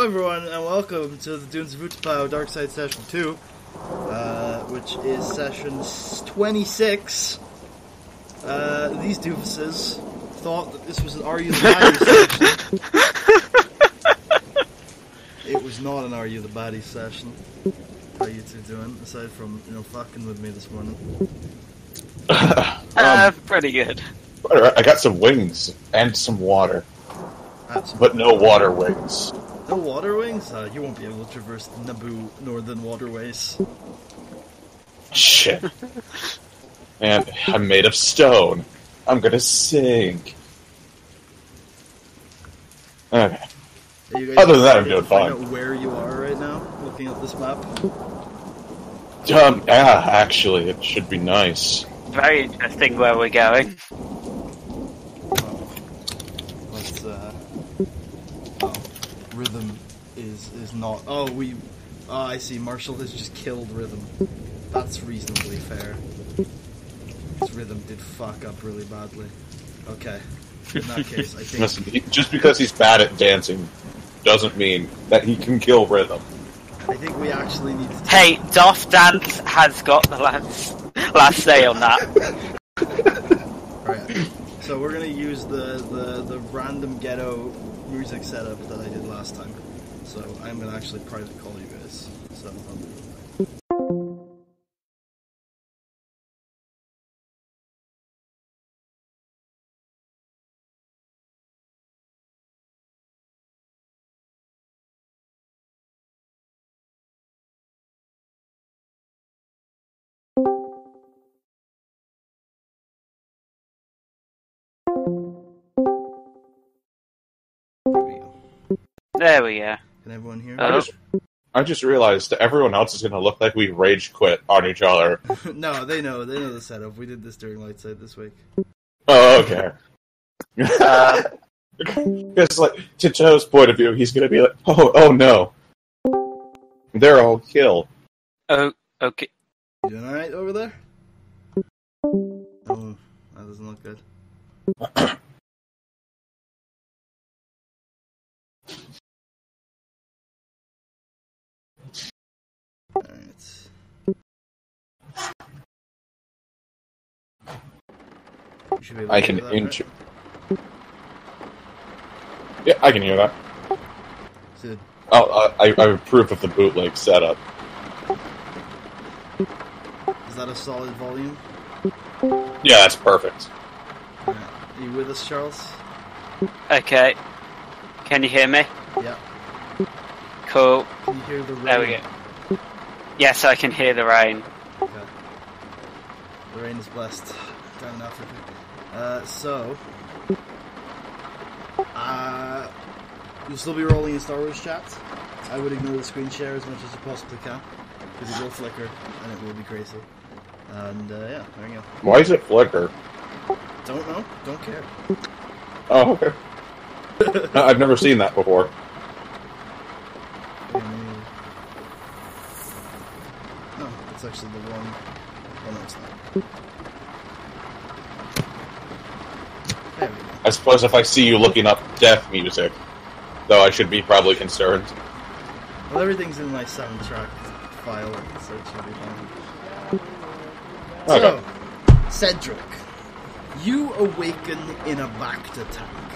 everyone, and welcome to the Dunes of Utapau Darkside Session 2, which is Session 26. These doofuses thought that this was an Are You the Baddie session. It was not an Are You the Baddie session. How you two doing, aside from, fucking with me this morning? Pretty good. I got some wings and some water. But no water wings. No water wings? You won't be able to traverse the Naboo Northern waterways. Shit. Man, I'm made of stone. I'm gonna sink. Okay. Other than that, I'm doing fine. Find out where you are right now, looking at this map? Yeah, actually, it should be nice. Very interesting where we're going. Rhythm is not... I see, Marshall has just killed Rhythm. That's reasonably fair. Because Rhythm did fuck up really badly. Okay. In that case, I think... Listen, just because he's bad at dancing doesn't mean that he can kill Rhythm. I think we actually need to... Hey, Doff Dance has got the last say on that. Right. So we're going to use the random ghetto music setup that I did last time. So I'm going to actually private call you guys. So I'll do that. There we go. Can everyone hear? I just realized that everyone else is going to look like we rage quit on each other. No, they know the setup. We did this during Lightside this week. Oh, okay. Because, like, to Joe's point of view, he's going to be like, oh no. They're all killed. Oh, okay. You doing alright over there? Oh, that doesn't look good. Alright. I can enter. Yeah, I can hear that. Good. Oh, I approve of the bootleg setup. Is that a solid volume? Yeah, that's perfect. Right. Are you with us, Charles? Okay. Can you hear me? Yeah. Cool. Can you hear the rain? There we go. Yes, I can hear the rain. Okay. The rain is blessed down in Africa. You'll still be rolling in Star Wars chat. I would ignore the screen share as much as you possibly can, because it will flicker and it will be crazy. And yeah, there you go. Why is it flicker? Don't know. Don't care. Oh, okay. No, I've never seen that before. No, it's actually the one. Oh no, it's not. There we go. I suppose if I see you looking up death music, though I should be probably concerned. Well, everything's in my soundtrack file, so it should be fine. Okay. So, Cedric, you awaken in a Bacta tank,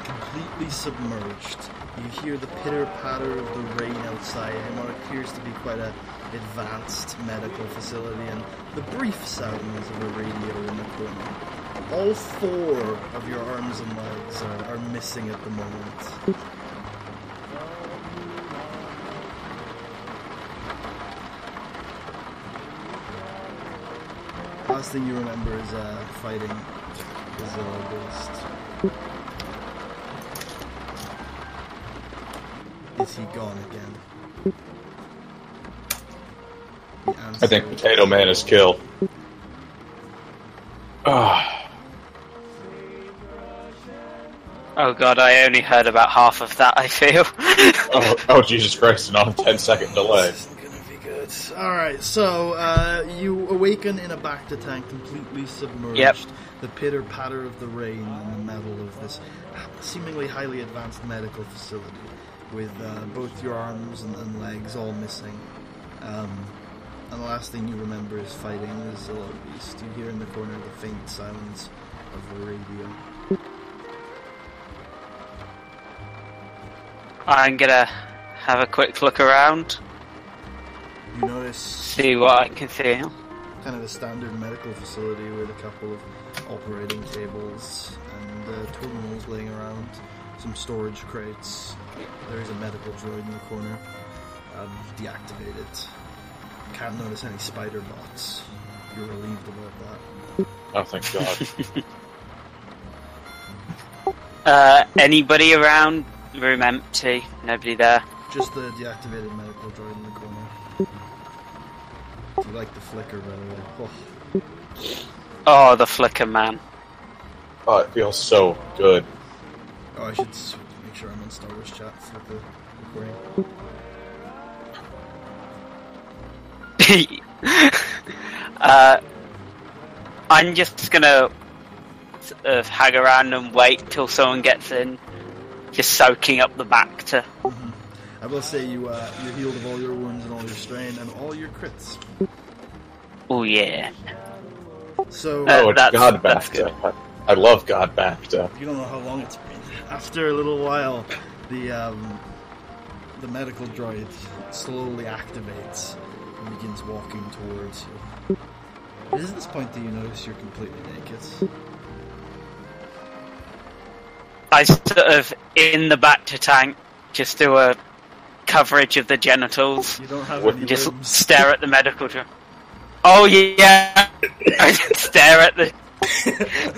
completely submerged. You hear the pitter-patter of the rain outside in what appears to be quite an advanced medical facility, and the brief sounds of a radio in the corner. All four of your arms and legs are missing at the moment. Last thing you remember is fighting the Zillow Ghost. Is he gone again? I think Potato Man is killed. Oh god, I only heard about half of that, I feel. oh, Jesus Christ, not a 10-second delay. This isn't gonna be good. Alright, so, you awaken in a Bacta tank, completely submerged. Yep. The pitter-patter of the rain and the metal of this seemingly highly advanced medical facility with both your arms and legs all missing. And the last thing you remember is fighting this little beast. You hear in the corner the faint silence of the radio. I'm gonna have a quick look around. You notice... See what I can see. Kind of a standard medical facility with a couple of operating tables and terminals laying around, some storage crates. There is a medical droid in the corner, deactivated. Can't notice any spider bots. You're relieved about that. Oh, thank God. Anybody around? Room empty. Nobody there. Just the deactivated medical droid in the corner. You like the flicker, by the way. Oh, the flicker, man. Oh, it feels so good. Oh, I should make sure I'm on Star Wars chat for the recording. I'm just gonna sort of hang around and wait till someone gets in. Just soaking up the Bacta. Mm-hmm. I will say you're healed of all your wounds and all your strain and all your crits. Oh yeah. So it's God Bacta. I love God Bacta. You don't know how long it's been. After a little while, the medical droid slowly activates and begins walking towards you. It is at this point that you notice you're completely naked. I sort of, in the Bacta tank, just do a coverage of the genitals. You don't have any just limbs. Stare at the medical droid. Oh yeah! I just stare at the...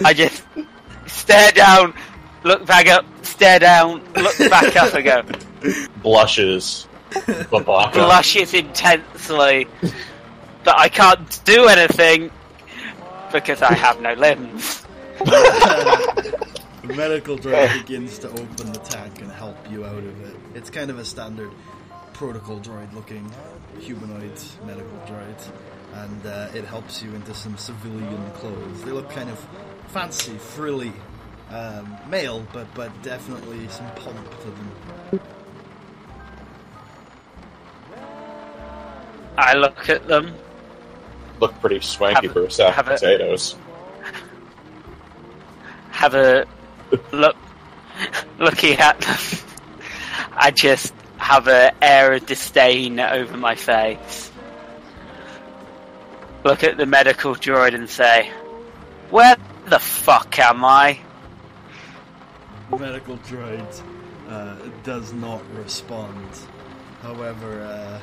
I just stare down, look back up, stare down, look back up and go... Blushes. Blushes intensely. But I can't do anything because I have no limbs. The medical droid begins to open the tank and help you out of it. It's kind of a standard protocol droid looking humanoid medical droid. And it helps you into some civilian clothes. They look kind of fancy, frilly, male, but definitely some pomp to them. I look at them. Look pretty swanky for a sack of potatoes. Have a look. Looking at them, I just have an air of disdain over my face. Look at the medical droid and say, "Where the fuck am I?" The medical droid does not respond. However,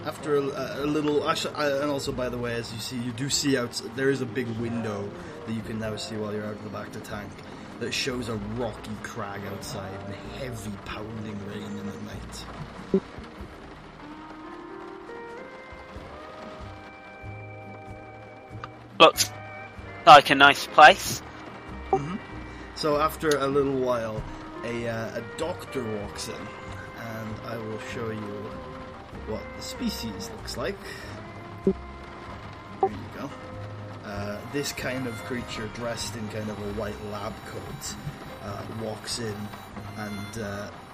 after a little... Actually, and also, by the way, as you see, you do see out... There is a big window that you can now see while you're out of the back of the tank that shows a rocky crag outside and heavy pounding rain in the night. Looks like a nice place. Mm-hmm. So after a little while, a doctor walks in, and I will show you what the species looks like. There you go. This kind of creature, dressed in kind of a white lab coat, walks in and,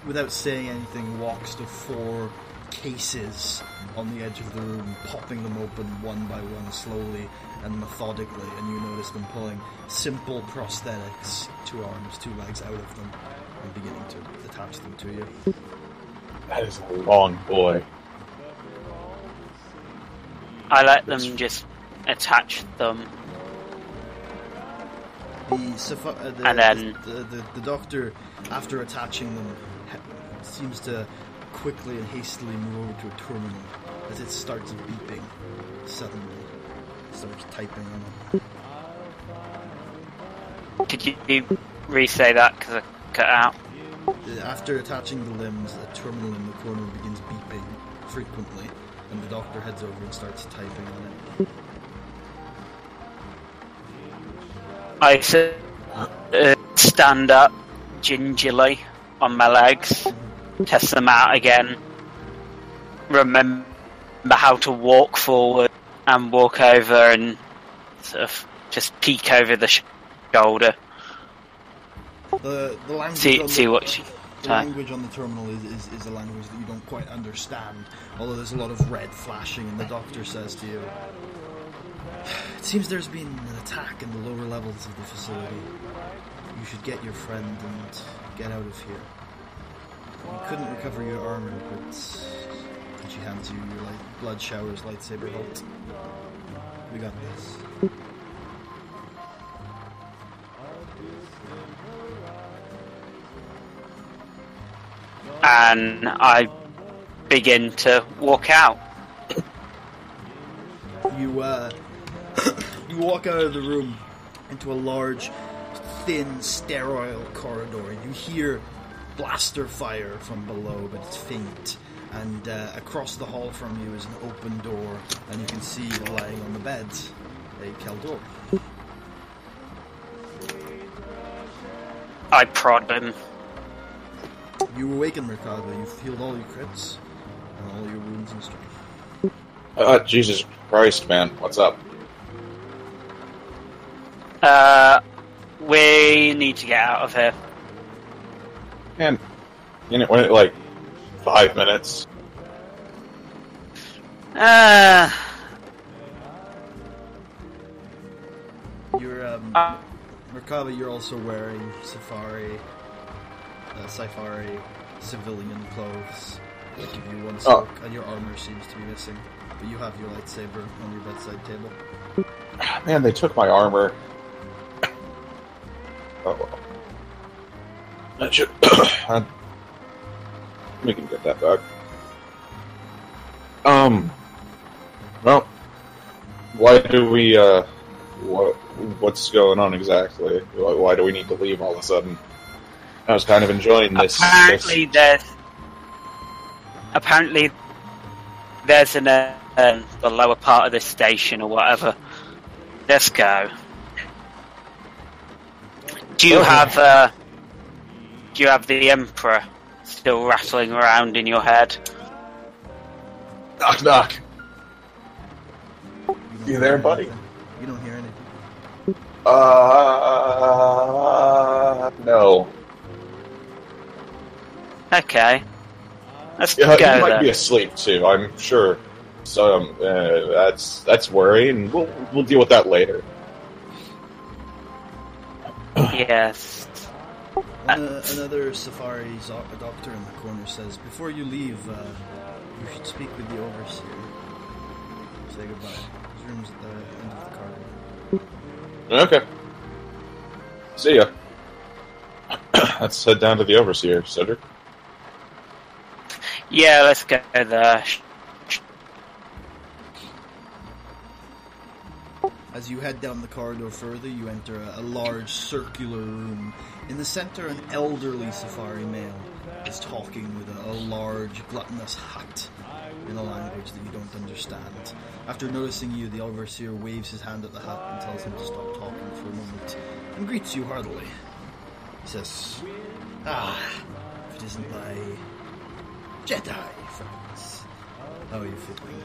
without saying anything, walks to 4 cases on the edge of the room, popping them open one by one slowly and methodically, and you notice them pulling simple prosthetics, 2 arms, 2 legs out of them, and beginning to attach them to you. That is a long boy. I let them just attach them. The doctor, after attaching them, seems to quickly and hastily move over to a terminal as it starts beeping. Suddenly, starts typing on them. Could you re-say that because I cut out? After attaching the limbs, a terminal in the corner begins beeping frequently, and the doctor heads over and starts typing on it. I stand up gingerly on my legs, test them out again, remember how to walk forward and walk over and sort of just peek over the shoulder. The language see what she... The language on the terminal is a language that you don't quite understand, although there's a lot of red flashing, and the doctor says to you, "It seems there's been an attack in the lower levels of the facility. You should get your friend and get out of here. You couldn't recover your armor, but she hands you your blood showers lightsaber hilt. We got this." And I begin to walk out. You you walk out of the room into a large, thin, sterile corridor. You hear blaster fire from below, but it's faint. And across the hall from you is an open door, and you can see lying on the bed a Keldor. I prod him. You awaken, Merkava. You've healed all your crits and all your wounds and strength. Jesus Christ, man. What's up? We need to get out of here. And, like 5 minutes. You're, Merkava, you're also wearing Cyphar civilian clothes that give you one soak, and your armor seems to be missing. But you have your lightsaber on your bedside table. Man, they took my armor. Oh. That should... we can get that back. Well, why do we, what's going on exactly? Why do we need to leave all of a sudden? I was kind of enjoying this. Apparently there's the lower part of this station or whatever. Let's go. Do you have the Emperor still rattling around in your head? Knock, knock. You there, buddy? You don't hear anything. No. Okay. Let's He go might then. be asleep too, I'm sure. So that's worrying. We'll deal with that later. Yes. Another Safari doctor in the corner says, "Before you leave, you should speak with the overseer. Say goodbye. His room's at the end of the corridor." Okay. See ya. Let's head down to the overseer, Cedric. Yeah, let's go there. As you head down the corridor further, you enter a large circular room. In the center, an elderly Safari male is talking with a large, gluttonous hut in a language that you don't understand. After noticing you, the overseer waves his hand at the hut and tells him to stop talking for a moment, and greets you heartily. He says, if it isn't my Jedi friends, how are you feeling?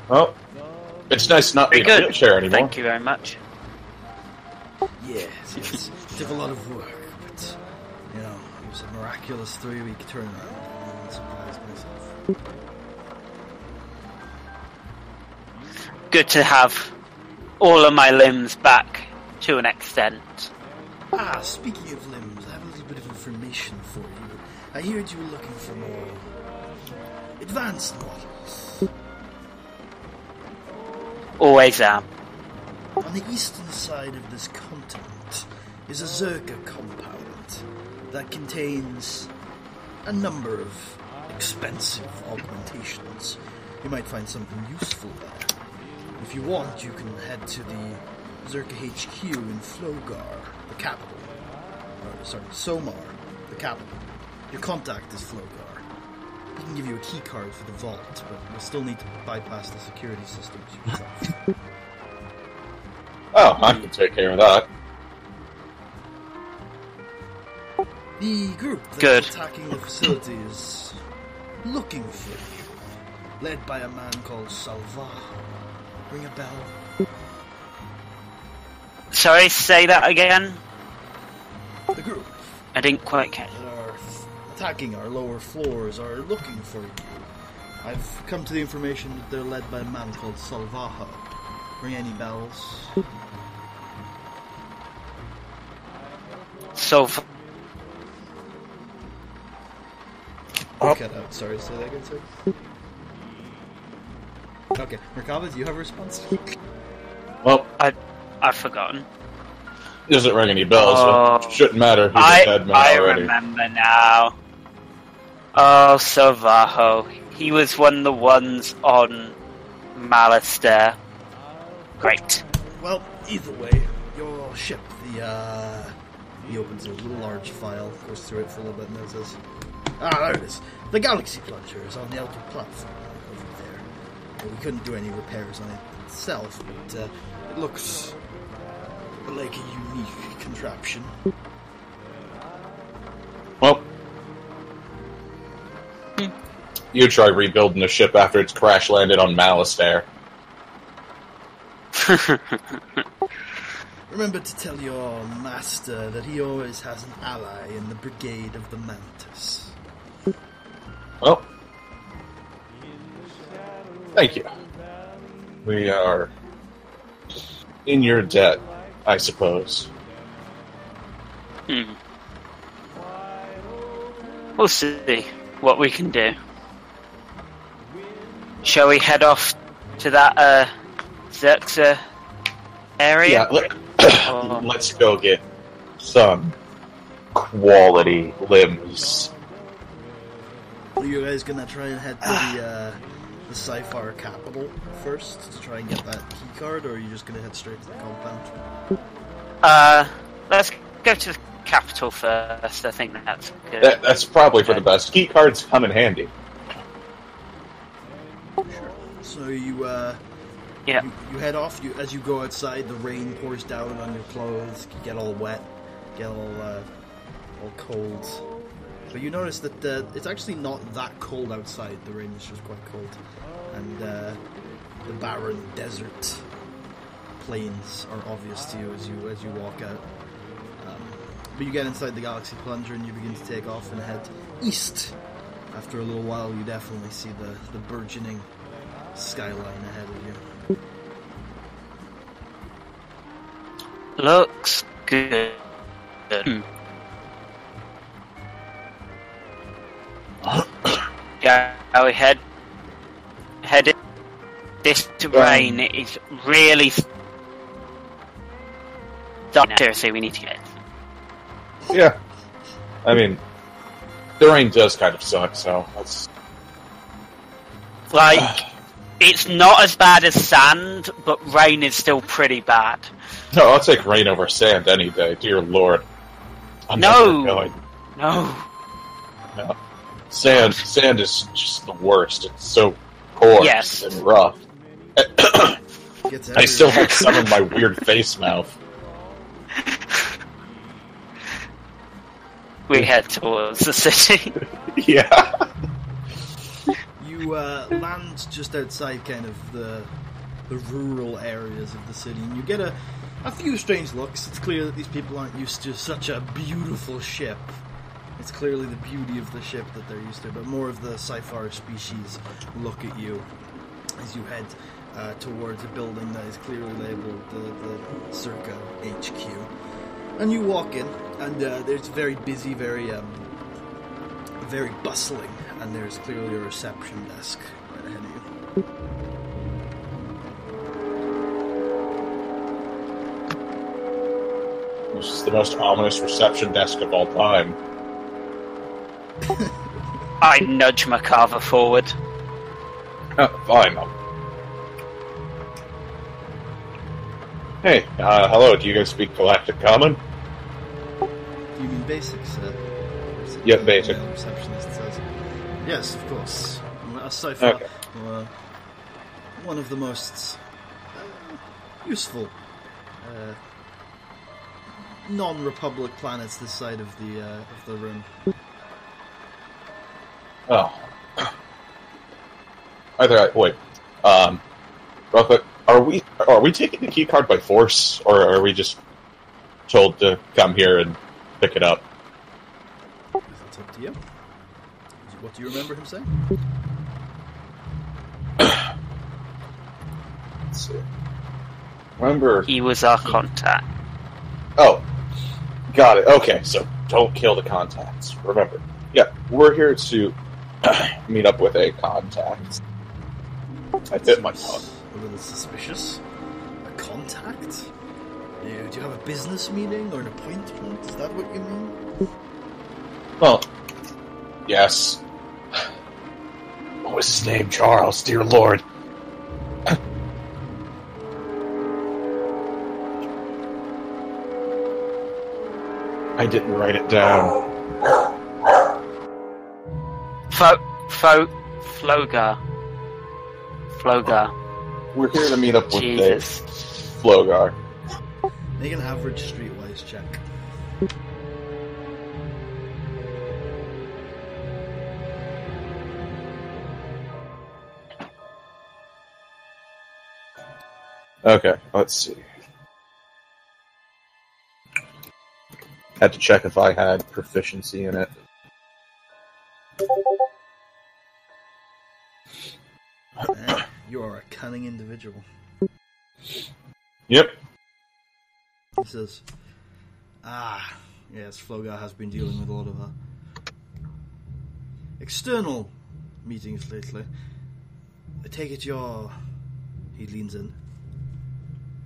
Well, it's nice not being in a wheelchair anymore. Thank you very much. Yes, it took a lot of work, but, it was a miraculous 3-week turnaround. I'm surprised myself. Good to have all of my limbs back to an extent. Speaking of limbs, I have a little bit of information for you. I heard you were looking for more advanced models. Always am. On the eastern side of this continent is a Czerka Compound that contains a number of expensive augmentations. You might find something useful there. If you want, you can head to the Czerka HQ in Flogar, the capital. Somar, the capital. Your contact is Flogar. He can give you a key card for the vault, but you'll still need to bypass the security systems yourself. Oh, I can take care of that. The group that's attacking the facility is looking for you, led by a man called Salvar. Ring a bell? Sorry, say that again? The group I didn't quite catch. that are attacking our lower floors are looking for you. I've come to the information that they're led by a man called Salvajo. Ring any bells? So, Cut out. Sorry, say that again, sir. Okay, Merkava, do you have a response? Well, I've forgotten. doesn't ring any bells. So it shouldn't matter. He's a dead man already. I remember now. Oh, Salvajo. He was one of the ones on Malastair. Great. Well, either way, your ship, he opens a little large file, goes through it for a little bit, and then says, there it is. The Galaxy Plunger is on the outer platform over there. Well, we couldn't do any repairs on it itself, but it looks like a unique contraption. Well, you try rebuilding the ship after it's crash landed on Malastair. Remember to tell your master that he always has an ally in the Brigade of the Mantis. Well, thank you. We are in your debt, I suppose. We'll see what we can do. Shall we head off to that Czerka area? Yeah, let's go get some quality limbs. Are you guys gonna try and head to the Cyphar capital first to try and get that key card, or are you just gonna head straight to the compound? Let's go to the capital first. I think that's good. That's probably for the best. Key cards come in handy. Sure. So you head off. As you go outside, the rain pours down on your clothes. You get all wet, get all cold. But you notice that it's actually not that cold outside. The rain is just quite cold, and the barren desert plains are obvious to you as you walk out. But you get inside the Galaxy Plunger and you begin to take off and head east. After a little while, you definitely see the burgeoning skyline ahead of you. Looks good. Yeah, we head in. This terrain is really seriously. We need to get it. Yeah, I mean, the rain does kind of suck. So let's it's not as bad as sand, but rain is still pretty bad. No, I'll take rain over sand any day. Dear Lord, I'm never going. No. Sand is just the worst. It's so coarse and rough. I still have some of my weird face mouth. We head towards the city. Yeah. You land just outside kind of the rural areas of the city, and you get a few strange looks. It's clear that these people aren't used to such a beautiful ship. It's clearly the beauty of the ship that they're used to, but more of the Cyphar species look at you as you head towards a building that is clearly labeled the Czerka HQ. And you walk in, and it's very busy, very bustling, and there's clearly a reception desk right ahead of you. This is the most ominous reception desk of all time. I nudge Merkava forward. Fine. Hey, hello, do you guys speak Galactic Common? Do you mean basics? Yeah, basic. Receptionist says. Yes, of course. A Cyphar, one of the most useful non-Republic planets this side of the rim. Oh. Wait. Real quick, are we taking the key card by force, or are we just told to come here and pick it up. That's up to you. What do you remember him saying? Let's see. Remember... He was our contact. Oh, got it. Okay, so don't kill the contacts. Remember. Yeah, we're here to meet up with a contact. I bit my tongue. A little suspicious. A contact? Do you have a business meeting or an appointment? Is that what you mean? Well, yes. What was his name? Charles, dear Lord. I didn't write it down. Flogar. We're here to meet up with Jesus. Flogar. Make an average streetwise check. Okay, let's see. Had to check if I had proficiency in it. You are a cunning individual. Yep. He says, yes, Flogar has been dealing with a lot of external meetings lately. I take it you're... He leans in.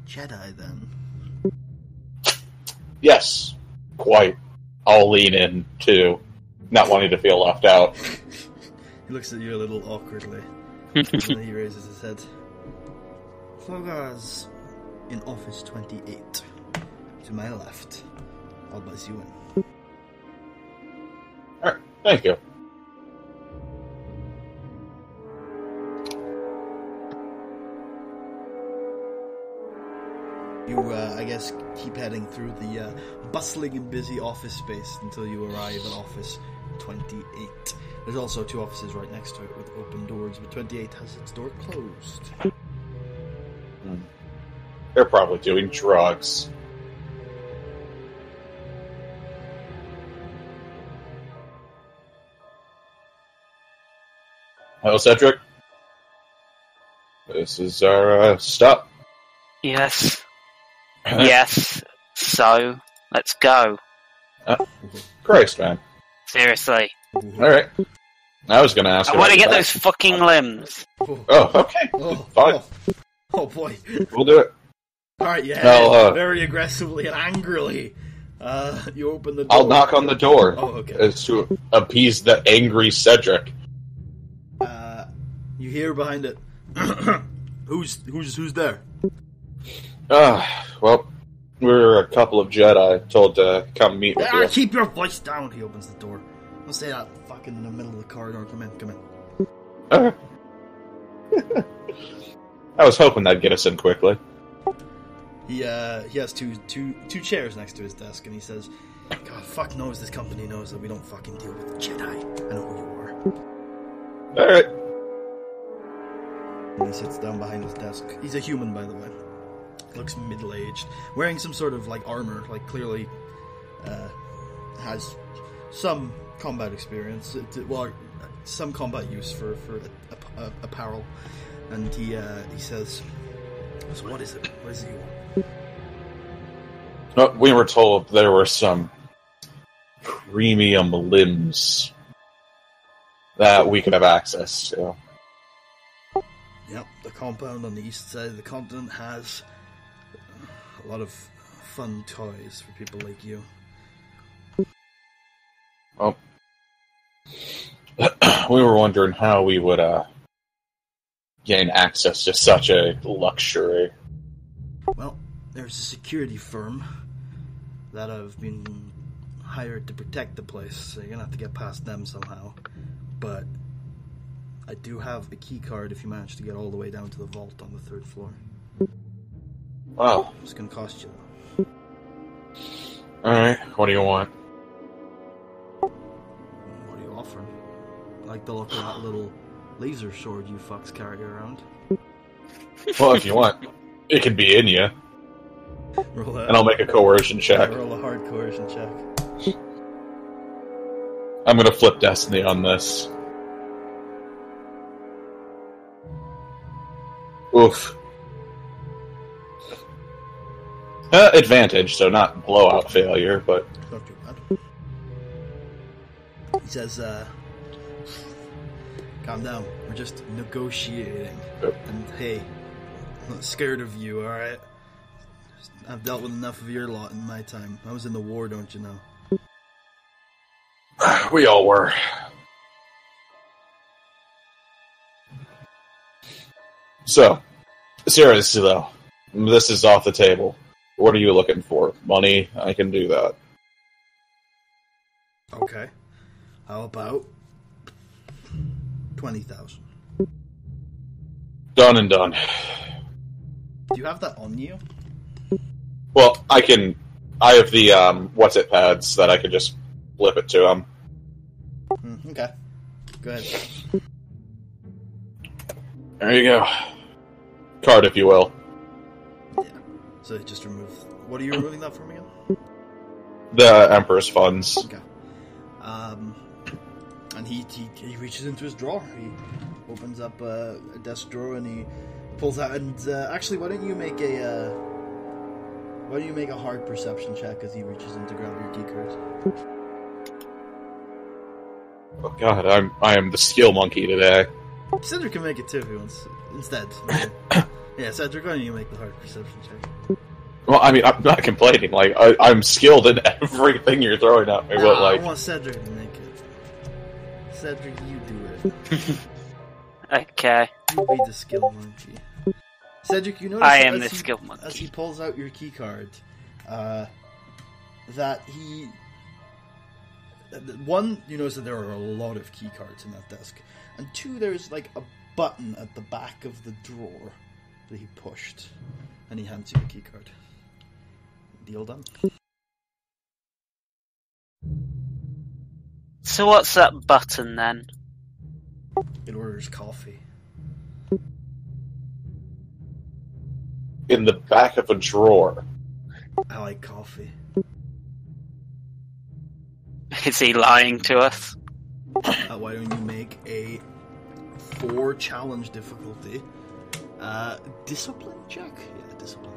Jedi, then? Yes, quite. I'll lean in, too. Not wanting to feel left out. He looks at you a little awkwardly. And then he raises his head. Flogar's in office 28. To my left. I'll buzz you in. Alright, thank you. You, I guess, keep heading through the bustling and busy office space until you arrive at office 28. There's also two offices right next to it with open doors, but 28 has its door closed. They're probably doing drugs. Hello, Cedric. This is our stop. Yes. Yes. So, let's go. Christ, man. Seriously. Alright. I was going to ask I want to get those fucking limbs. Oh, okay. Fine. Oh boy. We'll do it. Alright, yeah. I'll, very aggressively and angrily. You open the door. I'll knock on the door. Oh, okay. As to appease the angry Cedric. You hear behind it. Who's there? Well, we're a couple of Jedi told to come meet with you. Keep your voice down. He opens the door. Don't say that fucking in the middle of the corridor. Come in. Okay. I was hoping that'd get us in quickly. He has two chairs next to his desk, and he says, "God, fuck knows this company knows that we don't fucking deal with Jedi. I know who you are." All right. And he sits down behind his desk. He's a human, by the way. Looks middle-aged, wearing some sort of like armor, like clearly has some combat experience. Well, some combat use for apparel. And he says, "So what is it? What is it you want?" We were told there were some premium limbs that we could have access to. Yep, the compound on the east side of the continent has a lot of fun toys for people like you. Well, we were wondering how we would gain access to such a luxury. Well, there's a security firm that have been hired to protect the place, so you're gonna have to get past them somehow. But I do have a key card if you manage to get all the way down to the vault on the 3rd floor. Wow. It's gonna cost you though. Alright, what do you want? What are you offering? I like the look of that little laser sword you fucks carry around. Well, if you want, it can be in you. Roll And I'll make a coercion check. Roll a hard coercion check. I'm gonna flip Destiny on this. Oof. Advantage, so not blowout failure, but... Not too bad. He says, calm down, we're just negotiating. Yep. And hey, I'm not scared of you, alright? I've dealt with enough of your lot in my time. I was in the war, don't you know? We all were. So, seriously though, this is off the table. What are you looking for? Money? I can do that. Okay. How about 20,000? Done and done. Do you have that on you? Well, I have the, what's-it pads that I could just flip it to him. Okay. Go ahead. There you go. Card, if you will. Yeah. So just remove... What are you removing that from again? The Emperor's funds. Okay. And he reaches into his drawer. He opens up a desk drawer and he pulls out... And actually, why don't you make a hard perception check as he reaches in to grab your key card? Oh god, I am the skill monkey today. Cedric can make it too if he wants. Instead. Yeah, Cedric, why don't you make the hard perception check? Well, I mean, I'm not complaining. Like, I'm skilled in everything you're throwing at me, but like... I want Cedric to make it. Cedric, you do it. Okay. You be the skill monkey. Cedric, you notice I am the skill monkey. As he pulls out your key card, that he... One, you notice that there are a lot of key cards in that desk. And two, there's like a button at the back of the drawer that he pushed. And he hands you the key card. Deal done. So what's that button then? It orders coffee. In the back of a drawer. I like coffee. Is he lying to us? Why don't you make a 4 challenge difficulty discipline check? Yeah, discipline.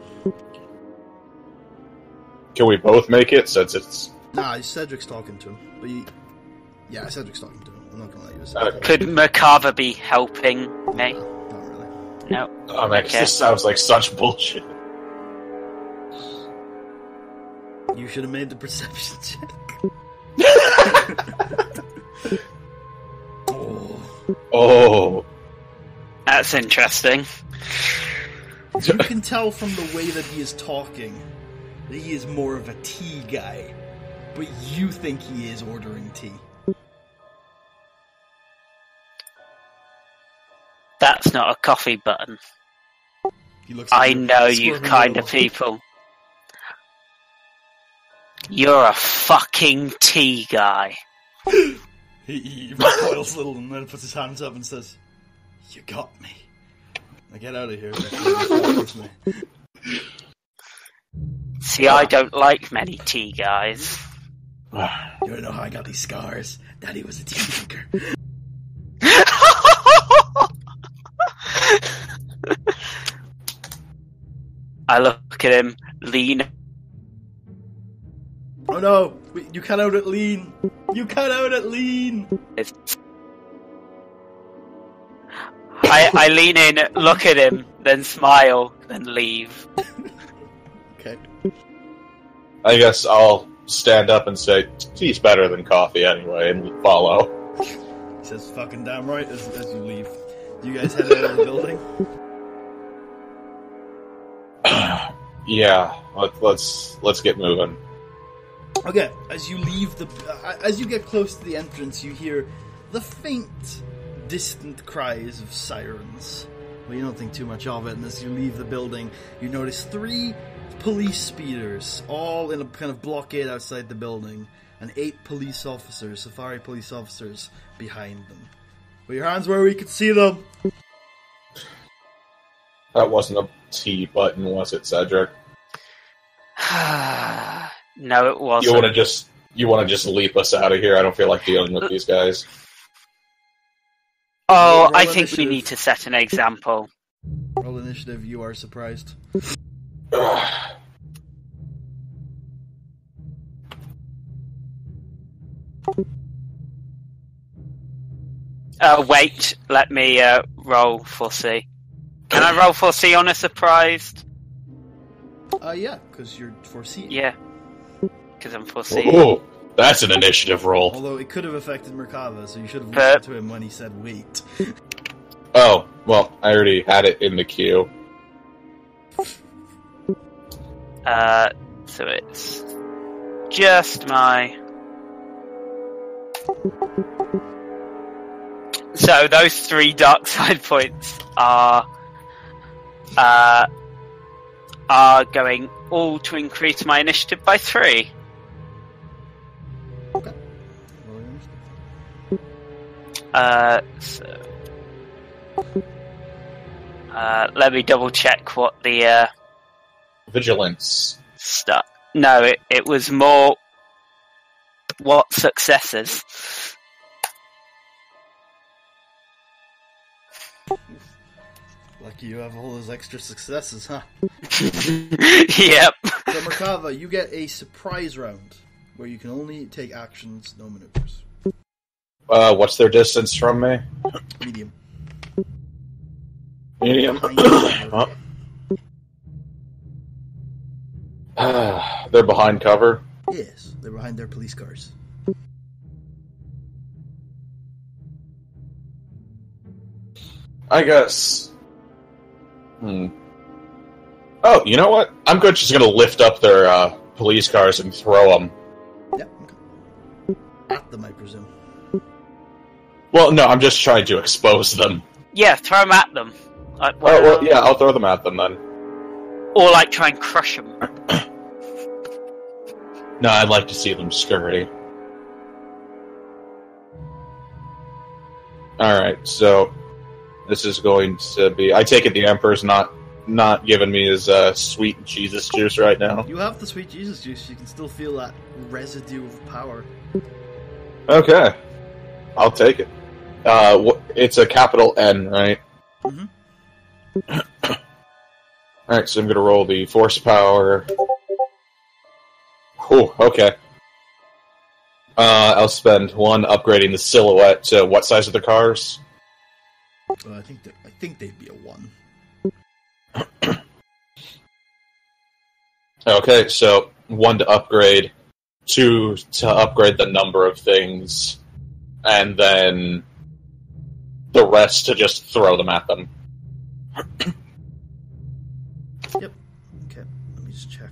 Can we both make it, since it's... Nah, Cedric's talking to him. But yeah, Cedric's talking to him. I'm not gonna let you say that. Could Merkava be helping me? No, not really. No. Oh man, 'cause Okay. this sounds like such bullshit. You should have made the perception check. Oh. That's interesting. You can tell from the way that he is talking that he is more of a tea guy, but you think he is ordering tea. That's not a coffee button. He looks at I you, know you squirming kind a of little. people. You're a fucking tea guy. He recoils a little and then puts his hands up and says, "You got me. Now get out of here." See, I don't like many tea guys. You don't know how I got these scars. Daddy was a tea drinker. I look at him, lean. Oh no! You cut out at lean! You cut out at lean! I lean in, look at him, then smile, then leave. Okay. I guess I'll stand up and say, tea's better than coffee anyway, and follow. He says, "Fucking damn right," as you leave. Do you guys head out of the building? Yeah, let's get moving. Okay, as you leave as you get close to the entrance, you hear the faint, distant cries of sirens. Well, you don't think too much of it, and as you leave the building, you notice 3 police speeders, all in a kind of blockade outside the building, and 8 police officers, safari police officers, behind them. Put your hands where we can see them! That wasn't a T button, was it, Cedric? No, it wasn't. You want to just You want to just leap us out of here? I don't feel like dealing with these guys. Oh, Roll I think we initiative. need to set an example. Roll initiative, you are surprised. Wait, let me roll for C. Can I roll for C on a surprised? Yeah, because you're foreseeing. Yeah, because I'm foreseeing. Ooh, that's an initiative roll. Although it could have affected Merkava, so you should have But- listened to him when he said wait. Oh, well, I already had it in the queue. So it's just my... So those 3 dark side points are going all to increase my initiative by 3. Okay. Roll initiative. Let me double check what the Vigilance. stuff. No, it was more what successes. Lucky you have all those extra successes, huh? Yep. So Merkava, you get a surprise round where you can only take actions, no maneuvers. What's their distance from me? Medium. Medium. Huh? They're behind cover. Yes, they're behind their police cars. I guess. Oh, you know what? I'm just gonna lift up their police cars and throw them. Yep. Okay. At them, I presume. Well, no, I'm just trying to expose them. Yeah, throw them at them. Like, Oh, well, yeah, I'll throw them at them then. Or like try and crush them. No, I'd like to see them scurry. Alright, so this is going to be... I take it the Emperor's not giving me his sweet Jesus juice right now. You have the sweet Jesus juice. You can still feel that residue of power. Okay. I'll take it. It's a capital N, right? Mm-hmm. Alright, so I'm going to roll the force power. Whew, okay. I'll spend 1 upgrading the silhouette to what size are the cars? I think they'd be a 1. Okay, so 1 to upgrade, 2 to upgrade the number of things, and then the rest to just throw them at them. Yep. Okay, let me just check.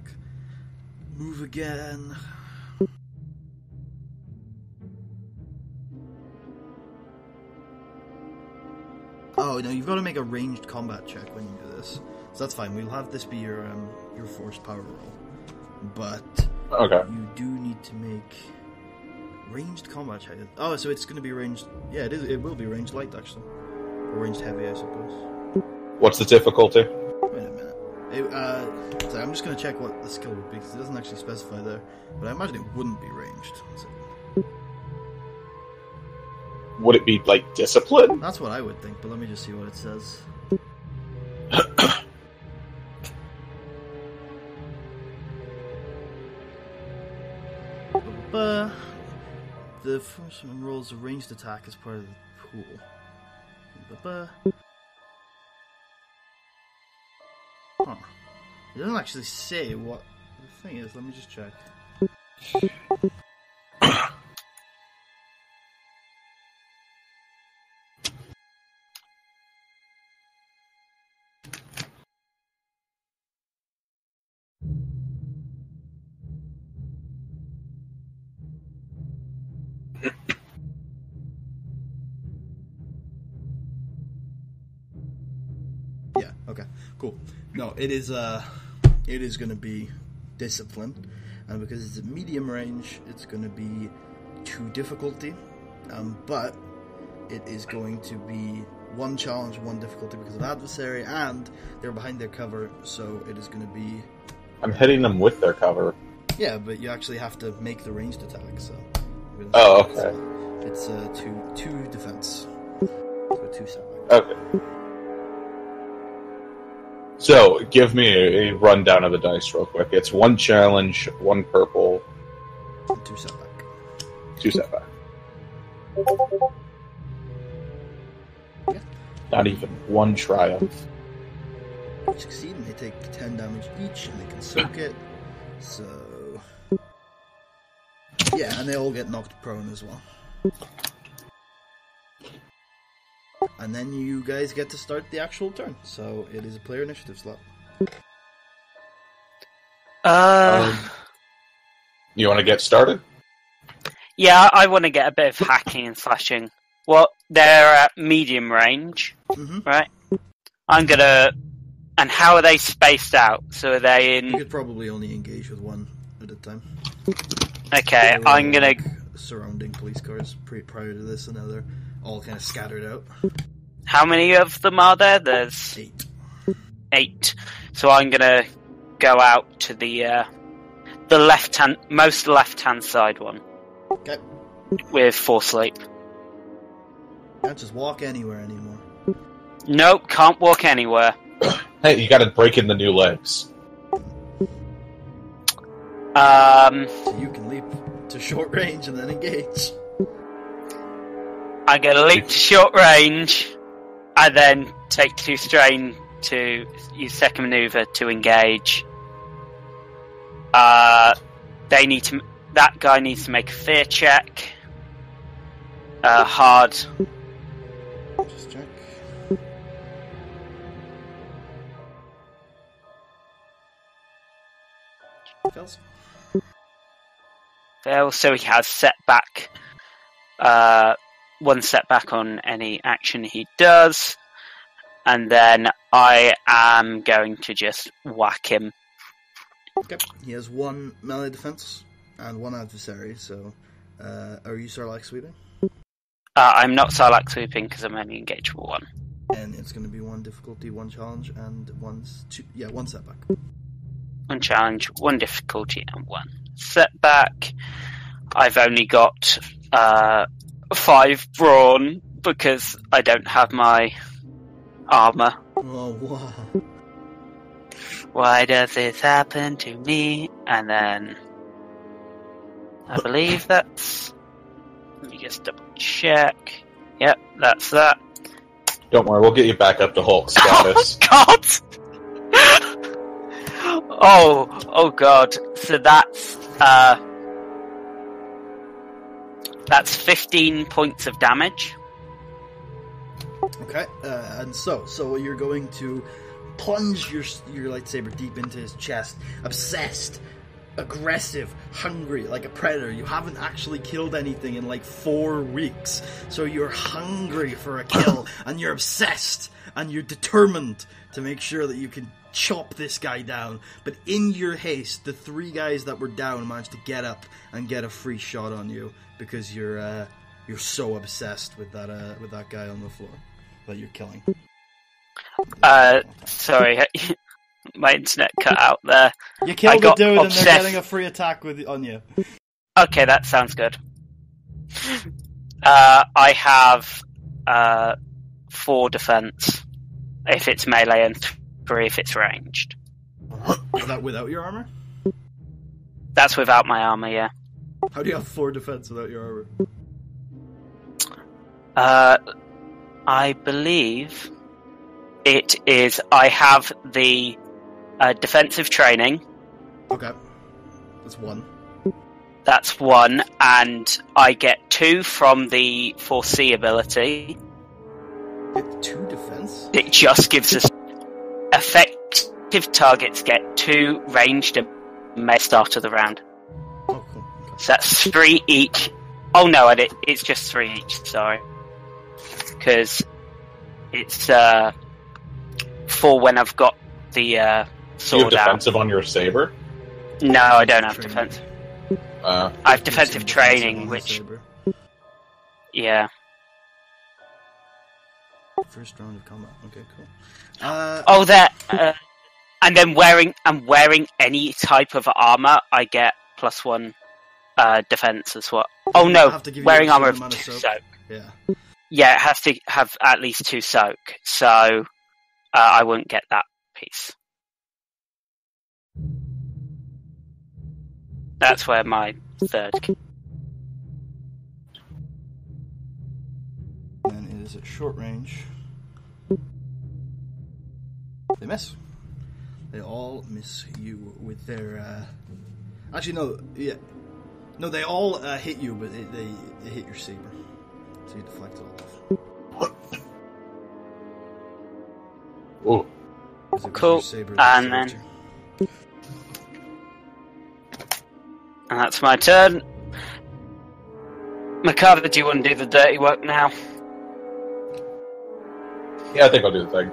Move again. Oh, no, you've got to make a ranged combat check when you do this. So that's fine. We'll have this be your force power roll. But Okay. you do need to make ranged combat check. Oh, so it's going to be ranged... Yeah, it is. It will be ranged light, actually. Or ranged heavy, I suppose. What's the difficulty? Wait a minute. Sorry, I'm just going to check what the skill would be, because it doesn't actually specify there. But I imagine it wouldn't be ranged. So Would it be, like, discipline? that's what I would think, but let me just see what it says. The first one rolls a ranged attack as part of the pool. Huh. It doesn't actually say what the thing is. Let me just check. Yeah, okay, cool. No, it is going to be discipline, and because it's a medium range, it's going to be 2 difficulty, but it is going to be 1 challenge, 1 difficulty because of adversary, and they're behind their cover, so it is going to be... I'm hitting them with their cover. Yeah, but you actually have to make the ranged attack, so... Oh, okay. It's two defense. So 2 setback. Okay. So, give me a rundown of the dice real quick. It's 1 challenge, 1 purple, 2 setback. 2 setback. Yeah. Not even 1 triumph. If you succeed, and they take 10 damage each, and they can soak it. So... Yeah, and they all get knocked prone as well. And then you guys get to start the actual turn. So it is a player initiative slot. You want to get started? Yeah, I want to get a bit of hacking and slashing. Well, they're at medium range, right? I'm gonna... And how are they spaced out? So are they in... You could probably only engage with one at a time. Okay, I'm gonna... Like surrounding police cars prior to this, and now they're all kind of scattered out. How many of them are there? There's 8. So I'm gonna go out to the most left-hand side one. Okay. With 4 sleep. Can't just walk anywhere anymore. Nope, can't walk anywhere. Hey, you gotta break in the new legs. So you can leap to short range and then engage. I'm gonna leap to short range, and then take 2 strain to use second maneuver to engage. That guy needs to make a fear check. Hard. Just check. Fails. Fail, so he has setback. 1 setback on any action he does. And then I am going to just whack him. Okay. He has 1 melee defense and 1 adversary, so are you Sarlacc sweeping? I'm not Sarlacc sweeping because I'm only engaged with 1. And it's going to be 1 difficulty, 1 challenge, and 1 setback. 1 challenge, 1 difficulty, and 1 setback. I've only got 5 brawn because I don't have my armor. Oh, wow. Why does this happen to me? And then I believe that's... Let me just double check. Yep, that's that. Don't worry, we'll get you back up to Hulk status. Oh, God! Oh, God. So that's 15 points of damage. Okay, and so you're going to plunge your lightsaber deep into his chest, obsessed, aggressive, hungry, like a predator. You haven't actually killed anything in like 4 weeks, so you're hungry for a kill, and you're obsessed, and you're determined to make sure that you can chop this guy down. But in your haste, the 3 guys that were down managed to get up and get a free shot on you because you're so obsessed with that guy on the floor that you're killing. Sorry, my internet cut out there. You killed the dude and they're getting a free attack on you. Okay, that sounds good. I have 4 defense if it's melee and 3 if it's ranged. Is that without your armor? That's without my armor, yeah. How do you have 4 defense without your armor? I believe it is... I have the defensive training. Okay. That's 1. That's 1, and I get 2 from the foresee ability. You get 2 defense? It just gives us... Effective targets get 2 ranged and may start of the round. Oh, cool. Okay. So that's 3 each. Oh no, it's just 3 each, sorry. Because it's 4 when I've got the sword Do you have defensive out. on your saber? No, I don't have defensive. I have defensive training, which... Saber. Yeah. First round of combat. Okay, cool. There. And then wearing any type of armor, I get +1 defense as well. Oh no, wearing armor of 2 soak. Yeah. Yeah, it has to have at least 2 soak, so I wouldn't get that piece. That's where my 3rd. And it is at short range. They miss. They all miss you with their. Actually, no. Yeah, no. They all hit you, but they hit your saber, so you deflect it all off. Ooh. Cool. And then. And that's my turn. Merkava, do you want to do the dirty work now? Yeah, I think I'll do the thing.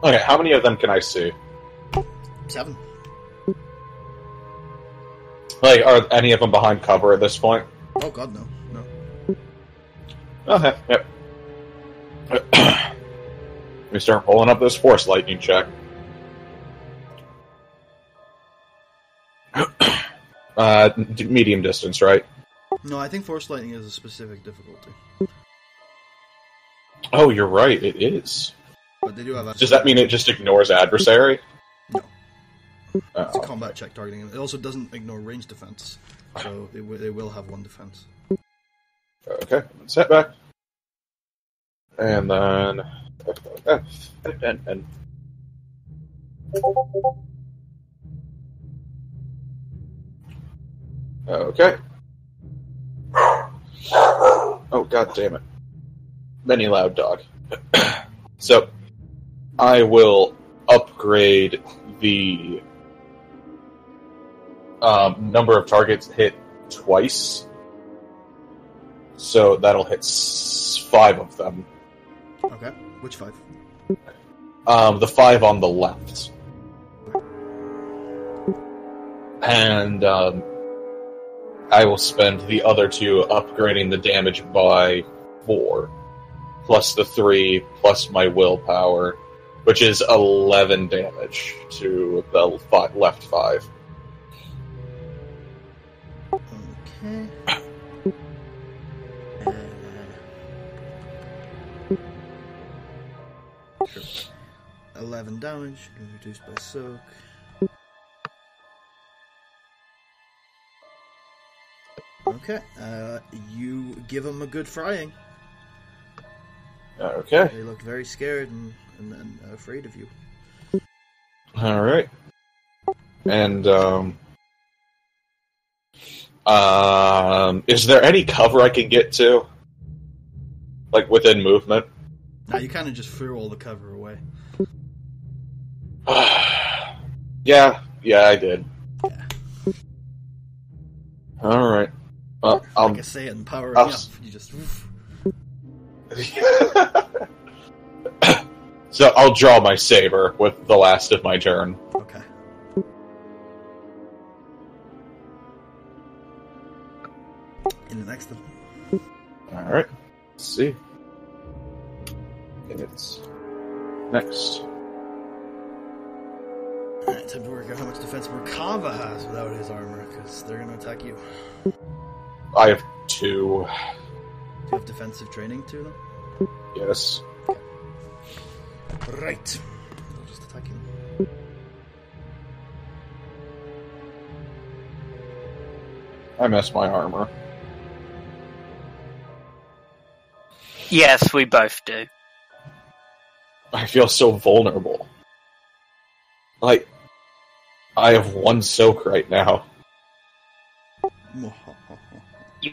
Okay, how many of them can I see? 7. Like, are any of them behind cover at this point? Oh god, no. Okay, yep. Let me start pulling up this force lightning check. Medium distance, right? No, I think force lightning is a specific difficulty. Oh, you're right, it is. But they do have. Does that mean it just ignores adversary? No. It's a combat check targeting. It also doesn't ignore range defense, so they will have 1 defense. Okay, setback. And then... And... Okay. Oh, god damn it. Many loud dog. So, I will upgrade the number of targets hit twice. So that'll hit 5 of them. Okay. Which 5? The 5 on the left. And I will spend the other 2 upgrading the damage by 4. Plus the 3, plus my willpower, which is 11 damage to the left 5. Okay. 11 damage, reduced by soak. Okay, you give them a good frying. Okay. They look very scared and afraid of you. Alright. And, is there any cover I can get to? Like, within movement? No, you kind of just threw all the cover away. Yeah, I did. Yeah. Alright. Like I say it and powering up, you just... So I'll draw my saber with the last of my turn. Okay. In the next one. Alright. Let's see. And it's next. Alright, time to work out how much defense Merkava has without his armor, because they're going to attack you. I have 2. Do you have defensive training too, then? Yes. Right. I'll just attack him. I messed my armor. Yes, we both do. I feel so vulnerable. Like, I have 1 soak right now. You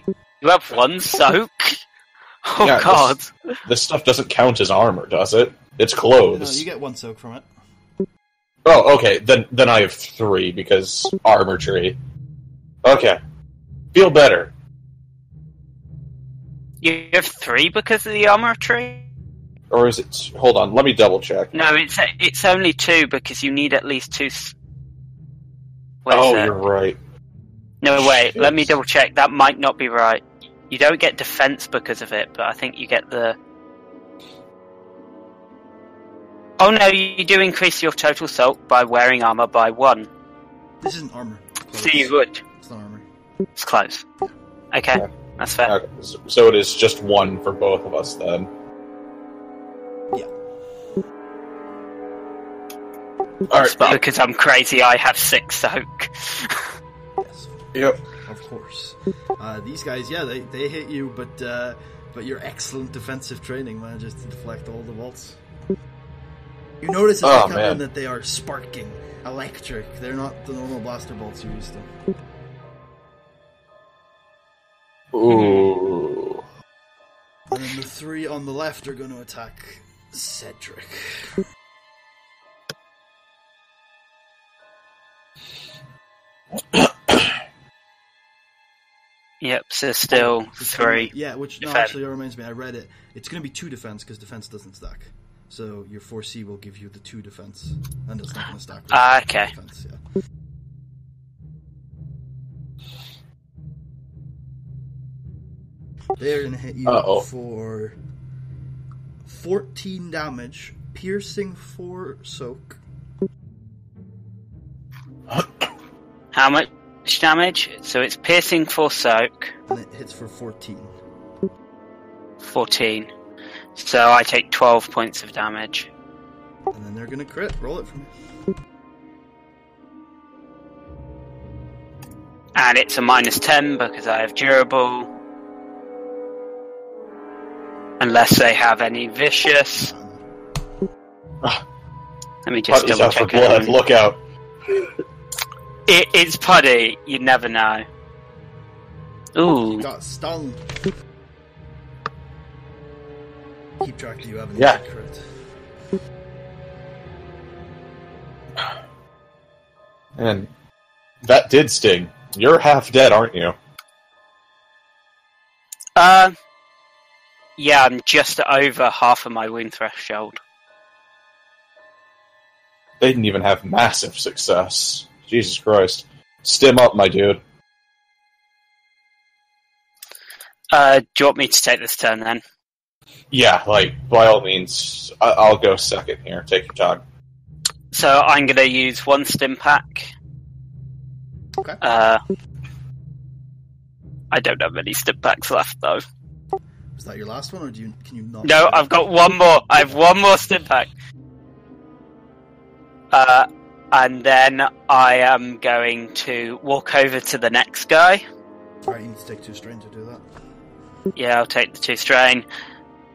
have 1 soak? Oh Yeah, god. This stuff doesn't count as armor, does it? It's clothes. No, you get 1 soak from it. Oh, okay. Then I have 3 because armor tree. Okay. Feel better. You have 3 because of the armor tree? Or is it... Hold on, let me double check. No, it's only 2 because you need at least 2... You're right. No, wait, Shit. let me double check. That might not be right. You don't get defense because of it, but I think you get the... Oh no, you do increase your total assault by wearing armor by 1. This isn't armor. So you would. It's not armor. It's close. Okay, Yeah. that's fair. Okay, so it is just 1 for both of us then. Yeah. Alright. But because I'm crazy, I have 6 soak. Yes. Yep. Of course. These guys, yeah, they hit you, but your excellent defensive training manages to deflect all the bolts. You notice as they come in that they are sparking, electric. They're not the normal blaster bolts you're used to. Ooh. And then the 3 on the left are going to attack Cedric. Yep, so still 3. Yeah, which no, defense. actually that reminds me. I read it. It's going to be 2 defense because defense doesn't stack. So your 4C will give you the 2 defense, and it's not going to stack. Okay. Defense, yeah. They're going to hit you for 14 damage, piercing 4 soak. How much damage? So it's piercing 4 soak. And it hits for 14. 14. So I take 12 points of damage. And then they're going to crit. Roll it for me. And it's a -10 because I have durable. Unless they have any vicious. Let me just Putty's double out for check blood. it. Look out. It's putty. You never know. Ooh. Got stung. Keep track that you have any crit. And that did sting. You're half dead, aren't you? Yeah, I'm just over half of my wound threshold. They didn't even have massive success. Jesus Christ. Stim up, my dude. Do you want me to take this turn then? Yeah, by all means, I'll go second here. Take your time. So I'm going to use 1 stim pack. Okay. I don't have any stim packs left though. Is that your last one, or can you not? No, I've got 1 more. I have 1 more stim pack. And then I am going to walk over to the next guy. Alright, you need to take 2 strain to do that. Yeah, I'll take the 2 strain.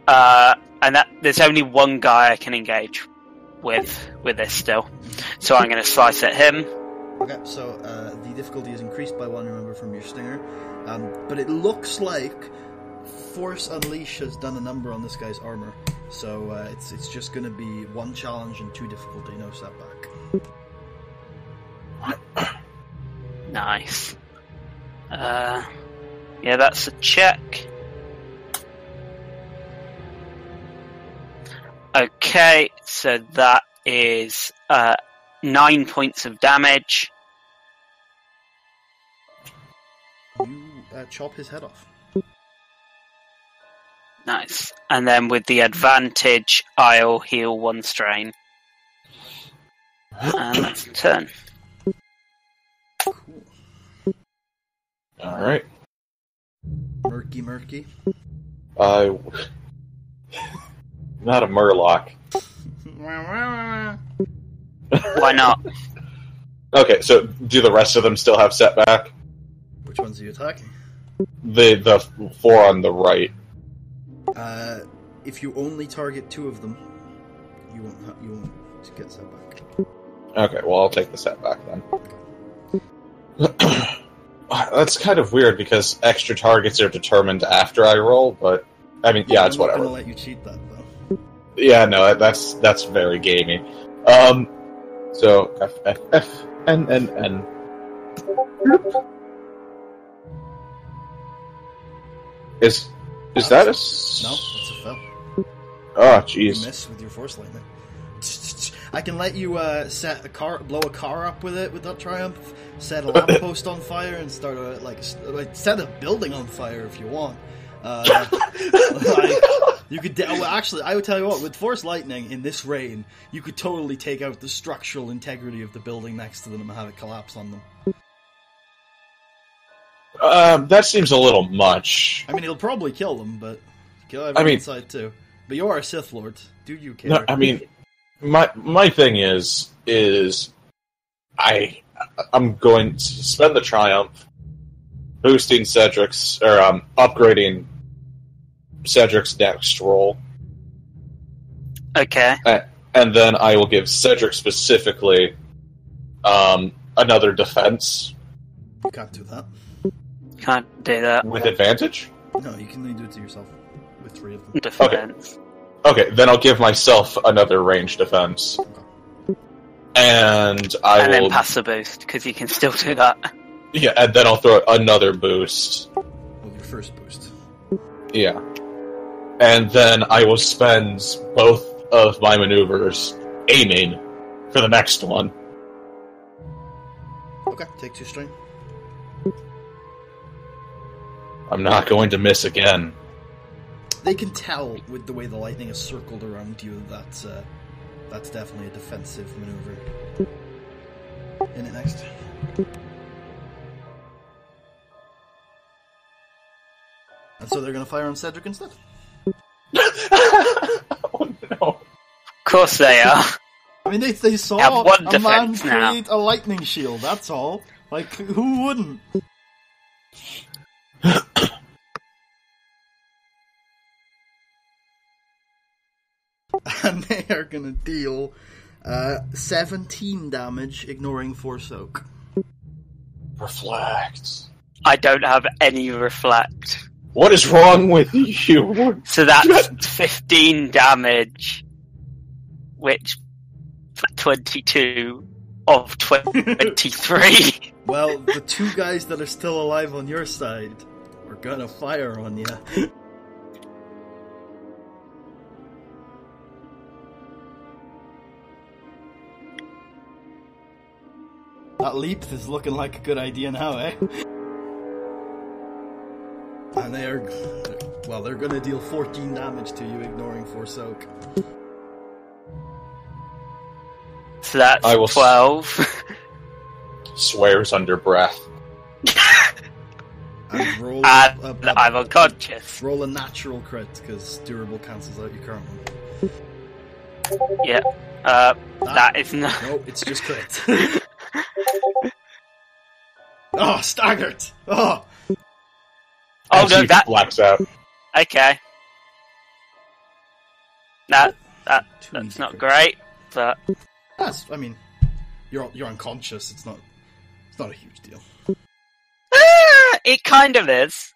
And there's only 1 guy I can engage with this still. So I'm going to slice at him. Okay, so the difficulty is increased by 1, remember, from your stinger. But it looks like Force Unleash has done a number on this guy's armor. So it's just going to be 1 challenge and 2 difficulty, no setback. Nice. Yeah, that's a check. Okay, so that is 9 points of damage. You chop his head off. Nice. And then with the advantage, I'll heal 1 strain. And that's the turn. Cool. Alright. Murky. Not a Murloc. Why not? Okay, so do the rest of them still have setback? Which ones are you attacking? The 4 on the right. If you only target 2 of them, you won't get setback. Okay, well, I'll take the setback then. That's kind of weird because extra targets are determined after I roll, but I mean, yeah, it's whatever. I'm not gonna let you cheat that though. Yeah, no, that's very gamey. So F N. Is that a? No, it's a fail. Oh, You jeez. miss with your force lightning. I can let you blow a car up with it with that triumph. Set a lamppost on fire and start set a building on fire if you want. You could... well, actually, I would tell you what, with Force Lightning in this rain, you could totally take out the structural integrity of the building next to them and have it collapse on them. That seems a little much. I mean, it'll probably kill them, but kill everyone inside too. But you are a Sith Lord. Do you care? No, I mean, my thing is I'm going to spend the triumph boosting Cedric's, or upgrading Cedric's next roll. Okay. And then I will give Cedric specifically another defense. You can't do that. Can't do that. With advantage? No, you can only do it to yourself. With 3 of them. Defense. Okay, then I'll give myself another range defense. Okay. And I will... And then pass the boost, because you can still do that. Yeah, and then I'll throw another boost. Well, your first boost. Yeah. And then I will spend both of my maneuvers aiming for the next one. Okay, take 2 strain. I'm not going to miss again. They can tell with the way the lightning is circled around you that that's definitely a defensive maneuver. In it next. And so they're going to fire on Cedric instead. Oh no. Of course they are. I mean, they saw Have one a man defense now. create a lightning shield, that's all. Like, who wouldn't? And they are going to deal 17 damage, ignoring Force Oak. Reflect. I don't have any reflect. What is wrong with you? So that's 15 damage, which 22 of 23. Well, the 2 guys that are still alive on your side are gonna fire on you. That leap is looking like a good idea now, eh? And they're gonna deal 14 damage to you, ignoring Force Oak. So that's 12. Swears under breath. And roll I'm unconscious. Roll a natural crit, because durable cancels out your current one. Yeah. That is not... No, it's just crit. Oh, staggered! Oh! Oh no, that... blacks out. Okay. That's not great, but... I mean, you're unconscious, it's not a huge deal. It kind of is.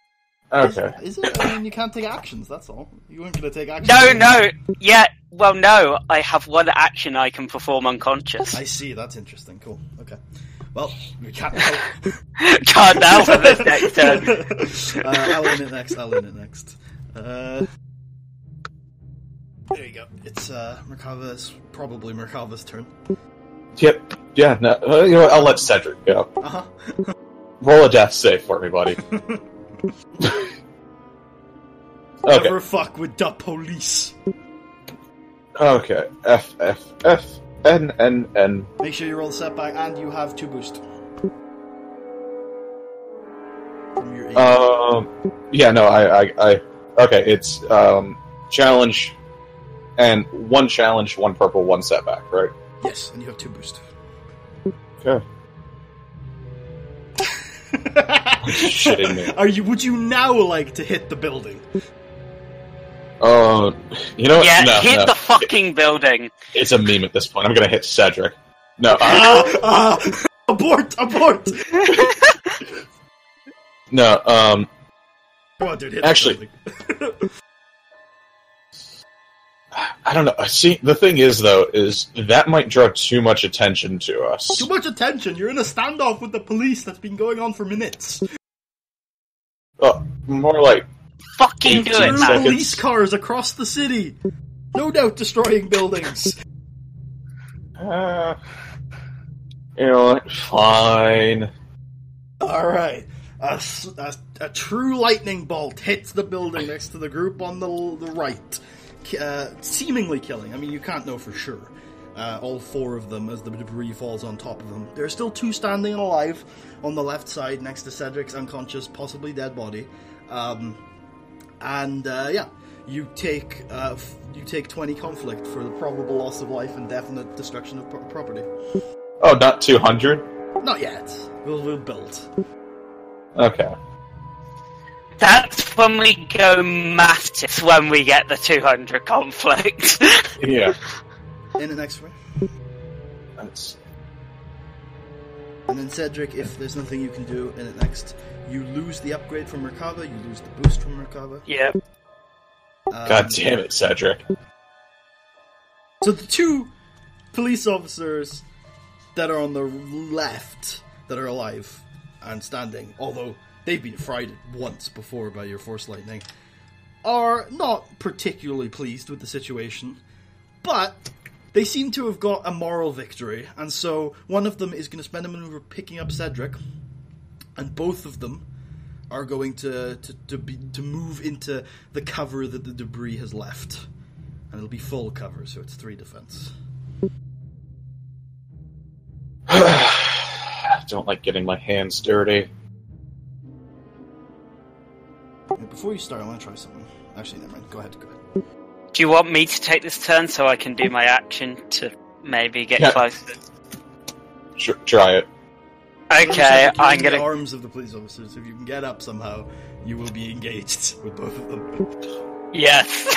Okay. Is it? I mean, you can't take actions, that's all. You weren't going to take actions. No. Yeah, well, no. I have one action I can perform unconscious. I see, that's interesting. Cool. Okay. Well, we can't help. Can't help for this next turn. I'll in it next. There you go. It's probably Merkava's turn. Yep. Yeah, no, you know what, I'll let Cedric go. Uh-huh. Roll a death save for me, buddy. Okay. Never fuck with the police. Okay. F, N, N, N. Make sure you roll the setback, and you have 2 boost. From your 8. Yeah, no, I okay, it's, challenge, and 1 challenge, 1 purple, 1 setback, right? Yes, and you have 2 boost. Okay. Shitting me. Would you now like to hit the building? You know what? Yeah, no, hit the fucking building. It's a meme at this point. I'm gonna hit Cedric. No. Abort! No. Come on, dude. Hit Actually, the building. I don't know. See, the thing is, though, is that might draw too much attention to us. Too much attention. You're in a standoff with the police that's been going on for minutes. More like Fucking do it, man. Police cars across the city. No doubt destroying buildings. You know what? Fine. Alright. A true lightning bolt hits the building next to the group on the right, seemingly killing. I mean, you can't know for sure. All four of them as the debris falls on top of them. There are still two standing and alive on the left side next to Cedric's unconscious, possibly dead body. You take 20 conflict for the probable loss of life and definite destruction of property. Oh, not 200? Not yet. We'll build. Okay. That's when we go maths, when we get the 200 conflict. Yeah. In the next round. That's... And then Cedric, if there's nothing you can do in it next, you lose the upgrade from Merkava, you lose the boost from Merkava. Yeah. God damn it, Cedric. So the two police officers that are on the left that are alive and standing, although they've been fried once before by your force lightning, are not particularly pleased with the situation, but they seem to have got a moral victory, and so one of them is going to spend a maneuver picking up Cedric, and both of them are going to move into the cover that the debris has left. And it'll be full cover, so it's 3 defense. I don't like getting my hands dirty. Before you start, I want to try something. Actually, never mind. Go ahead. Do you want me to take this turn so I can do my action to maybe get closer? Sure, try it. Okay, I'm the gonna... arms of the police officers. If you can get up somehow, you will be engaged with both of them. Yes.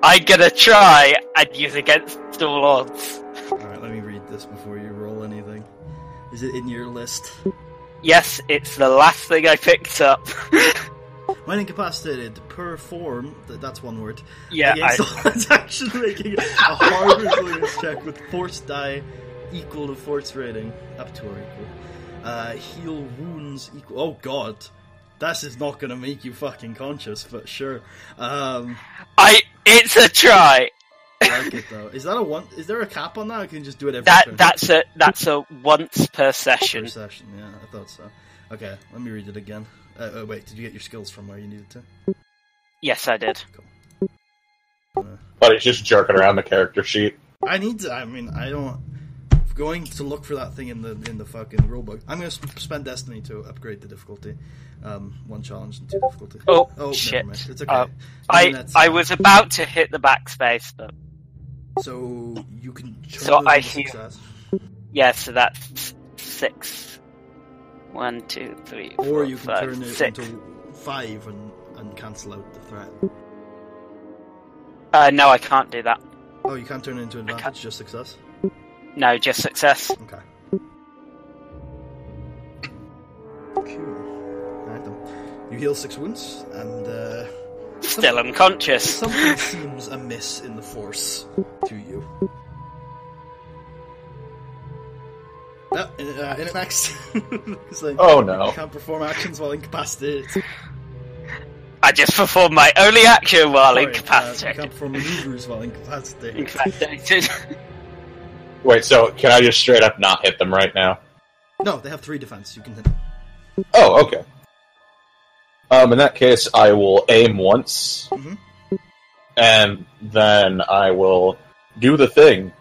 I'm gonna try and use against all odds. Alright, let me read this before you roll anything. Is it in your list? Yes, it's the last thing I picked up. When incapacitated, perform, that's one word, Yeah, against all its action, making a hard resilience check with force die equal to force rating, up to or equal. Heal wounds equal... Oh god, this is not gonna make you fucking conscious, but sure. It's a try. I like it though. Is that a one? Is there a cap on that? I can just do it every turn. That's a once per session. Per session, yeah, I thought so. Okay, let me read it again. Wait, did you get your skills from where you needed to? Yes, I did. Cool. But he's just jerking around the character sheet. I need to. I mean, I don't. Going to look for that thing in the fucking rulebook. I'm going to spend Destiny to upgrade the difficulty. 1 challenge and 2 difficulty. Oh shit! Never mind. It's okay. I was about to hit the backspace, but so you can. So I heal. success. Yeah, so that's 6. 1, 2, 3, 4, or you can 5, turn it 6. into 5 and cancel out the threat. No, I can't do that. Oh, you can't turn it into advantage, just success? No, just success. Okay. Cool. Alright then. You heal 6 wounds, and still unconscious. Something seems amiss in the force to you. In it next. Like, oh no. You can't perform actions while incapacitated. I just performed my only action while incapacitated. You can't perform maneuvers while incapacitated. Wait, so can I just straight up not hit them right now? No, they have 3 defense. You can hit them. Oh, okay. In that case, I will aim once, and then I will do the thing.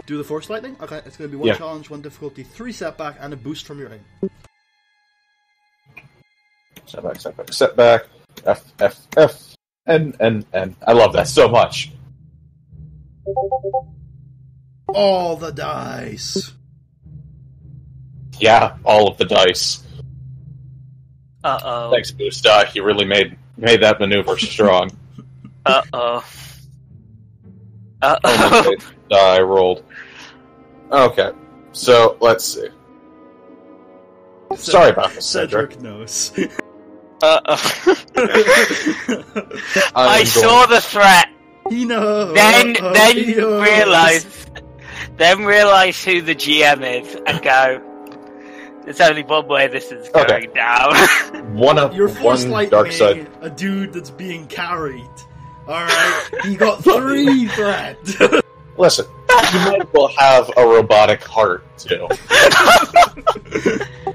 Do the force lightning? Okay, it's going to be 1 challenge, 1 difficulty, 3 setback, and a boost from your aim. Setback. F, N. I love that so much. All the dice. Yeah, all of the dice. Uh-oh. Thanks, Boost. You really made that maneuver strong. Uh-oh. I rolled. Okay, so let's see. Sorry about this, Cedric. knows. Uh-oh. I saw the threat. He knows. Then realize who the GM is and go, there's only one way this is going down. You're force lightning Darkside. a dude that's being carried. Alright, he got 3 threat. Listen, you might as well have a robotic heart, too.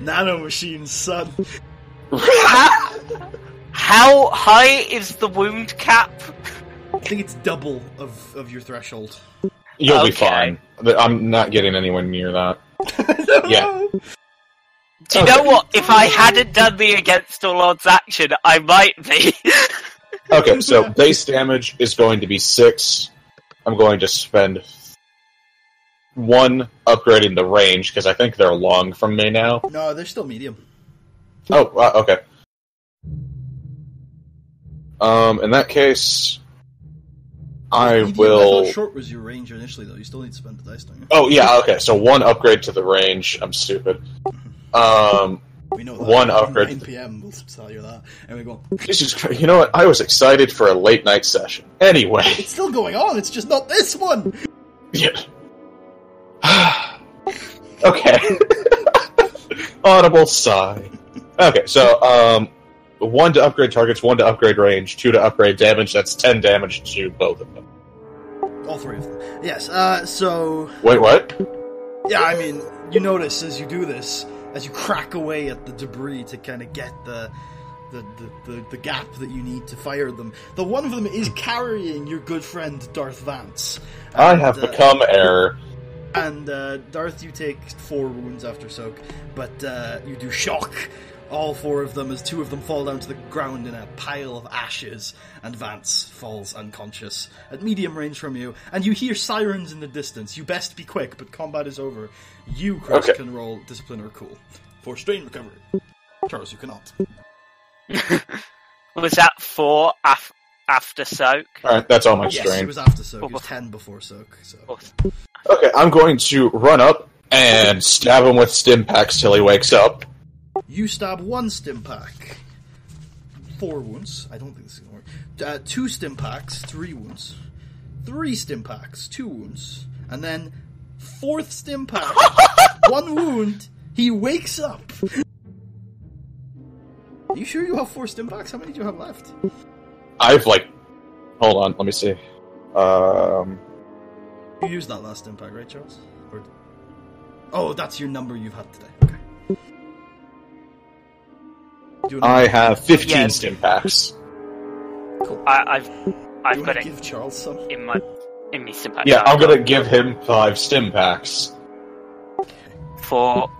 Nanomachines, son. How high is the wound cap? I think it's double of your threshold. You'll be fine. I'm not getting anywhere near that. Yeah. Do you know what? If I hadn't done the against all odds action, I might be. Okay, so base damage is going to be 6. I'm going to spend 1 upgrading the range, because I think they're long from me now. No, they're still medium. Oh, okay. In that case, I will... I thought short was your range initially, though. You still need to spend the dice, don't you? Oh, yeah, okay, so 1 upgrade to the range. I'm stupid. We know that. 1 upgrade. 9 PM, we'll tell you that. And we go... You know what? I was excited for a late night session. Anyway. It's still going on, it's just not this one! Yeah. Okay. Audible sigh. Okay, so, 1 to upgrade targets, 1 to upgrade range, 2 to upgrade damage. That's 10 damage to both of them. All 3 of them. Yes, so... Wait, what? Yeah, I mean, you notice as you do this, as you crack away at the debris to kind of get the gap that you need to fire them, the one of them is carrying your good friend Darth Vance. And, I have become heir. And Darth, you take 4 wounds after soak, but you do shock all 4 of them as 2 of them fall down to the ground in a pile of ashes, and Vance falls unconscious at medium range from you, and you hear sirens in the distance. You best be quick, but combat is over. You, Chris, can roll discipline or cool for strain recovery. Charles, you cannot. Was that 4 after soak? Alright, that's all my Yes, strain. it was after soak. It was 10 before soak. So. Okay, I'm going to run up and stab him with stim packs till he wakes up. You stab 1 stim pack. 4 wounds. I don't think this is going to work. 2 stim packs, 3 wounds. 3 stim packs, 2 wounds. And then 4th stim pack, 1 wound. He wakes up. Are you sure you have 4 stim packs? How many do you have left? I've, hold on, let me see. You used that last stim pack, right, Charles? Oh, that's your number you've had today. Okay. I have 15 stim packs. Cool. I've got it. Give Charles some in my stim pack. Yeah, I'm gonna give him 5 stim packs. For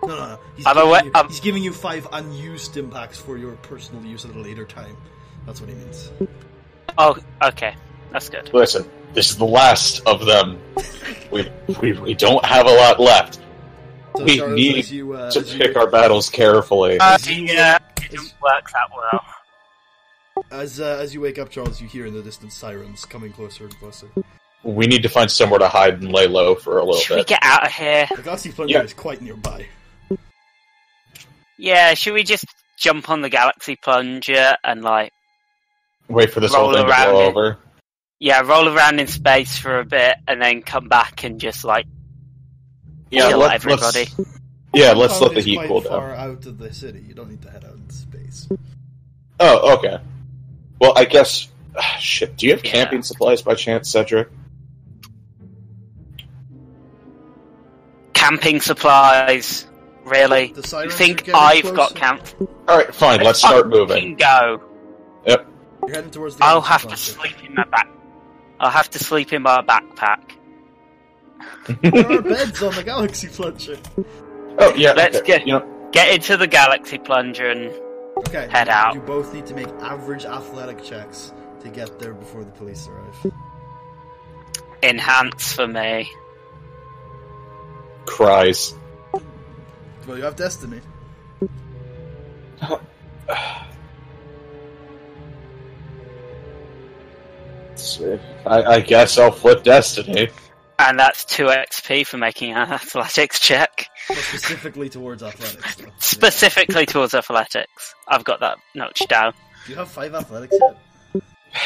no. He's giving you 5 unused stim packs for your personal use at a later time. That's what he means. Oh, okay, that's good. Listen, this is the last of them. We don't have a lot left. So we Charles, need to pick our battles carefully. Yeah, it didn't work that well. As you wake up, Charles, you hear in the distance sirens coming closer and closer. We need to find somewhere to hide and lay low for a little Should bit. we get out of here? The Galaxy Plunger is quite nearby. Yeah, should we just jump on the Galaxy Plunger and, wait for this whole thing to blow over? Yeah, roll around in space for a bit and then come back and just, kill everybody. Let's let the heat cool down. Far out of the city. You don't need to head out into space. Oh, okay. Well, I guess... Shit, do you have camping supplies by chance, Cedric? Camping supplies? Really? You think I've got camp? Alright, fine, let's start moving. Go. Yep. You're heading towards the I'll have to sleep in my backpack. There are beds on the Galaxy Plunger. Oh, yeah. Let's get into the Galaxy Plunger and head out. You both need to make average athletic checks to get there before the police arrive. Enhance for me. Cries. Well, you have destiny. I guess I'll flip destiny. And that's 2 XP for making an athletics check. But specifically towards athletics. Though. Specifically towards athletics. I've got that notched down. Do you have 5 athletics yet?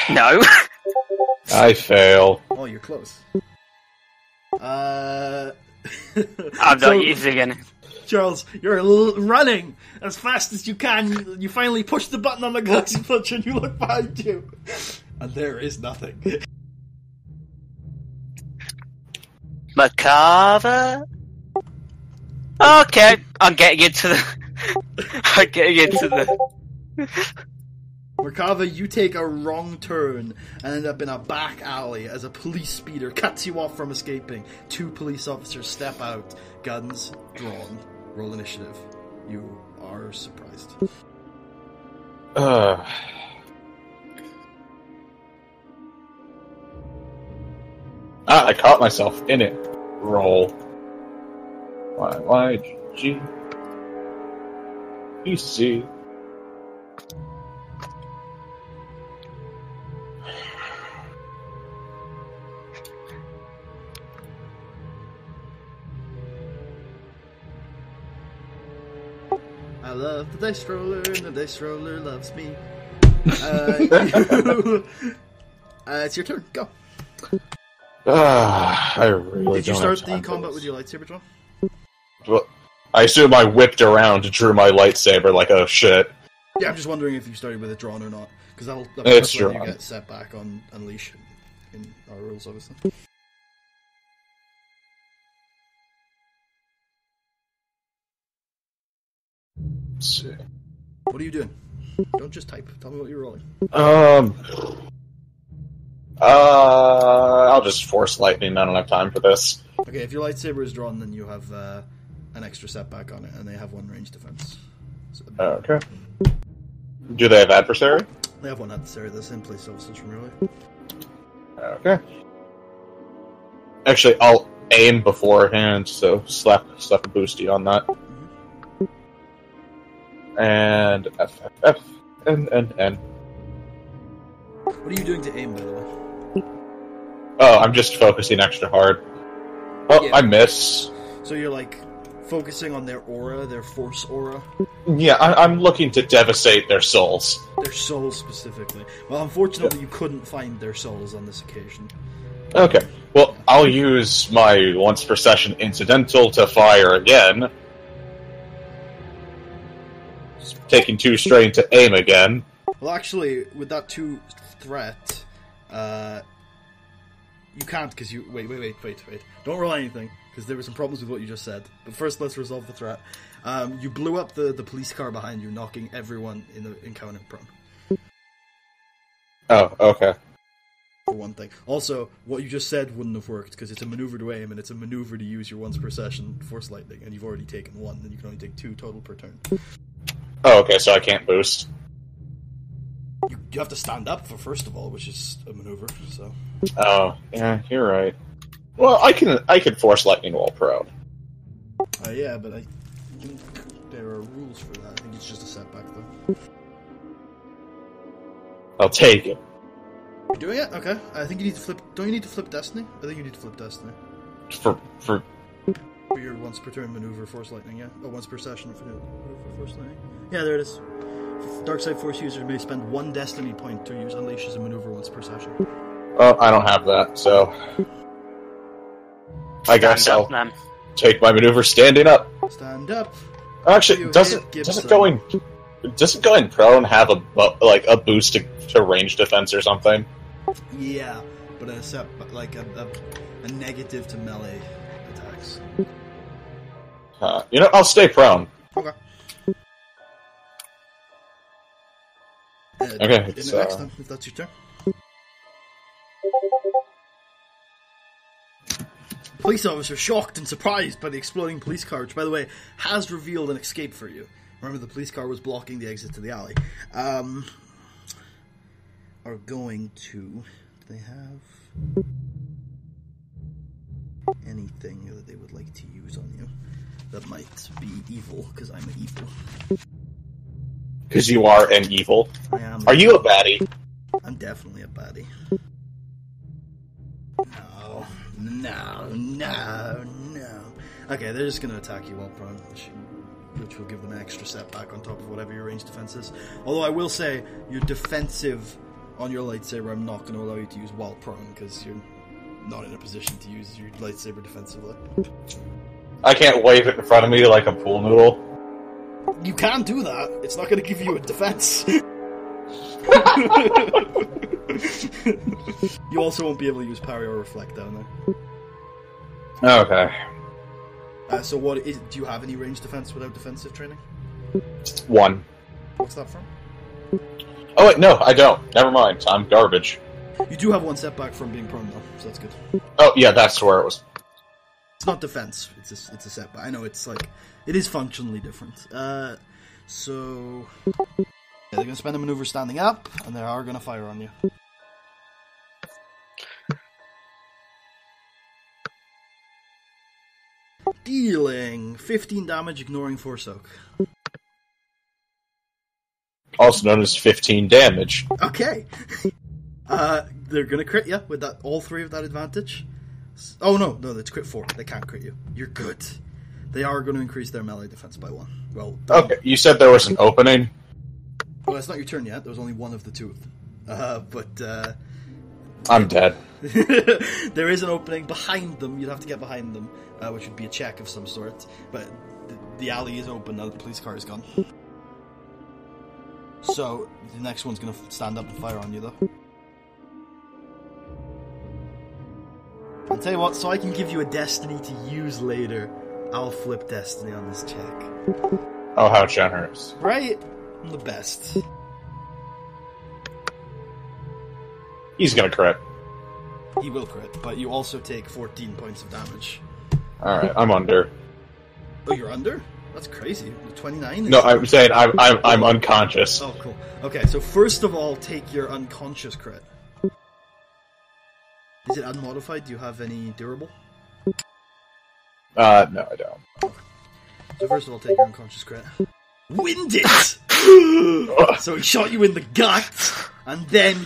No. I fail. Oh, you're close. I'm not using any. Charles, you're running as fast as you can. You finally push the button on the Galaxy Plunger and you look behind you. And there is nothing. Merkava? Okay, I'm getting into the. I'm getting into the. Merkava, you take a wrong turn and end up in a back alley as a police speeder cuts you off from escaping. 2 police officers step out, guns drawn. Roll initiative. You are surprised. I caught myself in it. Roll. Y, G, C. I love the dice roller, and the dice roller loves me. It's your turn. Go. I really Did you don't start have the time for combat this. with your lightsaber, John? Well, I assume I whipped around, drew my lightsaber like, oh shit. Yeah, I'm just wondering if you started with it drawn or not, because that'll It's let you drawn. get set back on Unleash in our rules, obviously. Let's see. What are you doing? Don't just type. Tell me what you're rolling. I'll just force lightning. I don't have time for this. Okay, if your lightsaber is drawn, then you have an extra setback on it, and they have 1 range defense. So, Okay. Do they have adversary? they have 1 adversary. The same police officers from earlier. Okay. Actually, I'll aim beforehand, so slap a boosty on that. And F, N. What are you doing to aim, by the way? Oh, I'm just focusing extra hard. Oh, Yeah. I miss. So you're like focusing on their aura, their force aura, Yeah, I'm looking to devastate their souls. their souls specifically. Well, unfortunately, you couldn't find their souls on this occasion. Okay, well, I'll use my once per session incidental to fire again. Taking 2 strain to aim again. Well, actually, with that 2 threat, you can't because you wait. Don't roll anything because there were some problems with what you just said. But first, let's resolve the threat. You blew up the police car behind you, knocking everyone in the encounter prone. Oh, okay. For one thing. Also, what you just said wouldn't have worked because it's a maneuver to aim and it's a maneuver to use your once per session force lightning, and you've already taken 1, and you can only take 2 total per turn. Oh, okay, so I can't boost. You have to stand up for first of all, which is a maneuver. So Oh, yeah, you're right. Well, I can force lightning while prone. yeah, but I think there are rules for that. I think it's just a setback though. I'll take it. You're doing it? Okay. I think you need to flip. Don't you need to flip Destiny? I think you need to flip Destiny. For For your once per turn maneuver force lightning, yeah? Oh, once per session for maneuver force lightning. Yeah, there it is. Darkside Force users may spend 1 Destiny point to use Unleash as a maneuver once per session. Oh, I don't have that, so I guess Stand I'll up, then. take my maneuver standing up. Stand up. Actually, You doesn't hit Gibson. going prone have a boost to range defense or something? Yeah, but a negative to melee attacks. I'll stay prone. Okay. Okay, In it's, the next time, if that's your turn. Police officer shocked and surprised by the exploding police car, which, by the way, has revealed an escape for you. Remember, the police car was blocking the exit to the alley. Are going to... Do they have anything that they would like to use on you that might be evil? Because I'm evil. Because you are an evil. I am. Are you a baddie? I'm definitely a baddie. No. Okay, they're just going to attack you while prone, which will give them an extra setback on top of whatever your range defense is. Although I will say, your defensive on your lightsaber, I'm not going to allow you to use while prone, because you're not in a position to use your lightsaber defensively. I can't wave it in front of me like a pool noodle. You can do that. It's not going to give you a defense. You also won't be able to use parry or reflect down there. Okay. So do you have any range defense without defensive training? 1. What's that from? Oh wait, no, I don't. Never mind. I'm garbage. You do have 1 setback from being prone, though, so that's good. Oh yeah, that's where it was. It's not defense. It's a setback. I know it is functionally different. So they're going to spend a maneuver standing up, and they are going to fire on you. Dealing 15 damage, ignoring 4 soak. Also known as 15 damage. Okay. They're going to crit you with that, all 3 of that advantage. Oh no, that's crit 4. They can't crit you. You're good. They are going to increase their melee defense by 1. Well, okay, you said there was an opening? Well, it's not your turn yet. There was only 1 of the 2 of them. I'm dead. There is an opening behind them. You'd have to get behind them, which would be a check of some sort. But the alley is open now that the police car is gone. So, the next one's going to stand up and fire on you, though. I'll tell you what, so I can give you a destiny to use later, I'll flip destiny on this check. Oh, how generous. Right? I'm the best. He's gonna crit. He will crit, but you also take 14 points of damage. Alright, I'm under. Oh, you're under? That's crazy. 29? No, I'm saying I'm unconscious. Oh, cool. Okay, so first of all, take your unconscious crit. Is it unmodified? Do you have any durable? No, I don't. Okay. So first of all, take your unconscious crit. Winded! So he shot you in the gut, and then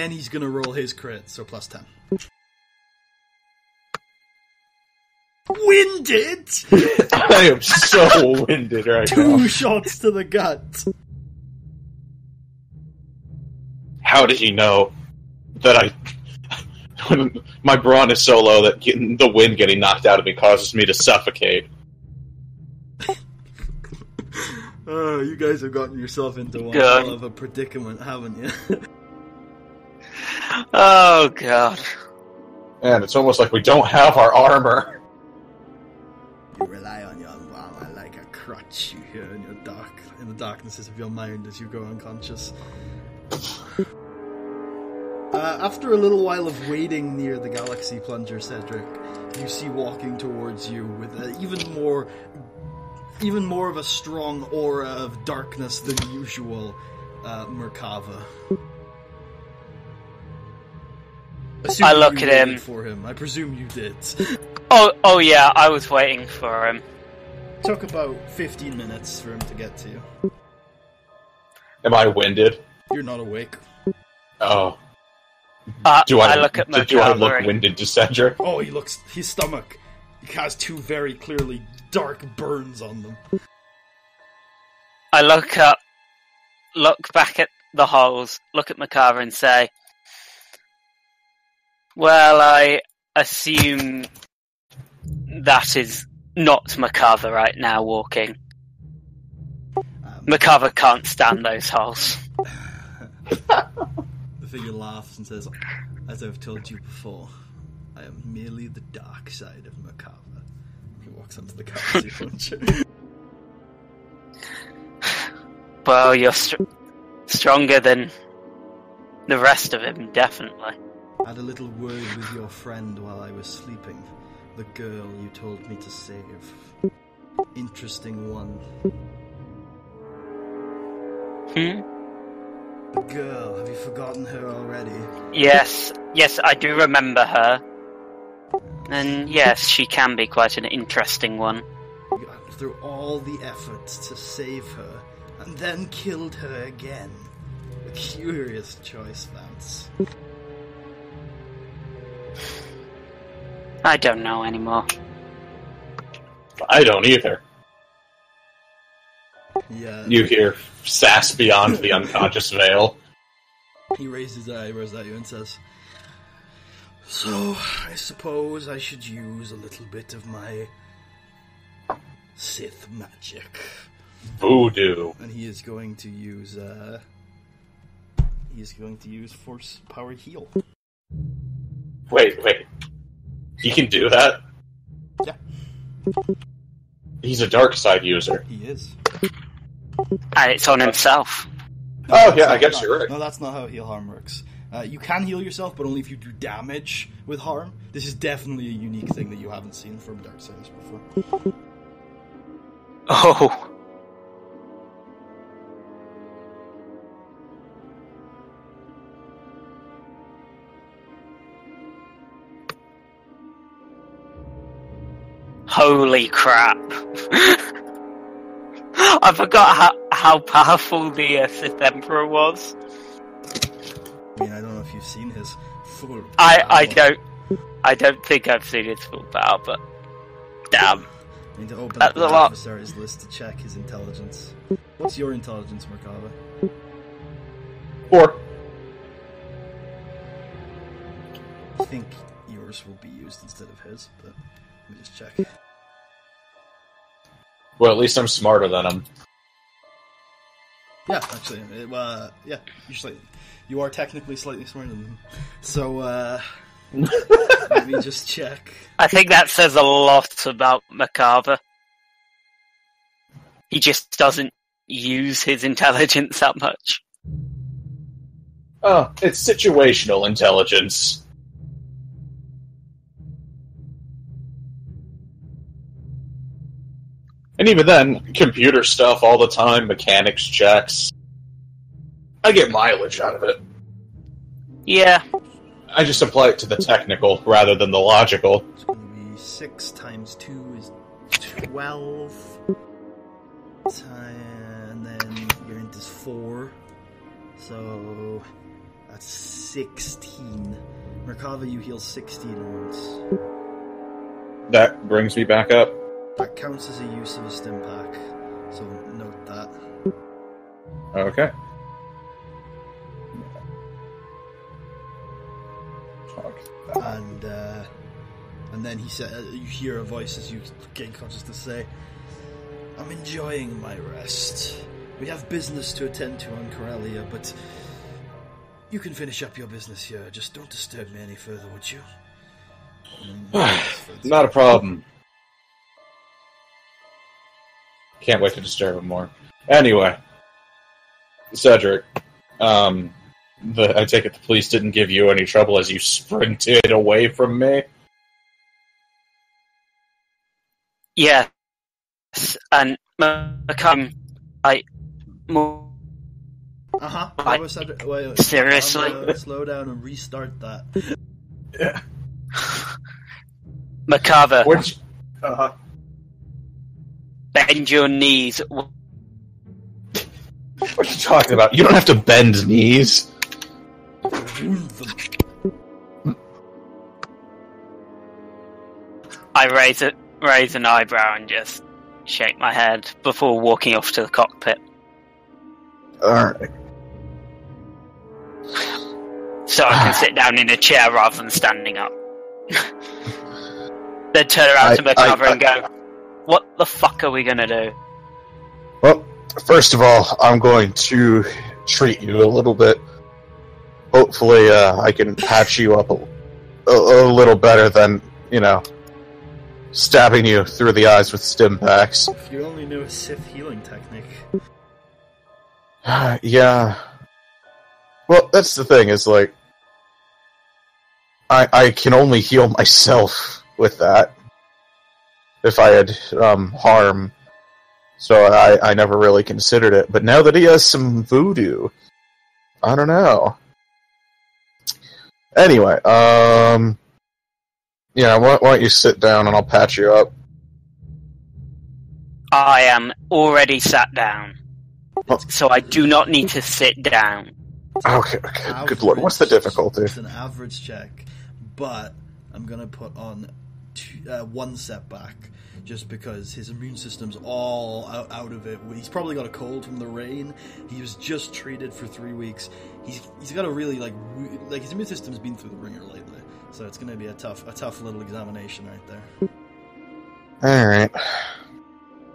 he's gonna roll his crit, so plus 10. Winded! I am so winded right now. 2 shots to the gut. How did he know that my brawn is so low that the wind getting knocked out of me causes me to suffocate? Oh, you guys have gotten yourself into one hell of a predicament, haven't you? Oh, God. And it's almost like we don't have our armor. You rely on your armor like a crutch you hear in the darknesses of your mind as you go unconscious. After a little while of waiting near the Galaxy Plunger, Cedric, you see walking towards you with even more of a strong aura of darkness than usual, Merkava. I look at him. For him. I presume you did. Oh yeah, I was waiting for him. Took about 15 minutes for him to get to you. Am I winded? You're not awake. Oh. Do I look at Merkava? Do I look winded to Cedric? Oh, his stomach has 2 very clearly dark burns on them. I look back at the holes, look at Merkava and say, well, I assume that is not Merkava right now walking. Merkava can't stand those holes. The figure laughs and says, as I've told you before, I am merely the dark side of Merkava. He walks onto the Galaxy Plunger. Well, you're stronger than the rest of him, definitely. I had a little word with your friend while I was sleeping. The girl you told me to save. Interesting one. The girl, have you forgotten her already? Yes, I do remember her. And yes, she can be quite an interesting one. You went through all the efforts to save her, and then killed her again. A curious choice, Vance. I don't know anymore. I don't either. Yeah. You hear sass beyond the unconscious veil. He raises his eyebrows at you and says, so, I suppose I should use a little bit of my Sith magic. Voodoo. And he is going to use, Force Power Heal. Wait. You can do that? Yeah. He's a Darkside user. He is. And it's on himself. Oh, yeah, I guess you're right. No, that's not how heal harm works. You can heal yourself, but only if you do damage with harm. This is definitely a unique thing that you haven't seen from Darksiders before. Oh. Holy crap. I forgot how powerful the Sith Emperor was. I mean, I don't know if you've seen his full I don't think I've seen his full power, but damn. I need to open That's up the a lot. adversary's list to check his intelligence. What's your intelligence, Merkava? 4. I think yours will be used instead of his, but let me just check. Well, at least I'm smarter than him. Yeah, actually, you are technically slightly smarter than him. So, let me just check. I think that says a lot about Merkava. He just doesn't use his intelligence that much. Oh, it's situational intelligence. And even then, computer stuff all the time, mechanics checks. I get mileage out of it. Yeah. I just apply it to the technical rather than the logical. It's going to be 6 times 2 is 12. And then your int is 4. So that's 16. Merkava, you heal 16 once. That brings me back up. That counts as a use of a stim pack, so note that. Okay. And then he said, you hear a voice as you gain consciousness say, "I'm enjoying my rest. We have business to attend to on Corellia, but you can finish up your business here. Just don't disturb me any further, would you?" Not a problem. Can't wait to disturb him more. Anyway, Cedric, I take it the police didn't give you any trouble as you sprinted away from me? Yes. And seriously? Slow down and restart that. Yeah. Merkava, Uh-huh. bend your knees. What are you talking about? You don't have to bend knees. I raise an eyebrow and just shake my head before walking off to the cockpit. Alright. So I can sit down in a chair rather than standing up. Then turn around to Merkava and go, "What the fuck are we gonna do?" Well, first of all, I'm going to treat you a little bit. Hopefully, I can patch you up a little better than, stabbing you through the eyes with stim packs. If you only knew a Sith healing technique. Yeah. Well, that's the thing, is, I can only heal myself with that. If I had harm. So I never really considered it. But now that he has some voodoo, I don't know. Anyway, why don't you sit down and I'll patch you up. I am already sat down, so I do not need to sit down. Okay, good lord. What's the difficulty? It's an average check, but I'm going to put on 1 setback, just because his immune system's all out of it. He's probably got a cold from the rain. He was just treated for 3 weeks. He's got a really, his immune system's been through the ringer lately, so it's going to be a tough little examination right there. Alright.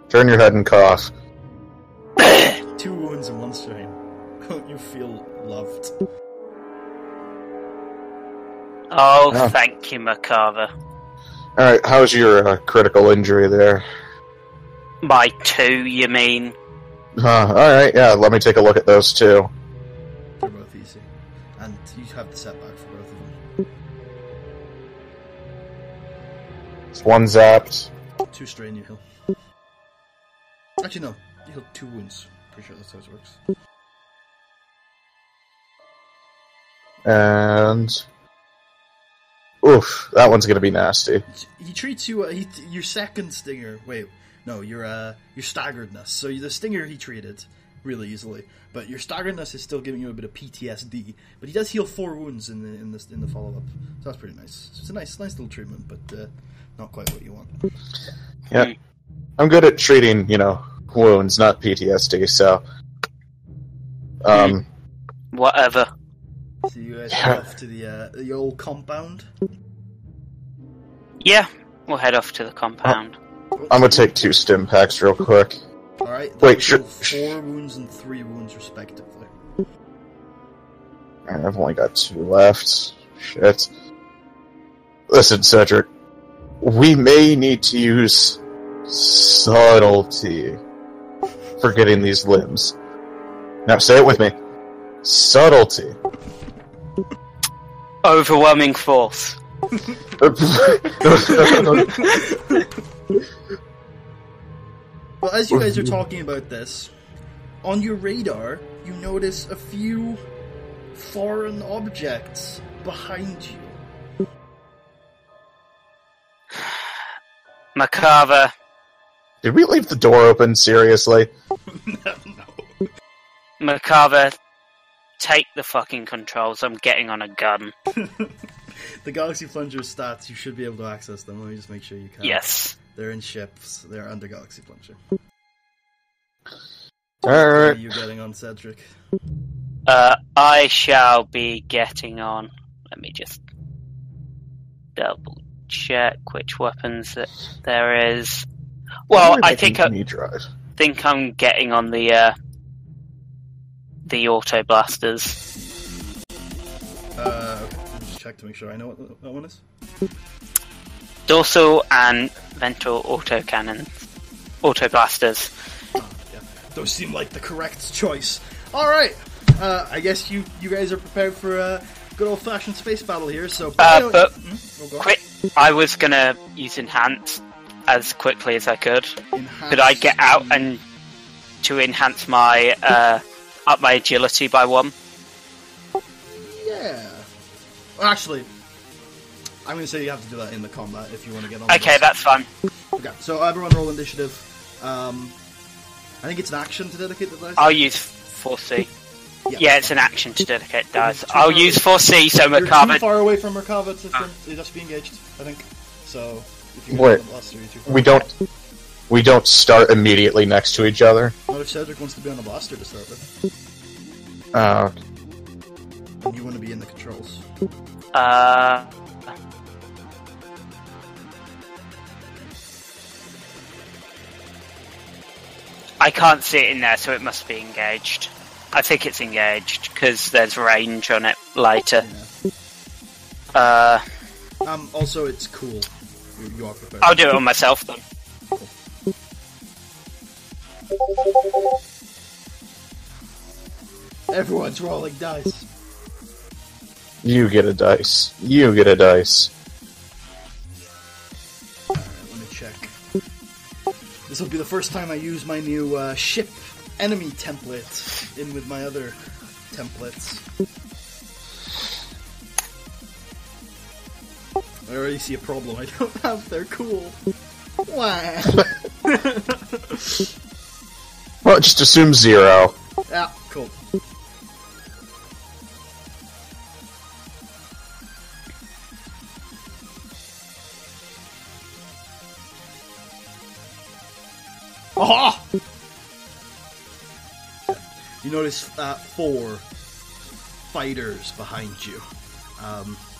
Turn your head and cough. 2 wounds in 1 strain. Don't you feel loved? Oh, thank you, Merkava. Alright, how's your critical injury there? By 2, you mean? Alright, yeah, let me take a look at those too. They're both easy. And you have the setback for both of them. It's one zapped. 2 strain you heal. Actually, no. You heal 2 wounds. Pretty sure that's how it works. And... oof, that one's gonna be nasty. He treats you, your second stinger, wait, no, your staggeredness. So the stinger he treated really easily, but your staggeredness is still giving you a bit of PTSD. But he does heal 4 wounds in the follow-up, so that's pretty nice. So it's a nice little treatment, but not quite what you want. Yeah, I'm good at treating, wounds, not PTSD, so... Whatever. So you guys head off to the old compound? Yeah, we'll head off to the compound. I'm gonna take 2 stim packs real quick. Alright, wait, 4 wounds and 3 wounds respectively. I've only got 2 left. Shit. Listen, Cedric. We may need to use subtlety for getting these limbs. Now, say it with me. Subtlety. Overwhelming force. Well, as you guys are talking about this, on your radar, you notice a few foreign objects behind you. Merkava. Did we leave the door open? Seriously? No. Merkava, take the fucking controls. I'm getting on a gun. The Galaxy Plunger stats, you should be able to access them. Let me just make sure you can. Yes. They're in ships. They're under Galaxy Plunger. Alright. Are you getting on, Cedric? I shall be getting on. Let me just double check which weapons that there is. Well, I think I'm getting on the auto blasters. Okay. Just check to make sure I know what that one is. Dorsal and ventral auto cannons, auto blasters. Yeah. Those seem like the correct choice. All right. I guess you guys are prepared for a good old-fashioned space battle here. So, quick. I was gonna use enhance as quickly as I could. Enhance. Could I get out and to enhance my up my agility by 1? Yeah. Well, actually, I'm going to say you have to do that in the combat if you want to get on. Okay, that's fine. Okay, so everyone roll initiative. I think it's an action to dedicate the dice. I'll use 4C. Yeah, it's an action to dedicate dice. I'll use 4C, so You're Merkava... too far away from Merkava to just be engaged, I think. So, if you Wait, get blaster, you're too far. we don't start immediately next to each other? Not if Cedric wants to be on the blaster to start with. Okay. And you want to be in the controls. I can't see it in there, so it must be engaged. I think it's engaged, because there's range on it later. Yeah. Also, it's cool. You are prepared. I'll do it on myself, then. Everyone's rolling dice. You get a dice. You get a dice. Alright, let me check. This will be the first time I use my new ship enemy template in with my other templates. I already see a problem. I don't have their cool. Wah. Well, just assume 0. Yeah, cool. Aha! You notice 4 fighters behind you.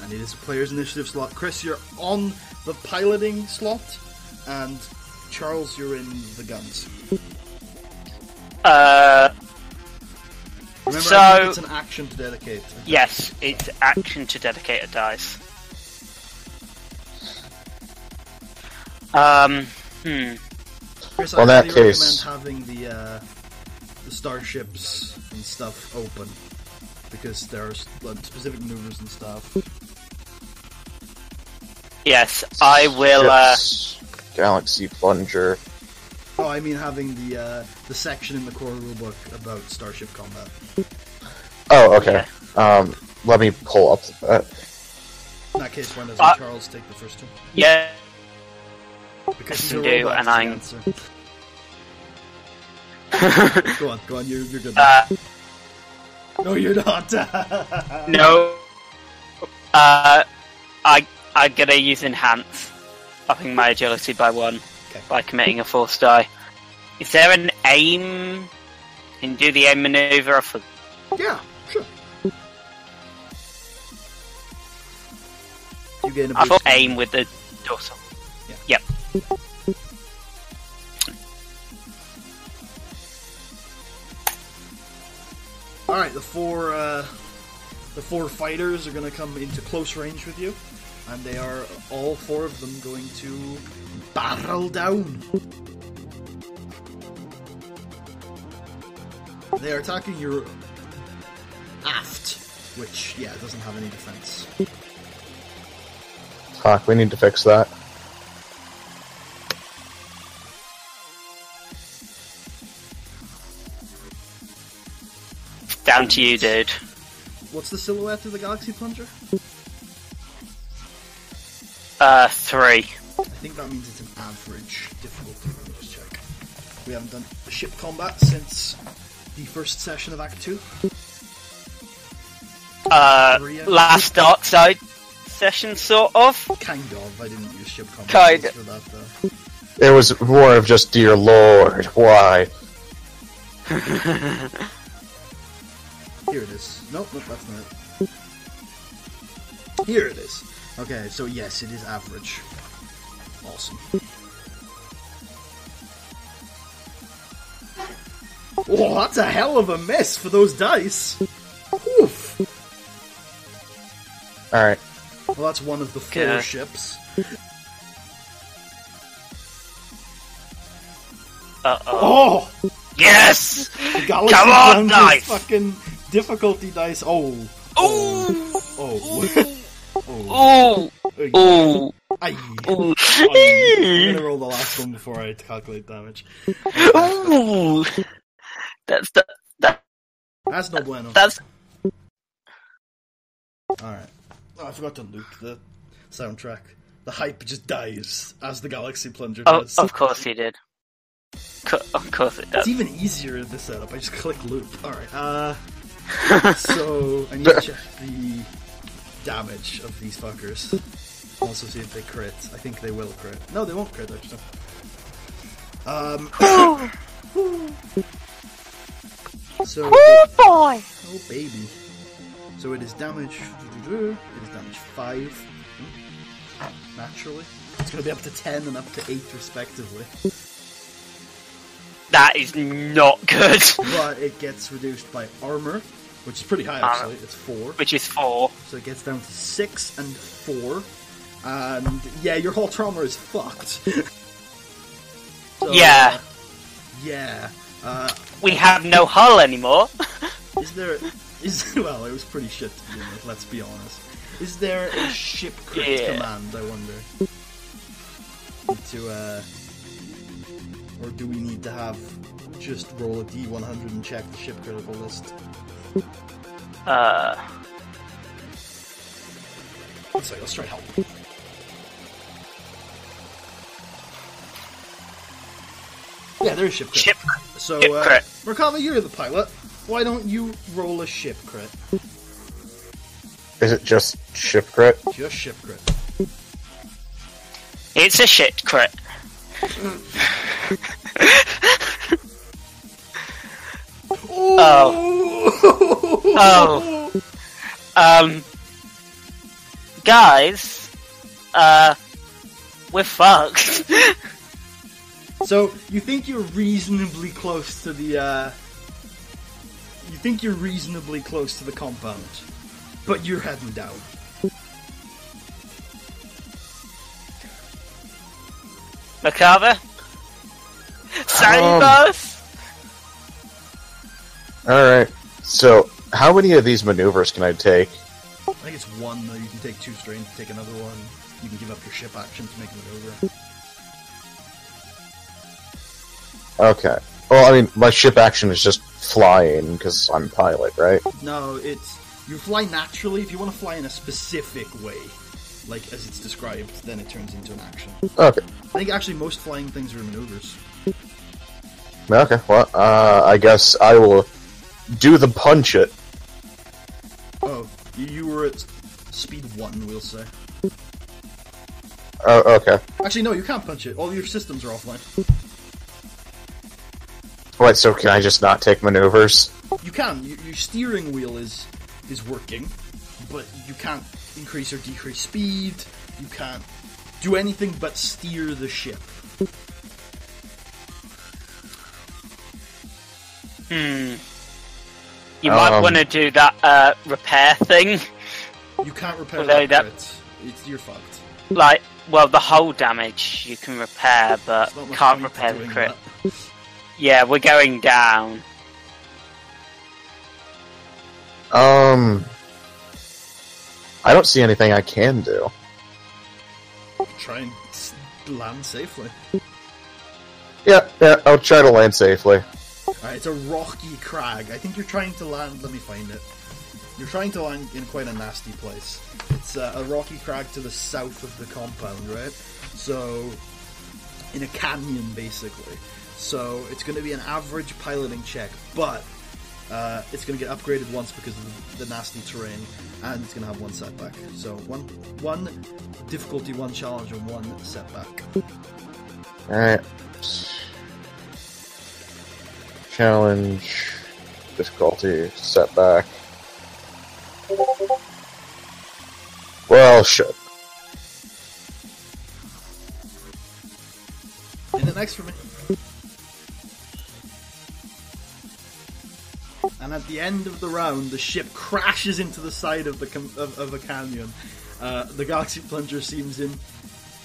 And it is a player's initiative slot. Chris, you're on the piloting slot, and Charles, you're in the guns. Remember, so, I think it's an action to dedicate. Yes, it's action to dedicate a dice. Chris, Well, in I that highly case- recommend having the starships and stuff open, because there's specific maneuvers and stuff. Yes, I will. Ships, Galaxy Plunger. Oh, I mean having the section in the core rulebook about starship combat. Oh, okay. Let me pull up that. In that case, why doesn't Charles take the first two? Yeah, Because he's can a do, robot, and is the I'm- answer. Go on, you're good. No, you're not. no. I'm gonna use enhance, upping my agility by 1 by committing a force die. Is there an aim? Can you do the aim maneuver? Yeah, sure. You gain a I thought boost. aim with the dorsal. Yeah. Yep. Alright, the four fighters are going to come into close range with you, and they are all 4 of them going to barrel down. They are attacking your aft, which, yeah, doesn't have any defense. Fuck, we need to fix that. Down to you, dude. What's the silhouette of the Galaxy Plunger? 3. I think that means it's an average difficulty. Let me just check. We haven't done a ship combat since the first session of Act 2. Last Darkside session, sort of. Kind of. I didn't use ship combat Kind of. for that, though. It was more of just, dear lord, why? Here it is. Nope, that's not it. Here it is. Okay, so yes, it is average. Awesome. Oh, that's a hell of a miss for those dice. Oof. Alright. Well, that's one of the 4 Okay. ships. Uh-oh. Oh! Yes! The Galaxy Come on, Plunger's dice! fucking difficulty dice. Oh. Ooh! Oh. Ooh! Ooh! Aye. Ooh! I'm gonna roll the last one before I calculate damage. Ooh! That's That's no bueno. that's Alright. Oh, I forgot to loop the soundtrack. The hype just dies as the Galaxy Plunger does. of course he did. Of course it does. It's even easier in this setup. I just click loop. Alright, so I need to check the damage of these fuckers. Also see if they crit. I think they will crit. No, they won't crit, actually. So, boy! oh baby. So it is damage. It is damage 5. Naturally. It's going to be up to 10 and up to 8 respectively. That is not good. But it gets reduced by armor, which is pretty high actually. It's 4. Which is 4. So it gets down to 6 and 4. And yeah, your whole trauma is fucked. So, Yeah. Yeah. We have no hull anymore. Well, it was pretty shit to begin with, let's be honest. Is there a ship crit command, I wonder? Or do we need to have just roll a D100 and check the ship critical list? Let's try help. Yeah, there's ship crit. Ship So, crit. Merkava, you're the pilot. Why don't you roll a ship crit? Is it just ship crit? Just ship crit. It's a shit crit. Guys, we're fucked. So, you think you're reasonably close to the, compound, but you're heading down. Merkava? Save us! Alright, so how many of these maneuvers can I take? I think it's one, though. You can take 2 strain, take another one. You can give up your ship action to make a maneuver. Okay. Well, I mean, my ship action is just flying, because I'm pilot, right? No, you fly naturally. If you want to fly in a specific way, like as it's described, then it turns into an action. Okay. I think actually most flying things are maneuvers. Okay, well, I guess I will do the punch it. Oh, you were at speed 1, we'll say. Oh, okay. Actually, no, you can't punch it. All your systems are offline. Wait, so can I just not take maneuvers? You can. Your steering wheel is working, but you can't increase or decrease speed. You can't do anything but steer the ship. You might want to do that repair thing. You can't repair Although that. You're fucked. Like, well, the hull damage you can repair, but can't repair the crit. That. Yeah, we're going down. I don't see anything I can do. Try and land safely. Yeah, I'll try to land safely. Alright, it's a rocky crag. I think you're trying to land... Let me find it. You're trying to land in quite a nasty place. It's a rocky crag to the south of the compound, right? So, in a canyon, basically. So, it's going to be an average piloting check, but it's going to get upgraded once because of the nasty terrain, and it's going to have 1 setback. So, one difficulty, 1 challenge, and 1 setback. Alright. Challenge, difficulty, setback. Well, shit. In it next for me. And at the end of the round, the ship crashes into the side of a canyon. The Galaxy Plunger seems in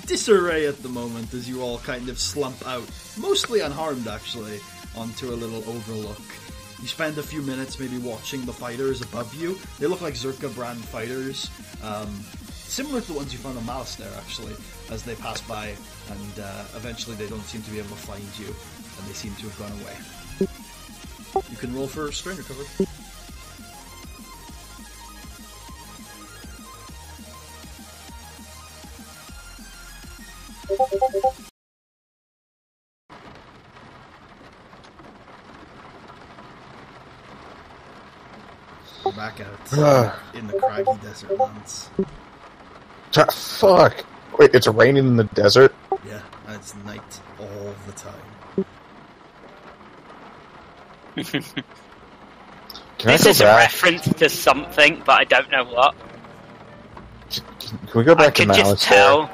disarray at the moment as you all kind of slump out, mostly unharmed actually, onto a little overlook. You spend a few minutes maybe watching the fighters above you. They look like Czerka brand fighters, similar to the ones you found on Malastare actually, as they pass by, and eventually they don't seem to be able to find you, and they seem to have gone away. You can roll for strain recovery. We're back out in the craggy desert lands. Fuck! Wait, it's raining in the desert? Yeah, and it's night all the time. This is a reference to something, but I don't know what. Can we go back to Malastare? I could just tell.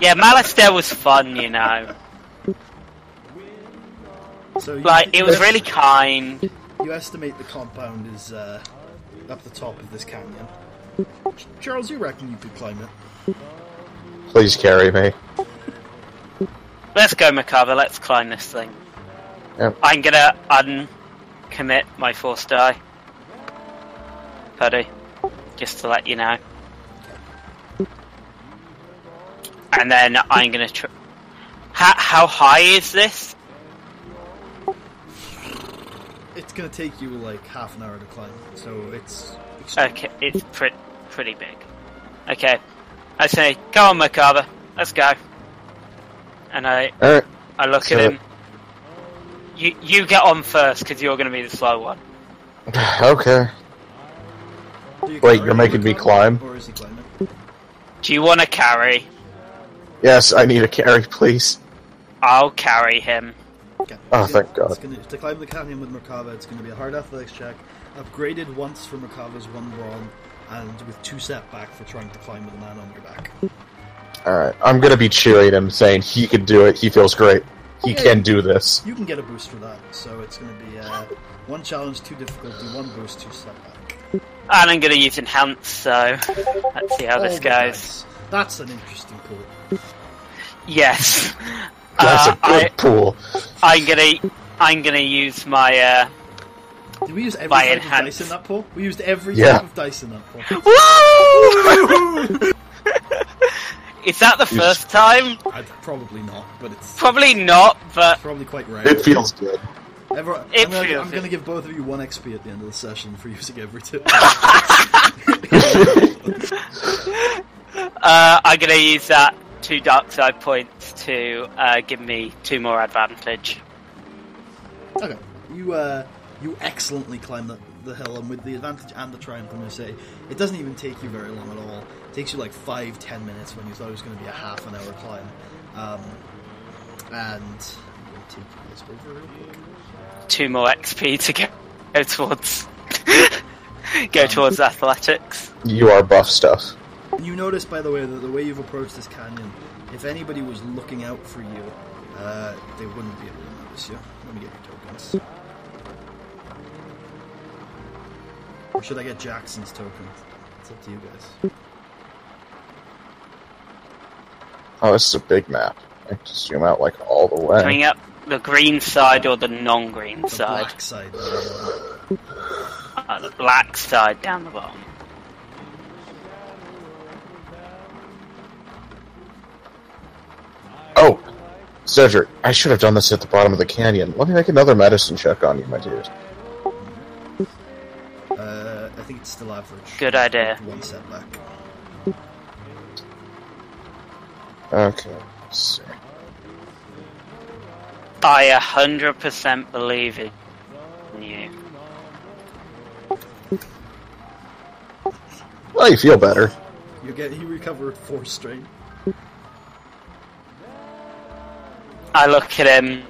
Yeah, Malastare was fun, you know. So like, it was really kind. You estimate the compound is up the top of this canyon. Charles, you reckon you could climb it? Please carry me. Let's go, Merkava, let's climb this thing. Yep. I'm gonna uncommit my force die. FaD, just to let you know. And then I'm gonna how high is this? It's gonna take you like half an hour to climb, so it's okay. It's pretty big. Okay, I say, come on, Merkava, let's go. And I look at him. You get on first because you're gonna be the slow one. Okay. Wait, you're making me climb? Or is he climbing? Do you want to carry? Yes, I need a carry, please. I'll carry him. Okay. Oh, thank God. To climb the canyon with Merkava, it's going to be a hard athletics check, upgraded once for Merkava's 1 brawn, and with 2 setback for trying to climb with a man on your back. Alright, I'm going to be cheering him, saying he can do it, he feels great, he can do this. You can get a boost for that, so it's going to be 1 challenge, 2 difficulty, 1 boost, 2 setback. And I'm going to use Enhance, so let's see how this goes. That's an interesting quote. Yes. That's a good pool. I'm gonna use my Did we use every my type of enhance. dice in that pool? We used every Yeah. type of dice in that pool. Woo! Is that the first time? Probably not, but it's Probably not, but probably quite rare. It feels good. I'm feels gonna give both of you 1 XP at the end of the session for using every tip. I'm gonna use that 2 Darkside points to give me 2 more advantage. Okay, you excellently climb the hill, and with the advantage and the triumph, I'm going to say it doesn't even take you very long at all. It takes you like 5-10 minutes when you thought it was going to be a half an hour climb. And I'm going to take this over real quick. 2 more XP to go towards towards athletics. You are buff stuff. You notice, by the way, that the way you've approached this canyon, if anybody was looking out for you, they wouldn't be able to notice you. Let me get your tokens. Or should I get Jackson's tokens? It's up to you guys. Oh, this is a big map. I have to zoom out like all the way. Coming up the green side or the non-green The side? black side. The black side down the bottom. Oh, Cedric, I should have done this at the bottom of the canyon. Let me make another medicine check on you, my dude. I think it's still average. Good idea. 1 setback. Okay, let's see. I 100% believe in you. Well, you feel better. You recover 4 strain. I look at him.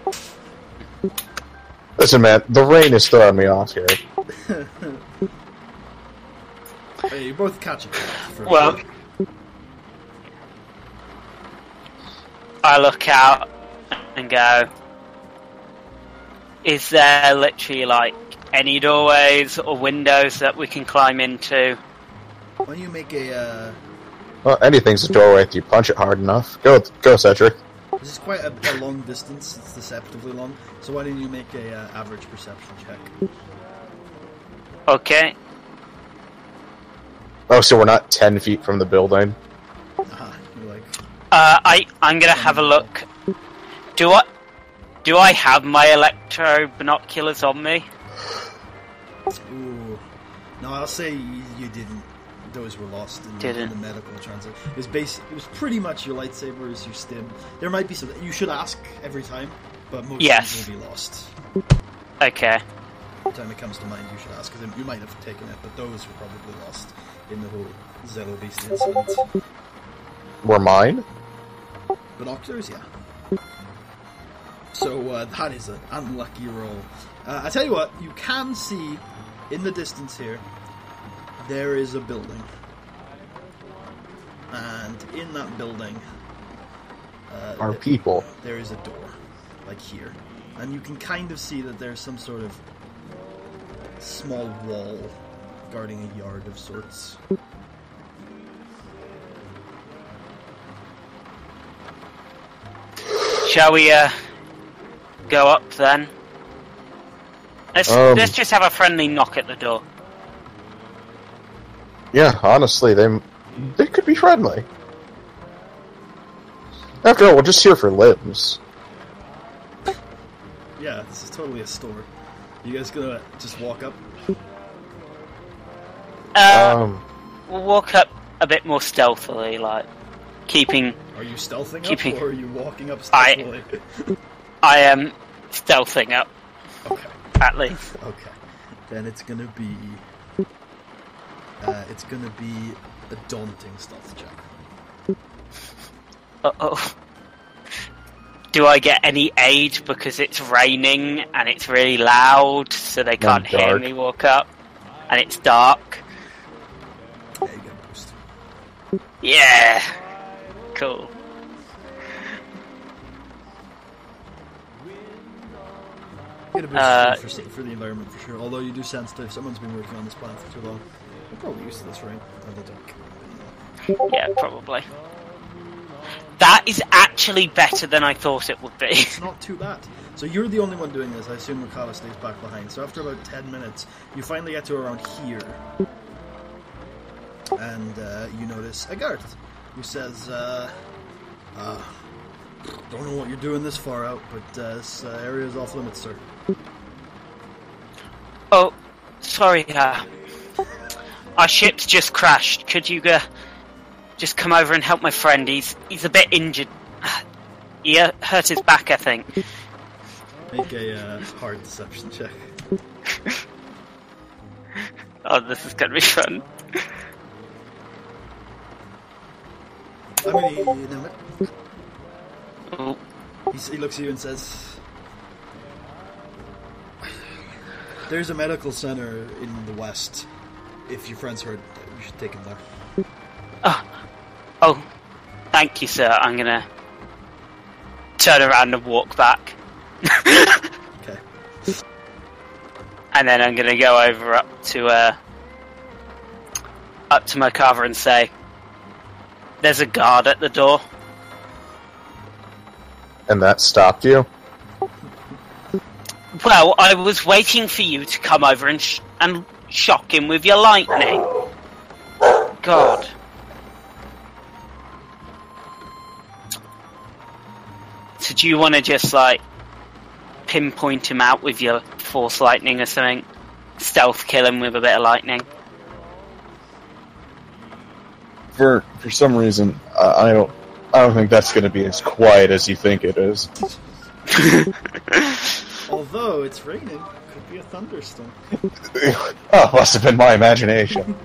Listen, man, the rain is throwing me off here. Hey, you both catch it. Well, I look out and go, is there literally like any doorways or windows that we can climb into? Why don't you make a? Well, anything's a doorway if you punch it hard enough. Go, Cedric. This is quite a long distance. It's deceptively long. So why don't you make a average perception check? Okay. Oh, so we're not 10 feet from the building? You're like, I'm gonna have a look. Do I have my electro binoculars on me? ooh. No, I'll say you didn't. Those were lost in the medical transit. It was pretty much your lightsabers, your stim. There might be some. You should ask every time, but most things will be lost. Okay. Every time it comes to mind, you should ask, because you might have taken it, but those were probably lost in the whole Zero Beast incident. Were mine? Binoculars, yeah. So that is an unlucky roll. I tell you what, you can see in the distance here, there is a building. And in that building Are people. There is a door, like here. And you can kind of see that there's some sort of small wall guarding a yard of sorts. Shall we go up then? Let's just have a friendly knock at the door. Yeah, honestly, they could be friendly. After all, we're just here for limbs. Yeah, this is totally a store. You guys gonna just walk up? We'll walk up a bit more stealthily, like keeping. Are you stealthing up, or are you walking up stealthily? I am stealthing up. Okay. At least. Okay. Then it's gonna be a daunting stealth check. Uh-oh. Do I get any aid because it's raining and it's really loud, so they can't hear me walk up, and it's dark? Yeah, you get a boost. Yeah. Cool. You get a boost for the environment for sure. Although you do sense that if someone's been working on this planet for too long, they're probably used to this rain. Or they don't. Yeah, probably. That is actually better than I thought it would be. It's not too bad. So you're the only one doing this. I assume Merkava stays back behind. So after about 10 minutes, you finally get to around here. And you notice a guard who says, don't know what you're doing this far out, but this area is off limits, sir. Oh, sorry, our ship's just crashed. Could you just come over and help my friend? He's a bit injured. He hurt his back, I think. Make a hard deception check. Oh, this is gonna be fun. Oh. He looks at you and says, there's a medical center in the west. If your friend's hurt, you should take him there. Oh, thank you, sir. I'm gonna turn around and walk back. Okay. And then I'm gonna go over up to Merkava and say, there's a guard at the door. And that stopped you? Well, I was waiting for you to come over and shock him with your lightning. God. So do you want to just, like, pinpoint him out with your force lightning or something? Stealth kill him with a bit of lightning? For some reason, I don't think that's going to be as quiet as you think it is. Although it's raining, could be a thunderstorm. Oh, must have been my imagination.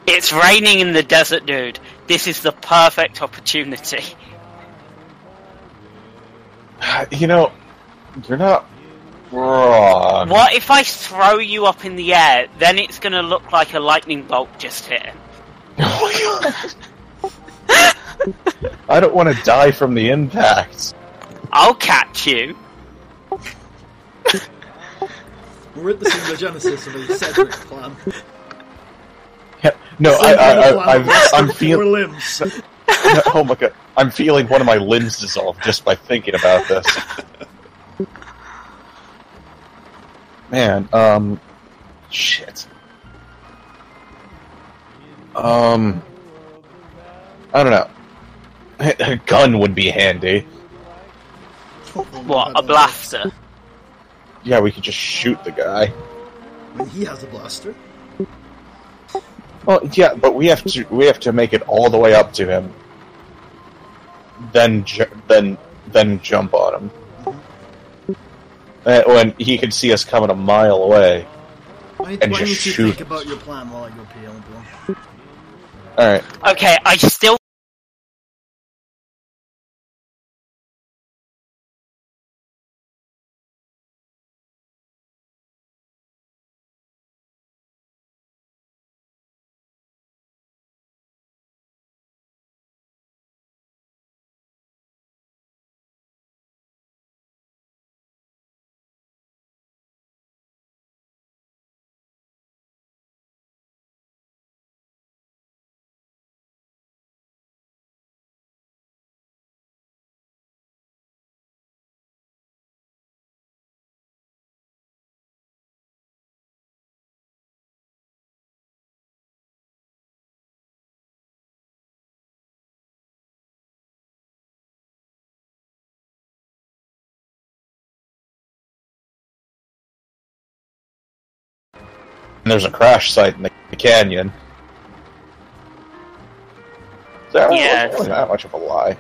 It's raining in the desert, dude. This is the perfect opportunity. You know, you're not wrong. What if I throw you up in the air? Then it's going to look like a lightning bolt just hit him. Oh my god. I don't want to die from the impact. I'll catch you. We're at the symbiogenesis of a Cedric plan. Yeah, no, I'm feeling. Limbs. Oh my god, I'm feeling one of my limbs dissolve just by thinking about this. Man, shit. I don't know. A gun would be handy. What, a blaster? Yeah, we could just shoot the guy. When he has a blaster. Well, yeah, but we have to make it all the way up to him. Then jump on him. When he could see us coming a mile away. Why don't you think about your plan while I go pee on the blow? Alright. Okay, I still... There's a crash site in the canyon. Yeah. That's not much of a lie.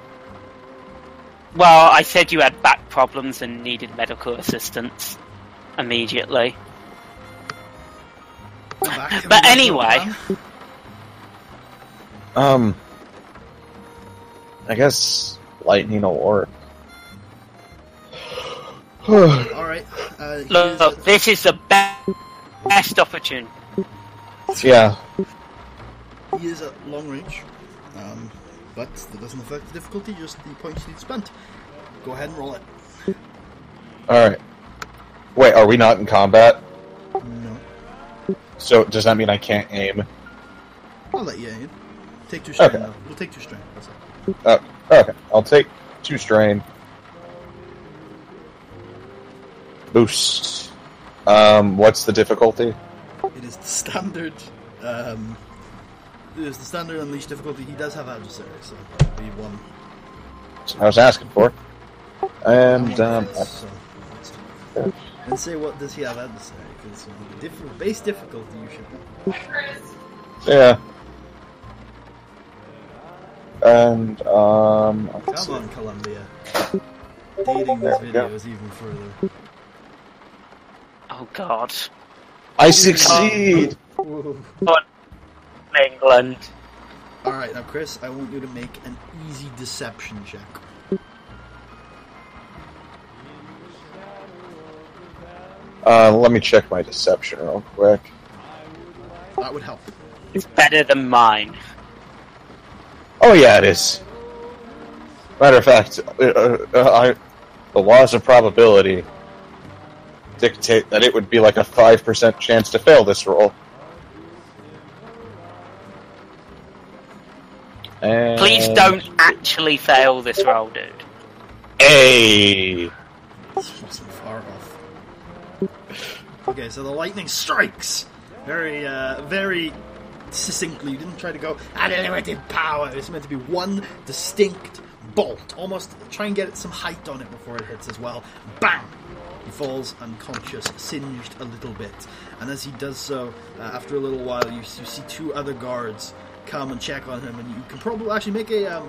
Well, I said you had back problems and needed medical assistance immediately. But anyway... I guess lightning will work. Alright. Look, this is the best opportunity. Yeah. He is at long range, but that doesn't affect the difficulty, just the points you need spent. Go ahead and roll it. Alright. Wait, are we not in combat? No. So, does that mean I can't aim? I'll let you aim. Take 2 strength. Okay. We'll take 2 strength. That's it. Okay, I'll take 2 strain. Boost. What's the difficulty? It is the standard. It is the standard unleash difficulty. He does have adversary, so that'll be 1. I was asking for. And and say what does he have adversary? Because base difficulty you should. Yeah. And Come on, Columbia. Dating this video is even further. Oh God! I succeed. England. All right, now Chris, I want you to make an easy deception check. Let me check my deception real quick. That would help. It's better than mine. Oh yeah, it is. Matter of fact, the laws of probability dictate that it would be like a 5% chance to fail this roll. And Please don't actually fail this roll, dude. Hey! This wasn't far off. Okay, so the lightning strikes very, very succinctly. You didn't try to go unlimited power. It's meant to be one distinct bolt. Almost try and get some height on it before it hits as well. Bang! He falls unconscious, singed a little bit. And as he does so, after a little while, you see 2 other guards come and check on him, and you can probably actually make a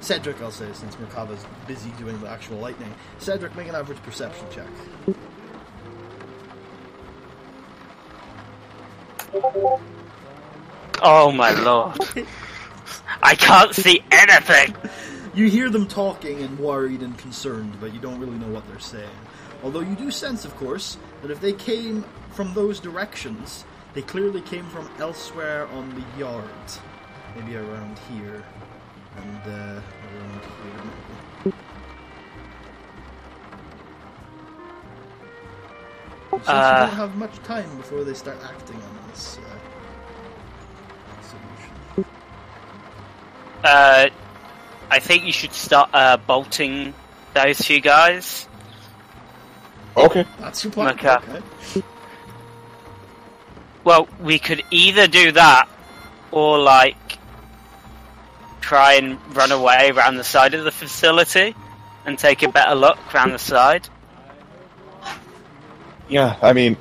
Cedric, I'll say, since Merkava's busy doing the actual lightning. Cedric, make an average perception check. Oh my lord! I can't see anything. You hear them talking and worried and concerned, but you don't really know what they're saying. Although you do sense, of course, that if they came from those directions, they clearly came from elsewhere on the yard. Maybe around here. And, around here, maybe. Since you don't have much time before they start acting on this solution. I think you should start bolting those 2 guys. Okay. That's your plan. Okay. Okay. Well, we could either do that, or like try and run away around the side of the facility and take a better look around the side. Yeah, I mean,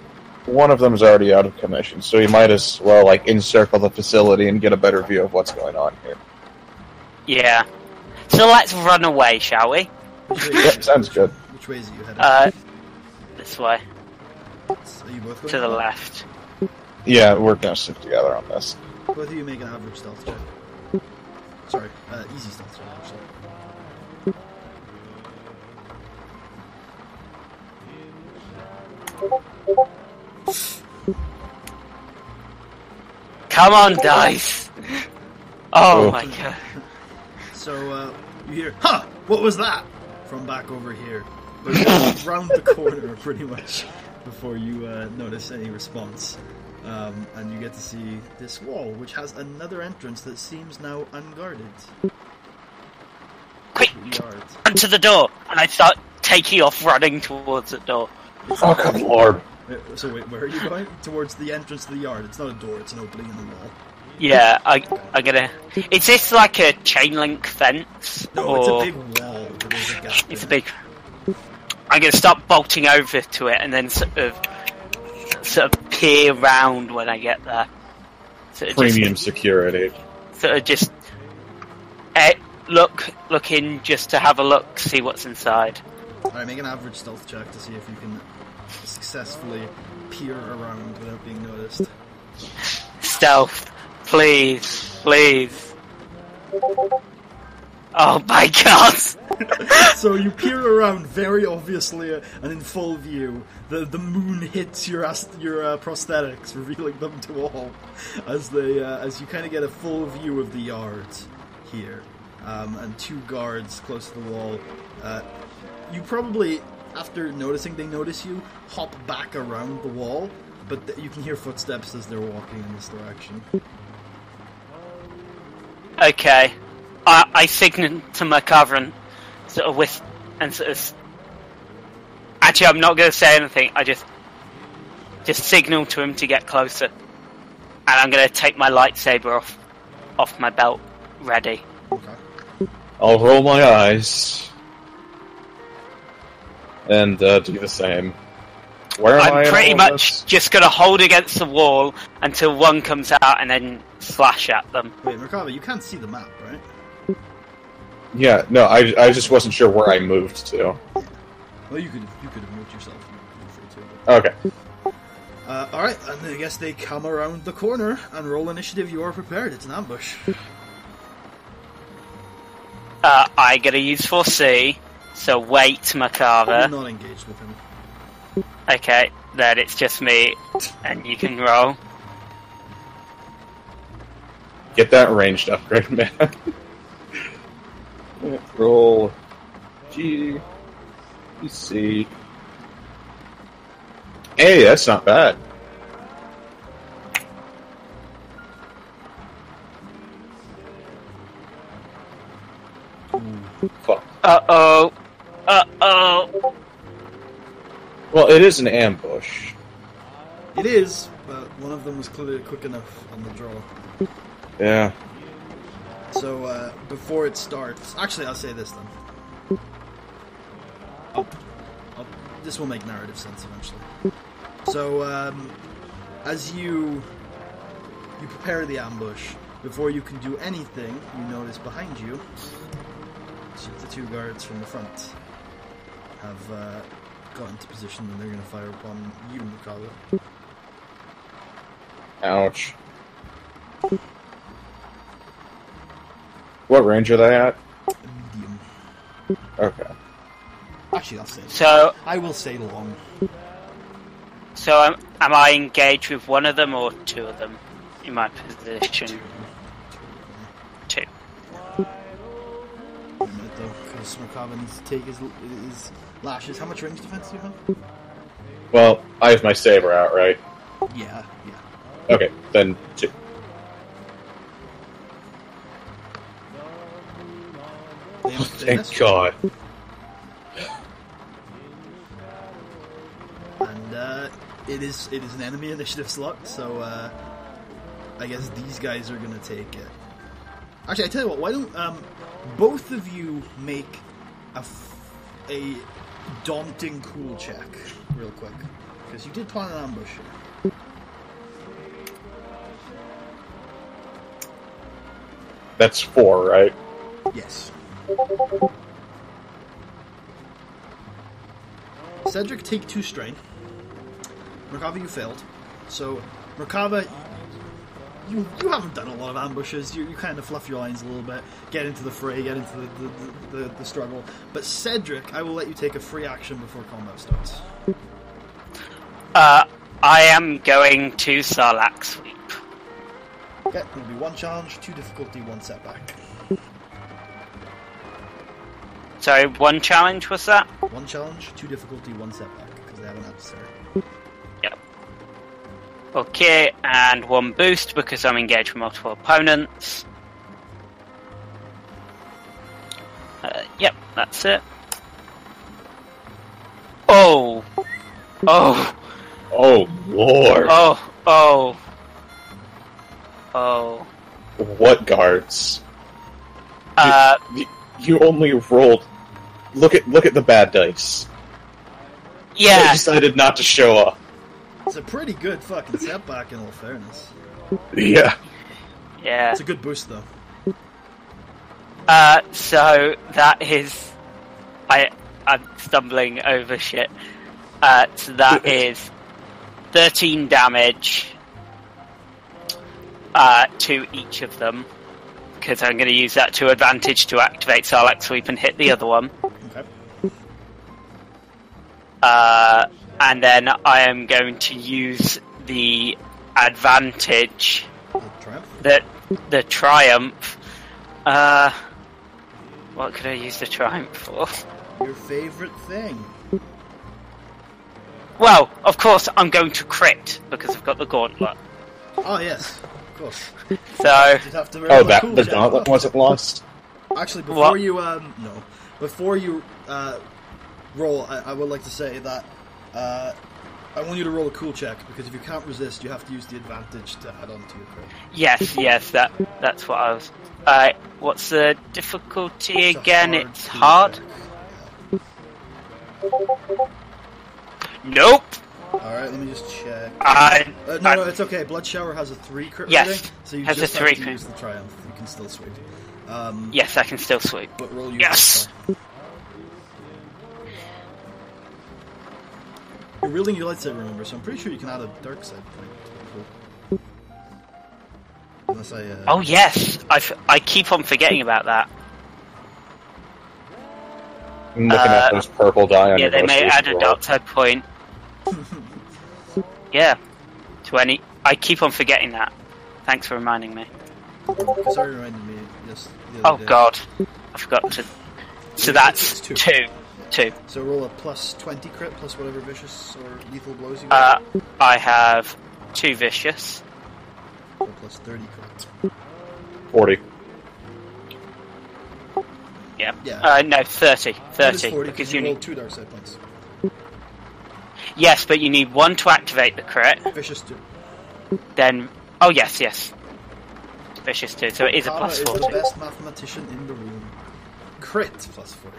one of them's already out of commission, so you might as well like encircle the facility and get a better view of what's going on here. Yeah. So let's run away, shall we? Yep, sounds good. Which way is it you headed? This way. Are you both going To the left. Yeah, we're gonna stick together on this. Both of you make an average stealth check. Sorry, easy stealth check, actually. Come on, dice! Oh my god. So, you hear, "Huh! What was that?" from back over here. But it's round the corner, pretty much, before you notice any response. And you get to see this wall, which has another entrance that seems now unguarded. Quick! Yard. Run to the door! And I start taking off running towards the door. Oh, good lord. So wait, where are you going? Towards the entrance to the yard. It's not a door, it's an opening in the wall. Yeah, I'm gonna... Is this like a chain link fence? No, or... it's a big wall. But there's a gap It's a there. big... I'm gonna start bolting over to it and then sort of peer round when I get there. Premium security. Sort of just look in just to have a look, see what's inside. Alright, make an average stealth check to see if you can successfully peer around without being noticed. Stealth, please, please. Oh my god! So you peer around very obviously and in full view. The moon hits your prosthetics, revealing them to all as you kind of get a full view of the yard here, and 2 guards close to the wall. You probably, after noticing they notice you, hop back around the wall, but you can hear footsteps as they're walking in this direction. Okay. I signal to Merkava and sort of actually, I'm not going to say anything. I just signal to him to get closer, and I'm going to take my lightsaber off my belt, ready. Okay. I'll roll my eyes and do the same. Where am I? I'm pretty much just going to hold against the wall until one comes out, and then slash at them. Wait, Merkava, you can't see the map, right? Yeah, no, I just wasn't sure where I moved to. Well, you could have moved yourself. You're free to. Okay. Alright, and I guess they come around the corner and roll initiative. You are prepared. It's an ambush. I get to use 4C, so wait, Merkava. You're not engaged with him. Okay, then it's just me, and you can roll. Get that ranged upgrade, man. Roll G, C. Hey, that's not bad. Fuck. Uh-oh. Well, it is an ambush. It is, but one of them was clearly quick enough on the draw. Yeah. So, before it starts... Actually, I'll say this then. This will make narrative sense eventually. So, as you prepare the ambush, before you can do anything, you notice behind you, the two guards from the front have got into position and they're going to fire upon you, Merkava. Ouch. What range are they at? Medium. Okay. Actually, I'll say. So I will say long. So am I engaged with one of them or two of them in my position? Two. Wait a minute though, because Merkava needs to take his lashes. How much range defense do you have? Well, I have my saber out, right? Yeah. Okay, then 2. Thank God. And it is an enemy initiative slot, so I guess these guys are gonna take it. Actually, I tell you what, why don't both of you make a daunting cool check real quick, because you did plan an ambush here. That's 4, right? Yes. Cedric, take 2 strain. Merkava, you failed. So, Merkava, you haven't done a lot of ambushes. You kind of fluff your lines a little bit, get into the fray, get into the struggle. But Cedric, I will let you take a free action before combat starts. I am going to Sarlacc Sweep. Okay, it'll be 1 challenge, 2 difficulty, 1 setback. Sorry, 1 challenge was that? 1 challenge, 2 difficulty, 1 setback, because they have an adversary. Yep. Okay, and 1 boost because I'm engaged with multiple opponents. Yep, that's it. Oh! Oh! Oh, Lord. Oh! What guards? You only rolled... Look at the bad dice. Yeah. They decided not to show up. It's a pretty good fucking setback in all fairness. Yeah. Yeah. It's a good boost though. So that is... I'm stumbling over shit. So that is 13 damage to each of them. Because I'm going to use that to advantage to activate Sarlacc Sweep and hit the other one. Okay. And then I am going to use the advantage, the triumph. What could I use the triumph for? Your favourite thing. Well, of course, I'm going to crit because I've got the gauntlet. Oh yes, of course. So, You'd have to Oh, that the gauntlet wasn't lost? Actually, What? before you roll, I would like to say that I want you to roll a cool check, because if you can't resist, you have to use the advantage to add on to your crit. Yes, that's what I was. What's the difficulty It's a again? It's cool hard. check. Nope. Alright, let me just check. No, It's okay. Blood Shower has a 3 crit Yes, rating, so you has just a have 3 to crit. use the Triumph. You can still sweep. Yes, I can still sweep. But roll your Yes. You're wielding your lightsaber, remember, so I'm pretty sure you can add a Darkside point. Cool. Unless I... Oh yes, I keep on forgetting about that. I'm looking at those purple die on Yeah, your they most may recent add a roll. dark side point. Yeah, 20. I keep on forgetting that. Thanks for reminding me. Sorry, reminded me just the Oh other day. god, I forgot to. So that's It's 2. 2. So roll a plus 20 crit, plus whatever vicious or lethal blows you got. I have 2 vicious. Or plus 30 crit. 40. Yeah. Yeah. No, 30. It is 30 40 because you you roll need. 2 Darkside points. Yes, but you need 1 to activate the crit. Vicious 2. Then. Oh yes. Vicious 2, so it is a Merkava plus is 40. the best mathematician in the room. Crit plus 40.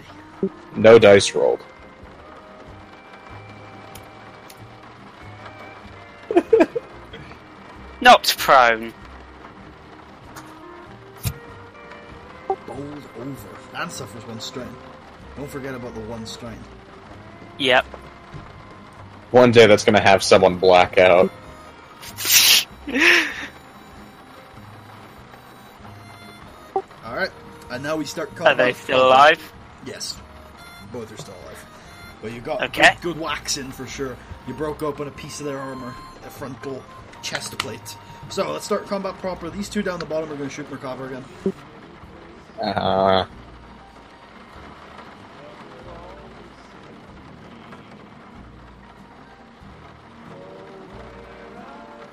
No dice rolled. Not prone. Bowls over. And suffers 1 strain. Don't forget about the 1 strain. Yep. One day that's going to have someone black out. Alright, and now we start Are combat. they still alive? Yes. Both are still alive. But you got Okay. good whacks in for sure. You broke open a piece of their armor, their frontal chest plate. So let's start combat proper. These 2 down the bottom are going to shoot Merkava again.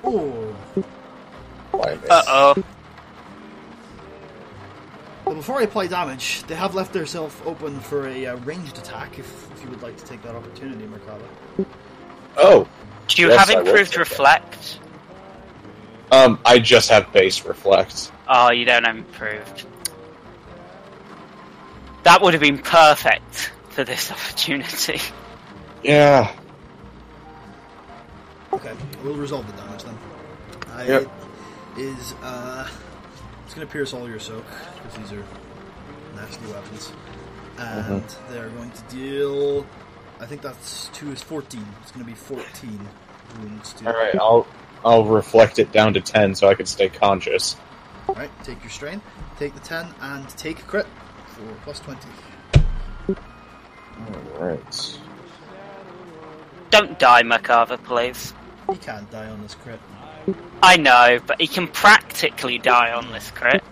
Oh. Why miss? Uh-oh. Well, before I apply damage, they have left themselves open for a ranged attack, if you would like to take that opportunity, Merkava. Oh! Do you Yes, have I will improved take that. reflect? I just have base reflect. Oh, you don't have improved. That would have been perfect for this opportunity. Yeah. Okay, we'll resolve the damage then. Yep. It is, it's going to pierce all your soak, because these are nasty weapons. And they're going to deal, I think that's 2 is 14. It's going to be 14 wounds. Alright, I'll reflect it down to 10 so I can stay conscious. Alright, take your strain, take the 10, and take a crit for plus 20. Alright. Don't die, Merkava, please. He can't die on this crit. I know, but he can practically die on this crit.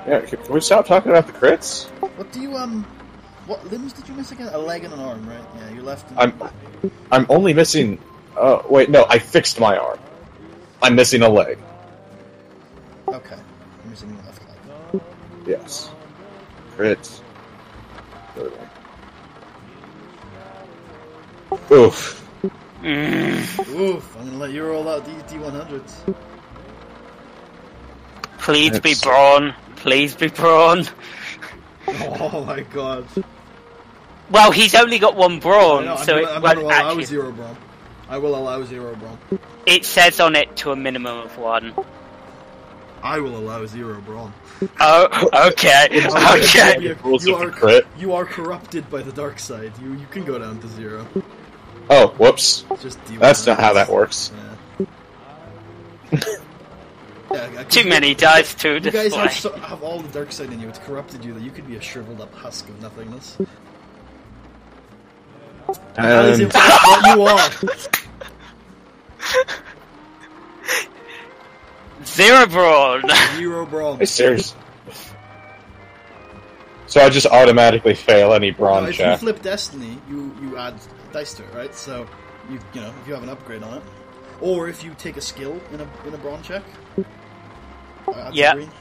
Yeah, can we stop talking about the crits? What do you, what limbs did you miss again? A leg and an arm, right? Yeah, your left and... I'm only missing... wait, no, I fixed my arm. I'm missing a leg. Okay, you're missing the left leg. Yes. Crit. Oof. Oof, I'm gonna let you roll out these D100s. Please be That's- brawn. Please be brawn. Oh my god. Well, he's only got 1 brawn, No, so I'm it gonna won't allow actually... 0 brawn. I will allow 0 brawn. It says on it to a minimum of 1. I will allow 0 brawn. Oh, okay, okay. Rules of the crit. You are corrupted by the dark side. You can go down to 0. Oh, whoops. Just deal That's with not it. how that works. Yeah. Yeah, Too many dice to You guys display. have all the dark side in you. It's corrupted you that you could be a shriveled up husk of nothingness. That is in fact what you are. 0 brawn. 0 brawn. Hey, seriously. So I just automatically fail any Now, brawn if you check. flip Destiny, you add dice to it, right? So you know if you have an upgrade on it, or if you take a skill in a brawn check. Add some Yeah. green.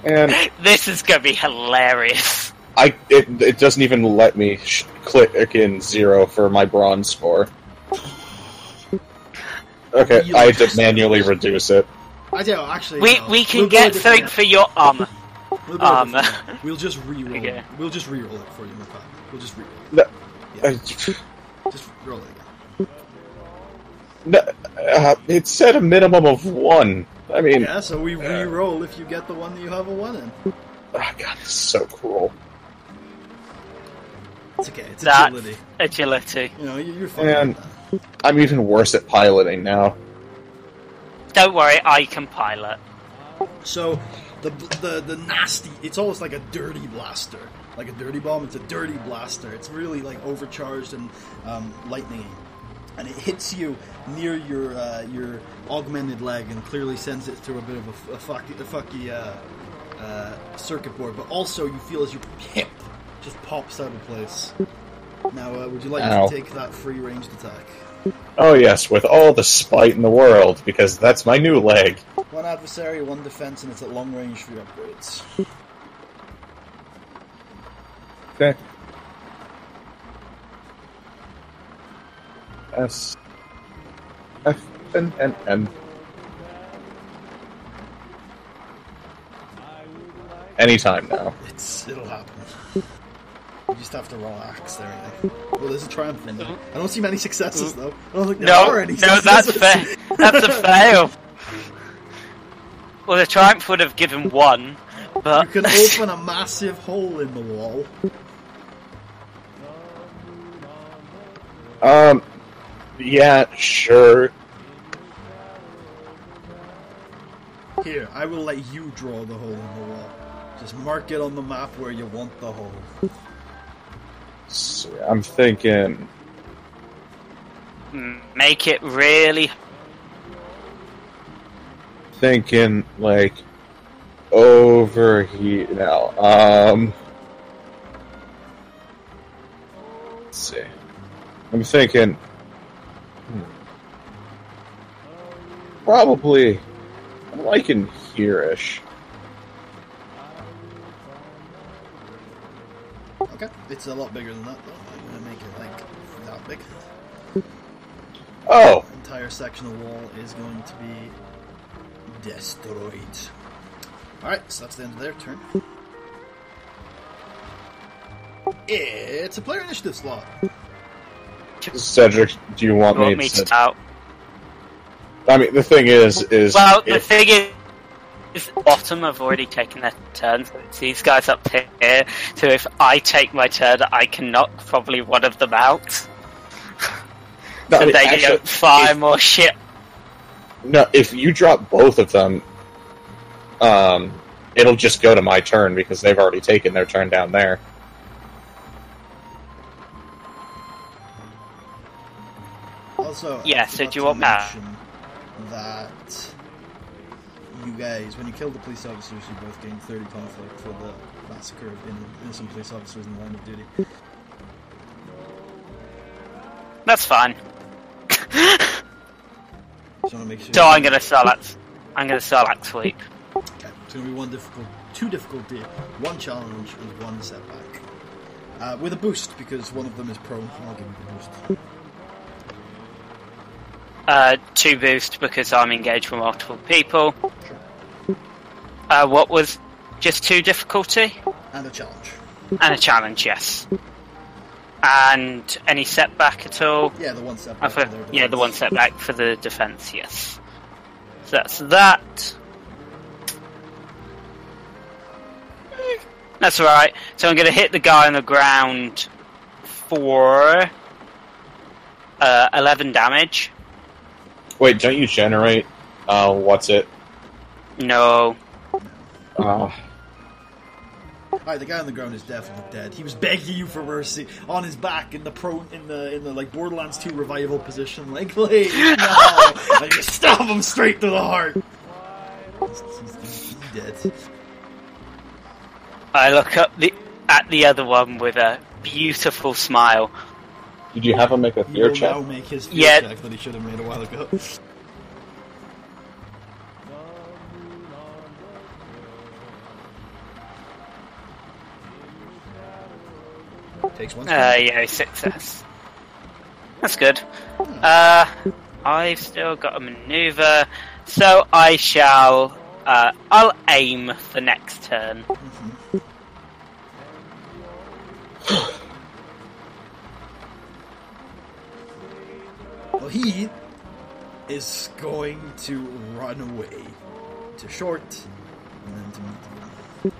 And This is gonna be hilarious. it doesn't even let me click in 0 for my bronze score. Okay, I have to manually reduce it. I do, actually. We can get something for your armor. We'll just re-roll Okay. it. We'll just re-roll it for you, Merkava. We'll just re-roll it. No, Yeah. Just roll it again. no, it said a minimum of 1. I mean... Yeah, so we re-roll if you get the one that you have a 1 in. Oh god, this is so cruel. It's okay, it's That's agility. agility. You know, you're fine And with that. I'm even worse at piloting now. Don't worry, I can pilot. So, the nasty, it's almost like a dirty blaster. Like a dirty bomb, it's a dirty blaster. It's really like overcharged and lightning. And it hits you near your augmented leg and clearly sends it through a bit of a fucky circuit board. But also you feel as your hip just pops out of place. Now, would you like Ow. to take that free ranged attack? Oh yes, with all the spite in the world, because that's my new leg. 1 adversary, 1 defense, and it's at long range for your upgrades. Okay. S. F and N. Anytime now. It'll happen. You just have to relax. There we go. Well, there's a triumph in there. I don't see many successes though. I don't think there are any No, successes. that's a fail. Well, the triumph would have given 1, but You can open a massive hole in the wall. Yeah, sure. Here, I will let you draw the hole in the wall. Just mark it on the map where you want the hole. So I'm thinking. make it really. Thinking like over here now. Let's see. I'm thinking. Probably. I'm liking here-ish. Okay, it's a lot bigger than that though. I'm gonna make it like that big. Oh, The entire section of wall is going to be destroyed. Alright, so that's the end of their turn. It's a player initiative slot. Cedric, do you want, Want me to out? I mean, the thing is Well, the thing is, the bottom have already taken their turn, so it's these guys up here. So if I take my turn, I can knock probably one of them out. No, So they actually, get fire more shit. No, if you drop both of them, it'll just go to my turn because they've already taken their turn down there. Also, Yeah, so do you want that? That you guys, when you killed the police officers, you both gained 30 conflict for the massacre of innocent police officers in the line of duty. That's fine. Just want to make sure. So I'm gonna Sarlacc. I'm gonna Sarlacc sweep. Okay, it's going to be two difficulty, 1 challenge, and 1 setback. With a boost, because one of them is prone. I'll give you the boost. 2 boost because I'm engaged with multiple people. Sure. What was just 2 difficulty? And a challenge. And a challenge, yes. And any setback at all? Yeah, the 1 setback. for their Yeah, the defense. 1 setback for the defense, yes. So that's that. That's alright. So I'm going to hit the guy on the ground for 11 damage. Wait, don't you generate? What's it? No. Alright, the guy on the ground is definitely dead. He was begging you for mercy on his back in the like Borderlands 2 revival position, like please no, and you stab him straight to the heart. He's dead. I look up at the other one with a beautiful smile. Did you have him make a He fear will check? now make his fear Yeah. check that he should have made a while ago. Takes one. Yeah, success. That's good. I've still got a maneuver, so I shall. I'll aim for next turn. Mm-hmm. Well, he is going to run away to short and then to medium.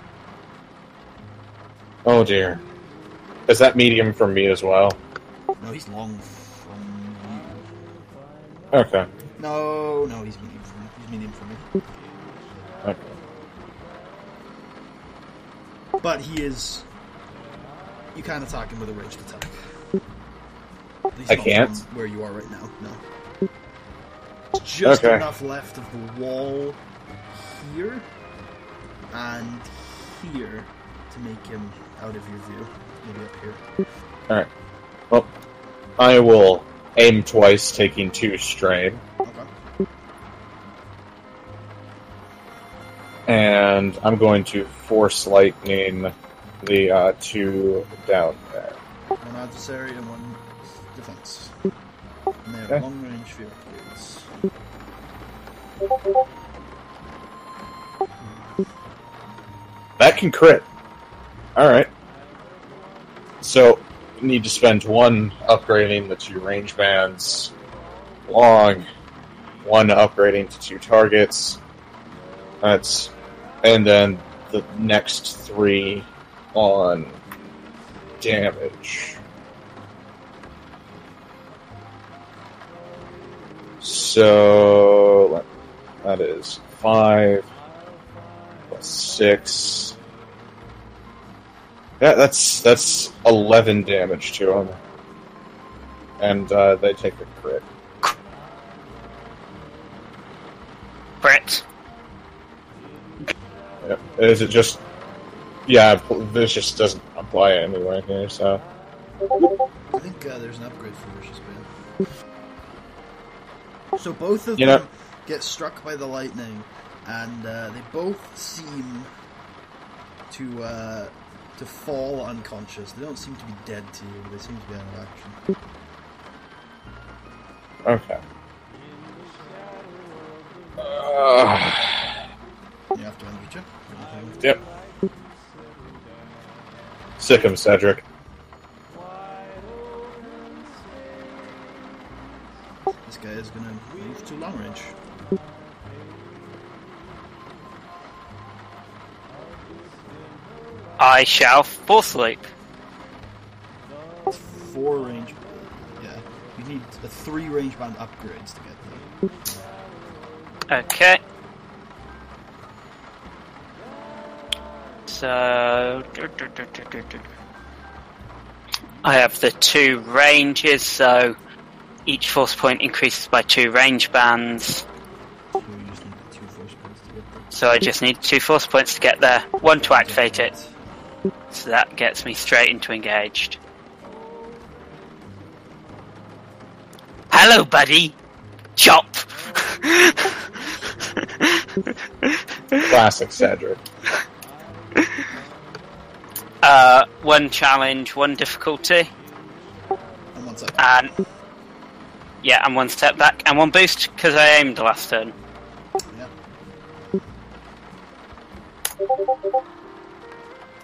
Oh dear. Is that medium for me as well? No, he's long from you. Okay. No, he's medium for me. He's medium for me. Okay. But he is... You can't attack him with a ranged attack. He's I not can't? from where you are right now, no. Just Okay. enough left of the wall here and here to make him out of your view. Maybe up here. Alright. Well, I will aim twice, taking 2 strain. Okay. And I'm going to Force Lightning the 2 down there. One adversary and one defense. And they have Okay. long range field upgrades. That can crit. Alright. So, you need to spend 1 upgrading the 2 range bands. Long. 1 upgrading to 2 targets. That's... And then the next 3 on damage. So that is 5 plus 6. Yeah, that's 11 damage to them, and they take a crit. Crit. Yep. Is it just? Yeah, this just doesn't apply anywhere here. So I think there's an upgrade for Vicious Bane. So both of You them know- get struck by the lightning, and they both seem to fall unconscious. They don't seem to be dead to you, but they seem to be out of action. okay. You have to engage him. Yep. Sick him, Cedric. This guy is going to move to long range. I shall Force Leap. 4 range. Yeah, you need a 3 range band upgrades to get there. Okay. So I have the 2 ranges, so each force point increases by 2 range bands. So you just need 2 force points to get there. So I just need 2 force points to get there, 1 to activate it. So that gets me straight into engaged. Hello, buddy! Chop! Classic Cedric. 1 challenge, 1 difficulty, And 1 second. and yeah, and 1 step back, and 1 boost because I aimed last turn. Yeah.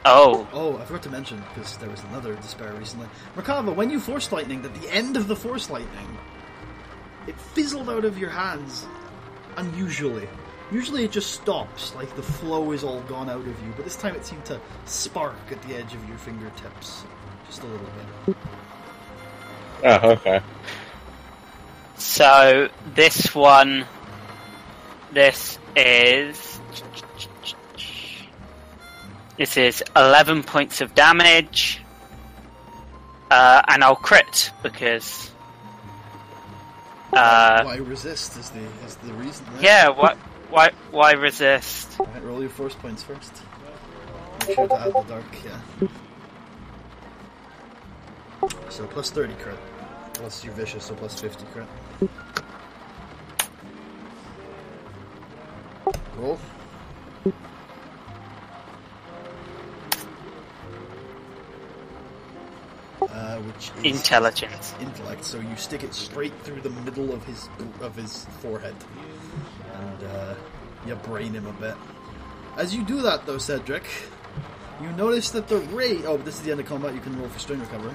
Oh, I forgot to mention, because there was another despair recently. Merkava, when you Force Lightning, at the end of the Force Lightning, it fizzled out of your hands unusually. Usually it just stops, like the flow is all gone out of you, but this time it seemed to spark at the edge of your fingertips. Just a little bit. Oh, okay. so this is 11 points of damage, and I'll crit because Why resist is the reason. Right? yeah, why resist? Alright, roll your force points first. Make sure to add the dark, yeah. So plus 30 crit. Plus your vicious, so plus 50 crit. Roll. which is intellect. So you stick it straight through the middle of his forehead, and you brain him a bit. As you do that, though, Cedric, you notice that the ray... Oh, this is the end of combat. You can roll for strain recovery.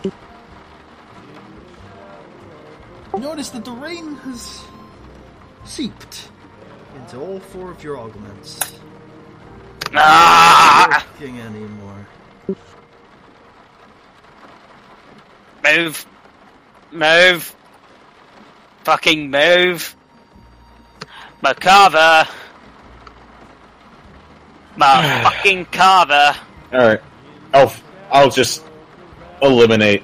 You notice that the rain has seeped into all 4 of your augments. Ah! Not working anymore. Move. Fucking move. Merkava. Fucking Carver. Alright. I'll just eliminate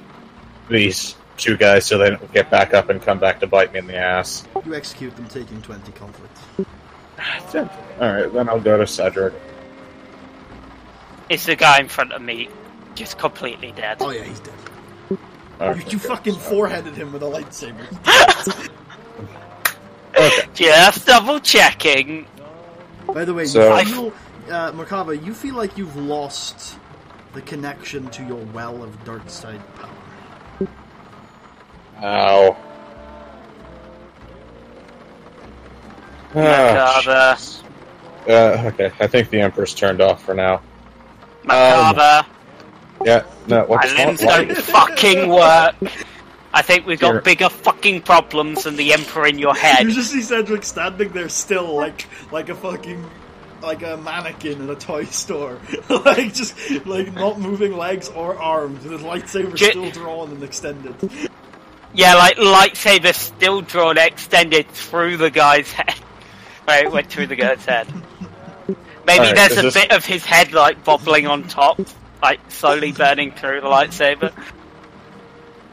these 2 guys so they don't get back up and come back to bite me in the ass. You execute them, taking 20 conflict. Alright, then I'll go to Cedric. It's the guy in front of me, just completely dead. Oh yeah, he's dead. Okay, you fucking foreheaded him with a lightsaber. Okay. Just double checking. By the way, So- you feel, Merkava, you feel like you've lost the connection to your well of Darkside power. Ow. Merkava. Okay, I think the Emperor's turned off for now. Merkava. Yeah, no, My limbs don't fucking work. I think we've got bigger fucking problems than the Emperor in your head. You just see Cedric standing there still, like a fucking... like a mannequin in a toy store. just not moving legs or arms, with his lightsaber still drawn and extended. Yeah, like lightsaber still drawn, extended through the guy's head. Right, it went through the guy's head. Maybe Right, there's a bit of his head like bobbling on top, like slowly burning through the lightsaber.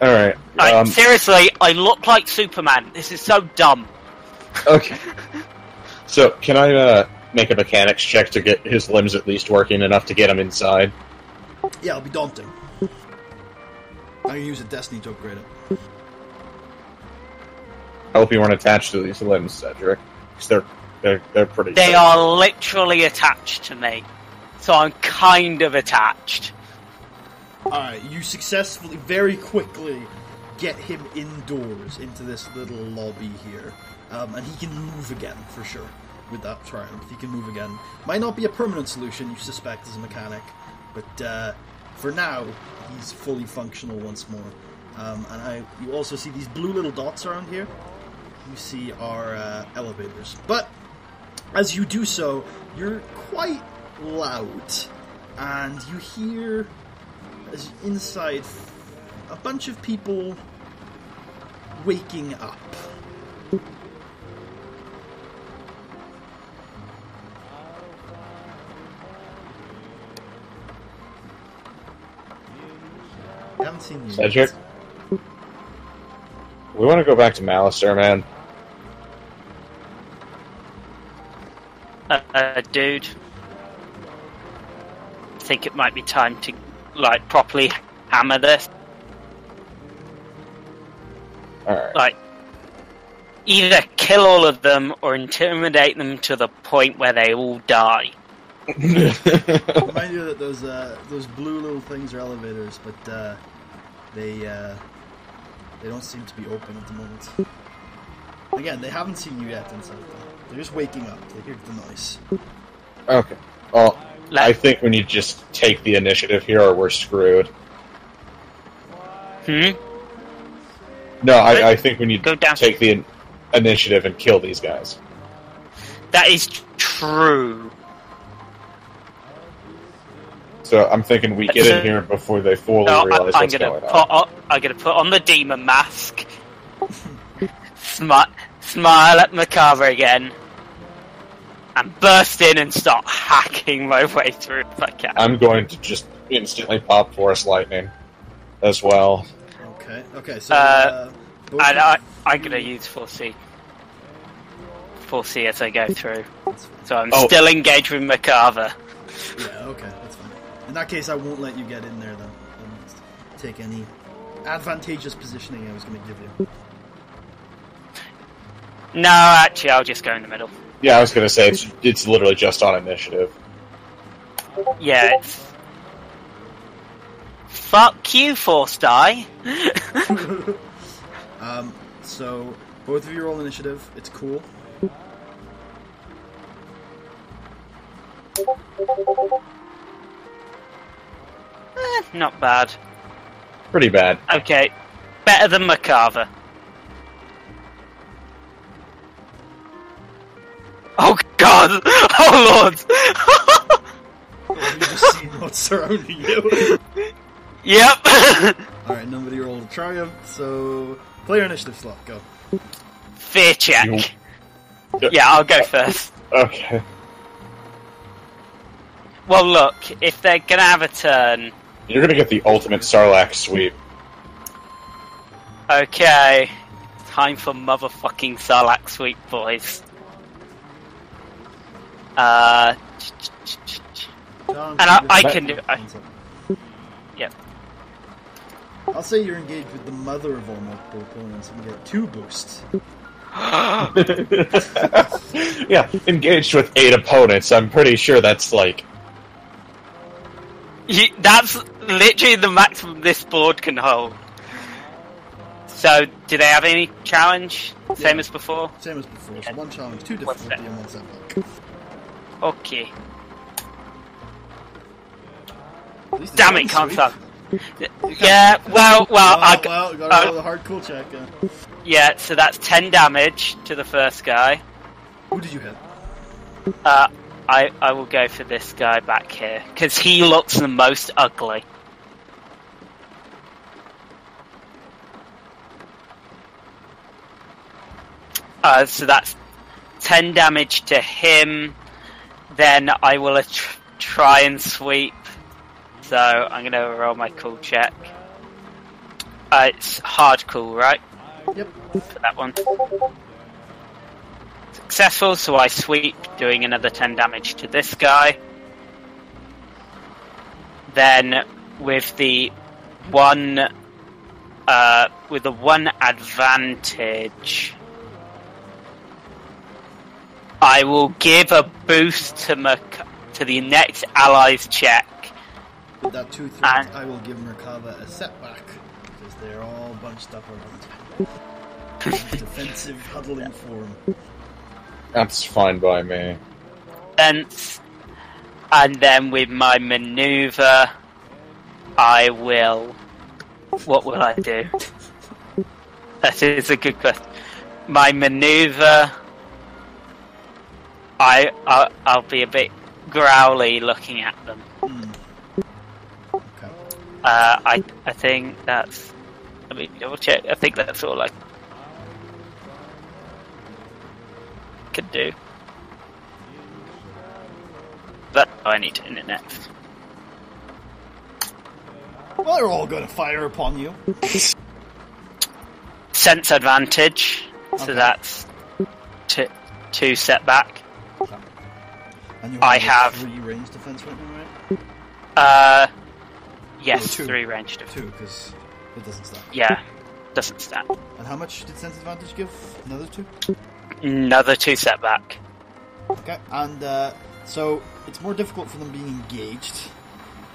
Alright. Like, seriously, I look like Superman. This is so dumb. Okay. So, can I make a mechanics check to get his limbs at least working enough to get him inside? Yeah, it'll be daunting. I'm gonna use a destiny to upgrade it. I hope you weren't attached to these limbs, Cedric. Because they're pretty... They are literally attached to me. So I'm kind of attached. Alright, you successfully, very quickly, get him indoors into this little lobby here. And he can move again, for sure, with that triumph. He can move again. Might not be a permanent solution, you suspect, as a mechanic. But for now, he's fully functional once more. You also see these blue little dots around here. You see our elevators. But as you do so, you're quite loud, and you hear inside a bunch of people waking up. I haven't seen you. Cedric? We want to go back to Malister, man. Dude. I think it might be time to, like, properly hammer this. Alright. Like, either kill all of them or intimidate them to the point where they all die. Remind you that those blue little things are elevators, but they don't seem to be open at the moment. Again, they haven't seen you yet inside though. They're just waking up. They hear the noise. Okay. Well, I think we need to just take the initiative here or we're screwed. No, I think we need to take the initiative and kill these guys. That is true. So I'm thinking we get in here before they fully realize what's going on. I'm gonna put on the demon mask, smile at Merkava again, and burst in and start hacking my way through if I can. I'm going to just instantly pop Force Lightning as well. Okay, so... I'm gonna use 4C. 4C as I go through. So I'm still engaged with Merkava. Yeah, okay, that's fine. In that case, I won't let you get in there, then. Take any advantageous positioning I was going to give you. No, actually, I'll just go in the middle. Yeah, I was going to say, it's literally just on initiative. Yeah, it's Fuck you, Force Die. So both of you roll initiative. It's cool. Not bad. Pretty bad. Okay, better than Merkava. Oh God! Oh Lord! You just see what's surrounding you. Yep. Alright, nobody rolled a triumph, so player initiative slot, go. Fear check. Yeah, I'll go first. Okay. Well, look, if they're gonna have a turn, You're gonna get the ultimate Sarlacc sweep. okay, time for motherfucking Sarlacc sweep, boys. John, And I can do. Yep. I'll say you're engaged with the mother of all multiple opponents and get 2 boosts. Yeah, engaged with 8 opponents. I'm pretty sure that's like... That's literally the maximum this board can hold. So, do they have any challenge? Same as before? Same as before, so 1 challenge, 2 difficulty, and 1 setback. Okay. At least it's Damn one it, can't sweep. stop. Yeah, well, Well, gotta roll a hard cool check. yeah, so that's 10 damage to the first guy. Who did you hit? I will go for this guy back here, because he looks the most ugly. So that's 10 damage to him, then I will try and sweep. So I'm going to roll my cool check. It's hard cool, right? Yep. For that one. Successful, so I sweep, doing another 10 damage to this guy. Then with the one advantage, I will give a boost to the next ally's check. With that 2 threat, I will give Merkava a setback, because they're all bunched up around. Defensive huddling form. That's fine by me. And then with my maneuver, I will... What will I do? That is a good question. My maneuver... I'll be a bit growly looking at them. Okay. I think that's... Let me double check. I think that's all I can do. But I need to end it next. Well, they're all going to fire upon you. Sense advantage. Okay. So that's 2 setback. And you I have 3 range defense right now, right? Yes, Oh, 2. 3 ranged. 2, because it doesn't stack. Yeah, doesn't stat. And how much did sense advantage give? Another 2? Another 2 setback. Okay, and so it's more difficult for them being engaged,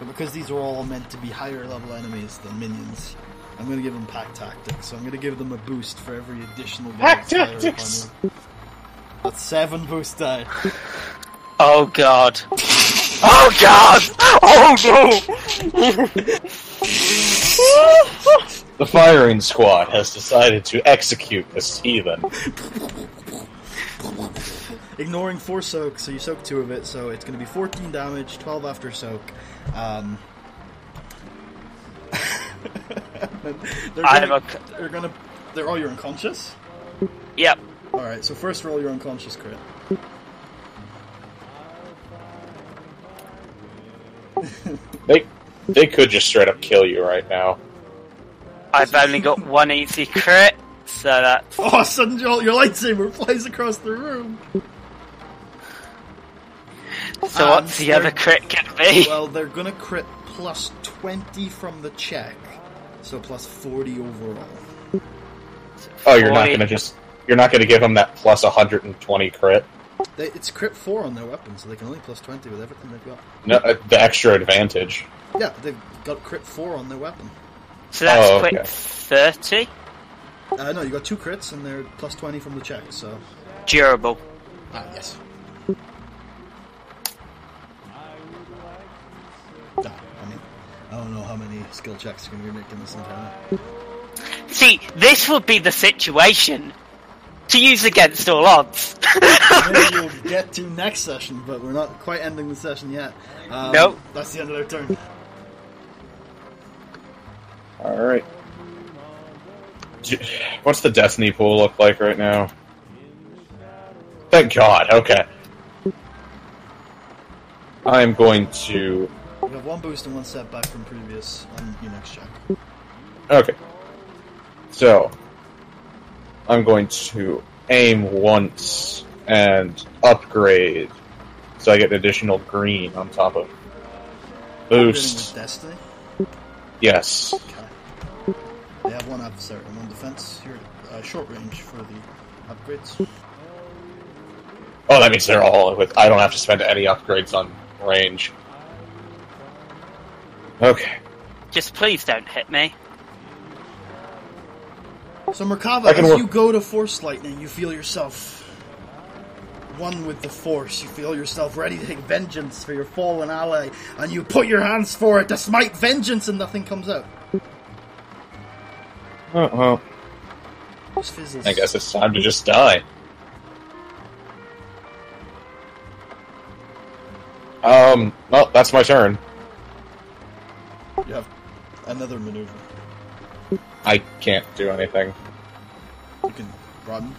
but because these are all meant to be higher level enemies than minions, I'm going to give them pack tactics. So I'm going to give them a boost for every additional guy Pack that's higher tactics! upon you. That's 7 boost die. Oh god. Oh god! Oh no! The firing squad has decided to execute this heathen. Ignoring 4 soak, so you soak 2 of it, so it's going to be 14 damage, 12 after soak. Oh, you're unconscious? Yep. Alright, so first roll your unconscious crit. They could just straight up kill you right now. I've only got 1 easy crit, so that's... Oh, sudden jolt, your lightsaber flies across the room! So what's the other crit gonna be? Well, they're gonna crit plus 20 from the check, so plus 40 overall. Oh, you're not gonna give them that plus 120 crit? It's crit 4 on their weapon, so they can only plus 20 with everything they've got. No, the extra advantage. Yeah, they've got crit 4 on their weapon. So that's quick 30? No, you got 2 crits and they're plus 20 from the check, so... Durable. Yes. I don't know how many skill checks you're going to be making this entire. See, this would be the situation to use against all odds. Maybe you'll get to next session, but we're not quite ending the session yet. Nope. That's the end of their turn. Alright. What's the Destiny pool look like right now? Thank God, okay. I'm going to... You have 1 boost and 1 setback from previous on your next check. Okay. So, I'm going to aim once and upgrade, so I get an additional green on top of boost. With Destiny? Yes. Okay. They have 1 adversary and 1 defense. You're short range for the upgrades. Oh, that means they're all with... I don't have to spend any upgrades on range. Okay. Just please don't hit me. So Merkava, as you go to Force Lightning, you feel yourself one with the Force. You feel yourself ready to take vengeance for your fallen ally, and you put your hands forward to smite vengeance, and nothing comes out. Oh, well. Just fizzles. I guess it's time to just die. Well, that's my turn. You have another maneuver. I can't do anything. You can run.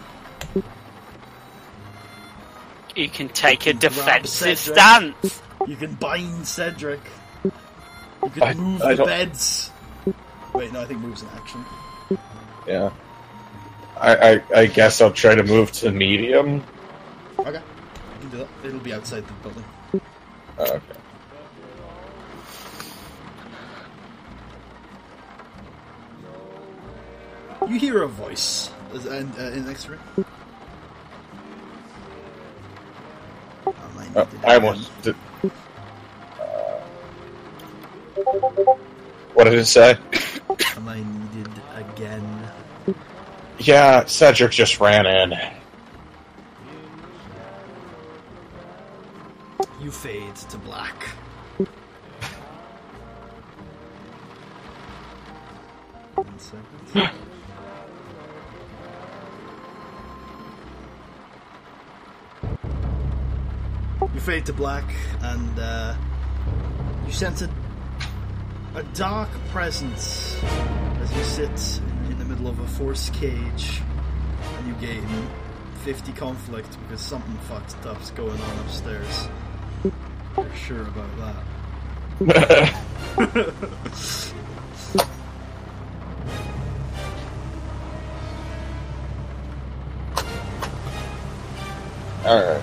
You can take a defensive Cedric. stance. You can bind Cedric. You can move the beds. Wait, no, I think move's an action. Yeah. I guess I'll try to move to medium. Okay, you can do that. It'll be outside the building. Okay. You hear a voice in next room. I almost did. What did it say? Am I needed again? Yeah, Cedric just ran in. You fade to black. One second. You fade to black, and you sense a dark presence as you sit in the middle of a force cage, and you gain 50 conflict because something fucked up's going on upstairs. You're sure about that. Alright.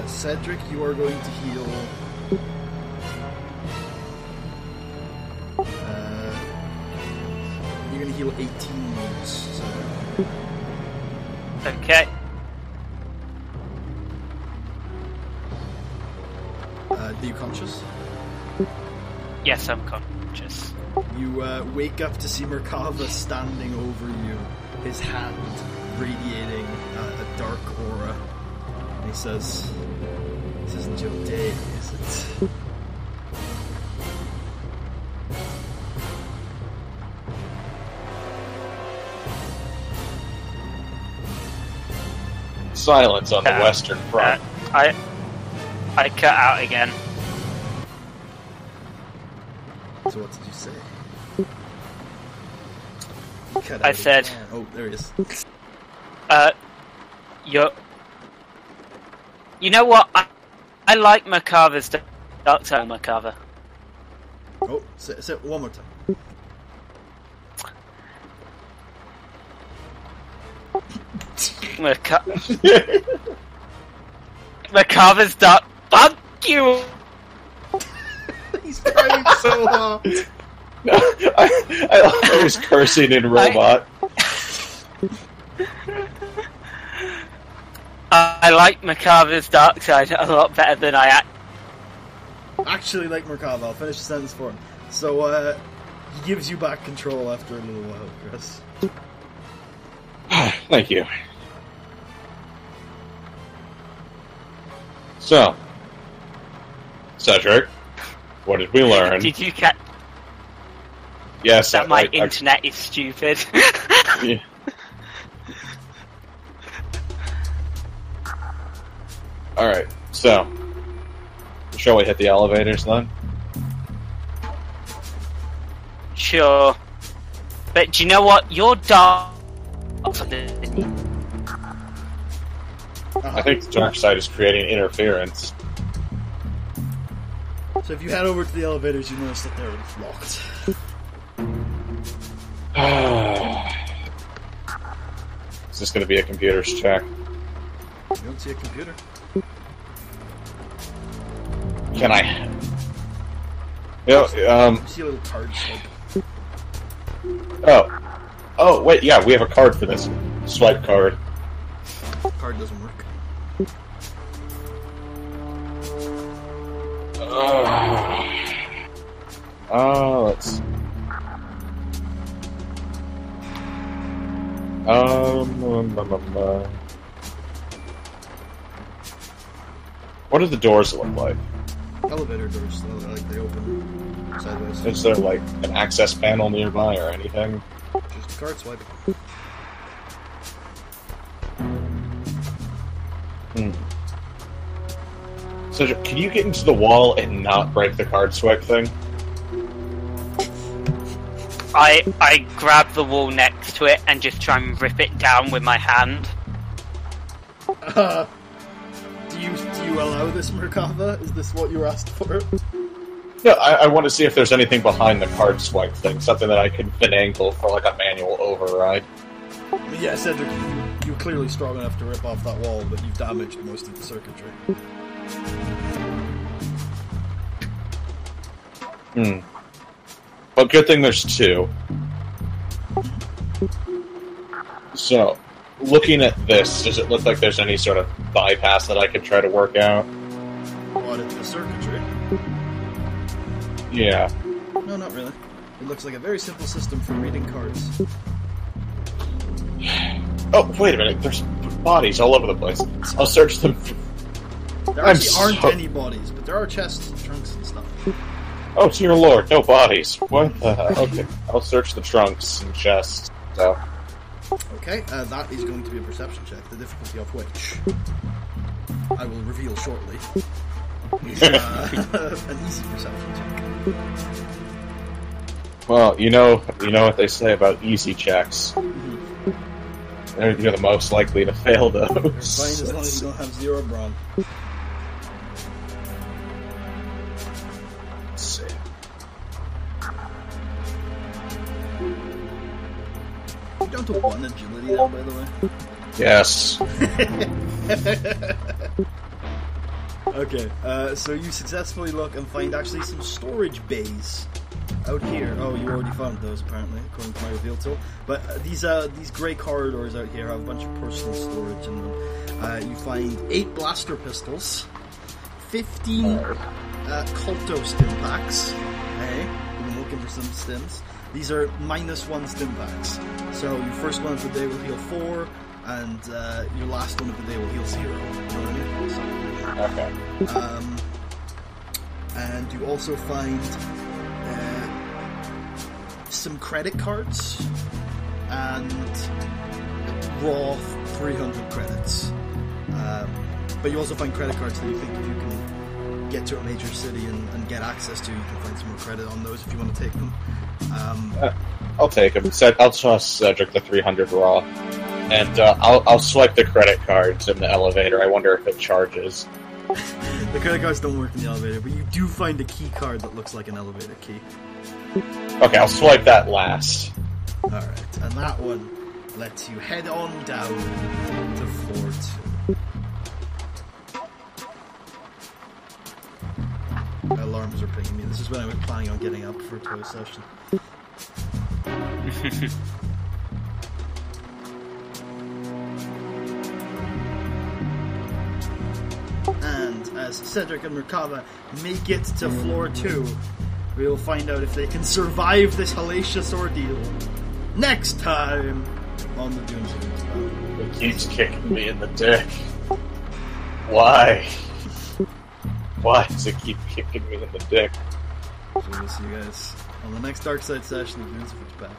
Cedric, you are going to heal. You're going to heal 18 wounds. So. Okay. Are you conscious? Yes, I'm conscious. You wake up to see Merkava standing over you, his hand radiating a dark aura. And he says, "This isn't your day, is it?" Silence on the Western Front. I cut out again. So what did you say? Cut I out said... again. Oh, there he is. You know what? I like Merkava's Darkside Merkava. Oh, say it one more time. Merkava's Dark... Fuck you! He's trying so hard. No, I was cursing in robot. I like Merkava's Darkside a lot better than I Actually, like Merkava, I'll finish the sentence for him. So, he gives you back control after a little while, Chris. Thank you. So, Cedric, what did we learn? Did you catch Yes, that my internet is stupid? Yeah. Alright, so, shall we hit the elevators then? Sure. But do you know what? Your dog... I think the Darkside is creating interference. So if you head over to the elevators, you notice that they're locked. Is this going to be a computer's check? You don't see a computer. Can I? Yeah, You see a little card swipe. Oh, wait, yeah, we have a card for this. Swipe card. Card doesn't work. Let's... What do the doors look like? Elevator doors, like they open sideways. Is there, like, an access panel nearby or anything? Just a card swipe. So, can you get into the wall and not break the card swipe thing? I grab the wall next to it and just try and rip it down with my hand. Do you allow this, Merkava? Is this what you asked for? Yeah, I want to see if there's anything behind the card swipe thing, something that I can finagle for, like, a manual override. Yeah, Cedric, you're clearly strong enough to rip off that wall, but you've damaged most of the circuitry. But good thing there's two. So, looking at this, does it look like there's any sort of bypass that I could try to work out? What, it's the circuitry? Yeah. No, not really. It looks like a very simple system for reading cards. Oh, wait a minute, there's bodies all over the place. I'll search them. There actually aren't any bodies, but there are chests and trunks and stuff. Oh, dear lord, no bodies. What the hell? Okay, I'll search the trunks and chests. So. Okay, that is going to be a perception check, the difficulty of which I will reveal shortly. Is an easy perception check. Well, you know what they say about easy checks. You're the most likely to fail those. You're fine as long as you don't have 0 brawn. Let's see. You're down to 1 agility now, by the way. Yes. Okay, so you successfully look and find actually some storage bays out here. Oh, you already found those, apparently, according to my reveal tool. But these grey corridors out here have a bunch of personal storage in them. You find 8 blaster pistols, 15 Culto stim packs. Hey, you've been looking for some stims. These are -1 stim packs. So your first one of the day will heal 4, and your last one of the day will heal 0. You know what I mean? So, Okay. And you also find some credit cards and raw 300 credits. But you also find credit cards that you think if you can get to a major city and get access to, you can find some more credit on those if you want to take them. I'll take them. I'll toss Cedric the 300 raw. And I'll swipe the credit cards in the elevator. I wonder if it charges. The credit cards don't work in the elevator, but you do find a key card that looks like an elevator key. Okay, I'll swipe that last. Alright, and that one lets you head on down to floor 2. Alarms are pinging me. This is when I was planning on getting up for a toy session. as Cedric and Merkava make it to floor 2. We will find out if they can survive this hellacious ordeal next time on the Dunes of Utapau. It keeps kicking me in the dick. Why? Why does it keep kicking me in the dick? So we'll see you guys on the next Darkside session of Dunes of Utapau.